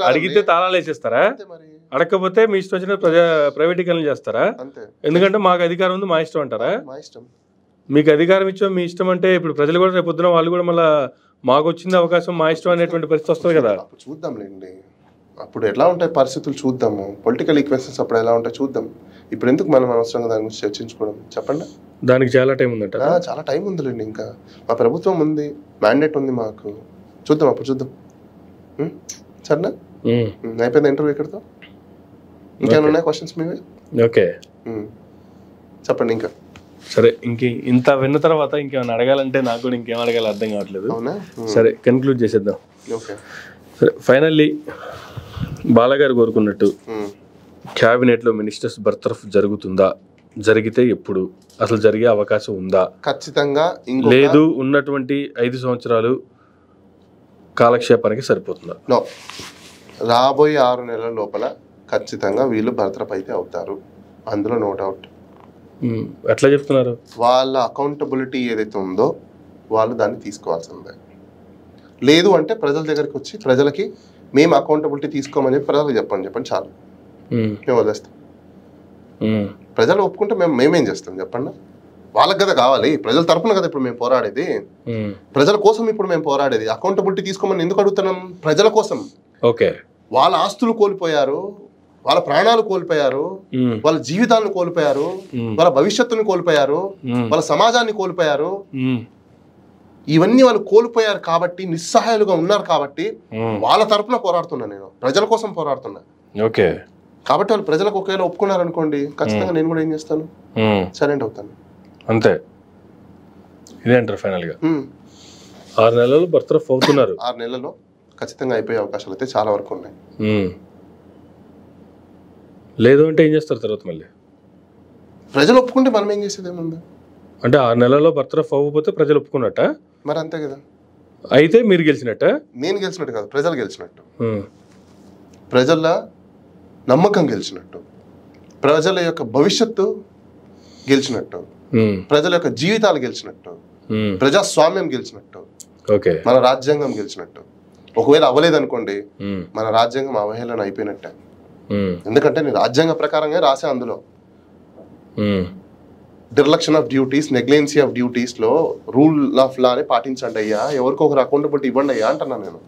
అడిగితే తాళాలు వేసేస్తారా? అడగకపోతే మీ ఇష్టం వచ్చిన ప్రైవేటీకరణ చేస్తారా? ఎందుకంటే మాకు అధికారం ఉంది, మా ఇష్టం అంటారా? మా ఇష్టం. మీకు అధికారం ఇచ్చాం, మీ ఇష్టం అంటే ఇప్పుడు ప్రజలు కూడా రేపు పొద్దున వాళ్ళు కూడా మళ్ళీ మాకు వచ్చింది అవకాశం, మా ఇష్టం అనేటువంటి పరిస్థితి వస్తుంది కదా. చూద్దాంలేండి, అప్పుడు ఎలా ఉంటాయి పరిస్థితులు చూద్దాము. పొలిటికల్ ఈక్వెషన్స్ అప్పుడు ఎలా ఉంటాయి చూద్దాం. ఇప్పుడు ఎందుకు మనం అనవసరంగా దాని గురించి చర్చించుకోవడం? చెప్పండి. దానికి చాలా టైం ఉందంట. చాలా టైం ఉందిలేండి, ఇంకా మా ప్రభుత్వం ఉంది, మ్యాండేట్ ఉంది మాకు. చూద్దాం, అప్పుడు చూద్దాం. సరేనా? అయిపోయింది ఇంటర్వ్యూ ఇక్కడితో. ఇంకేమైనా ఉన్నాయి క్వశ్చన్స్ మీవే? ఓకే, చెప్పండి. ఇంకా సరే ఇంత విన్న తర్వాత ఇంకేమైనా అడగాలంటే నాకు కూడా ఇంకేం అడగాలి అర్థం కావట్లేదు. అవునా? సరే కన్క్లూడ్ చేసేద్దాం. ఓకే. సరే ఫైనల్లీ బాలగారు కోరుకున్నట్టు క్యాబినెట్లో మినిస్టర్స్ బర్తరఫ్ జరుగుతుందా? జరిగితే ఎప్పుడు? అసలు జరిగే అవకాశం ఉందా? ఖచ్చితంగా. లేదు ఉన్నటువంటి 5 సంవత్సరాలు కాలక్షేపానికి సరిపోతుందా? నో, రాబోయే 6 నెలల లోపల ఖచ్చితంగా వీళ్ళు బర్తరఫ్ అయితే అవుతారు, అందులో నో డౌట్. ఎట్లా చెప్తున్నారు? వాళ్ళ అకౌంటబిలిటీ ఏదైతే ఉందో వాళ్ళు దాన్ని తీసుకోవాల్సిందే. లేదు అంటే ప్రజల దగ్గరికి వచ్చి ప్రజలకి మేము అకౌంటబిలిటీ తీసుకోమని చెప్పి ప్రజలకు చెప్పండి చాలు, మేము వదిలేస్తాం. ప్రజలు ఒప్పుకుంటే మేమేం చేస్తాం చెప్పండి? వాళ్ళకి కదా కావాలి, ప్రజల తరపున కదా ఇప్పుడు మేము పోరాడేది, ప్రజల కోసం ఇప్పుడు మేము పోరాడేది. అకౌంటబిలిటీ తీసుకోమని ఎందుకు అడుగుతున్నాం? ప్రజల కోసం. ఓకే. వాళ్ళ ఆస్తులు కోల్పోయారు, వాళ్ళ ప్రాణాలు కోల్పోయారు, వాళ్ళ జీవితాలను కోల్పోయారు, వాళ్ళ భవిష్యత్తును కోల్పోయారు, వాళ్ళ సమాజాన్ని కోల్పోయారు. ఇవన్నీ వాళ్ళు కోల్పోయారు కాబట్టి, నిస్సహాయాలుగా ఉన్నారు కాబట్టి వాళ్ళ తరపున పోరాడుతున్నా, నేను ప్రజల కోసం పోరాడుతున్నా. ఓకే. కాబట్టి వాళ్ళు ప్రజలకు ఒకవేళ ఒప్పుకున్నారు అనుకోండి, ఖచ్చితంగా నేను కూడా ఏం చేస్తాను, సైలెంట్ అవుతాను. అంతే. ఇదే అంటారు ఫైనల్ గా. 6 నెలలు బర్తరఫ్ అవుతున్నారు. 6 నెలల్లో ఖచ్చితంగా అయిపోయే అవకాశాలు అయితే చాలా వరకు ఉన్నాయి. లేదు అంటే ఏం చేస్తారు తర్వాత? మళ్ళీ ప్రజలు ఒప్పుకుంటే మనం ఏం చేసేది ఏముంది? అంటే 6 నెలల్లో బర్తరఫ్ అవ్వకపోతే ప్రజలు ఒప్పుకున్నట్ట? మరి అంతే కదా. అయితే మీరు గెలిచినట్ట? నేను గెలిచినట్టు కాదు, ప్రజలు గెలిచినట్టు. ప్రజల నమ్మకం గెలిచినట్టు, ప్రజల యొక్క భవిష్యత్తు గెలిచినట్టు, ప్రజల యొక్క జీవితాలు గెలిచినట్టు, ప్రజాస్వామ్యం గెలిచినట్టు, మన రాజ్యాంగం గెలిచినట్టు. ఒకవేళ అవ్వలేదనుకోండి, మన రాజ్యాంగం అవహేళన అయిపోయినట్టే. ఎందుకంటే నేను రాజ్యాంగ ప్రకారంగా రాసా, అందులో dereliction of duties, negligence of duties లో రూల్ ఆఫ్ లా అని పాటించండి అయ్యా, ఎవరికొకరు అకౌంటబిలిటీ ఇవ్వండి అయ్యా అంటున్నాను నేను.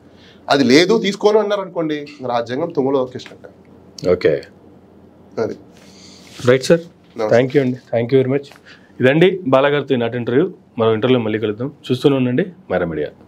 అది లేదు, తీసుకోను అన్నారు అనుకోండి, రాజ్యాంగం తుంగలో ఒక్కేసినట్టే. ఓకే, అది రైట్ సార్. థ్యాంక్ యూ అండి, థ్యాంక్ యూ వెరీ మచ్. ఇదండి బాలగారితో నాటి ఇంటర్వ్యూ. మరో ఇంటర్వ్యూలో మళ్ళీ కలుద్దాం. చూస్తూనే ఉండండి మైరా మీడియా.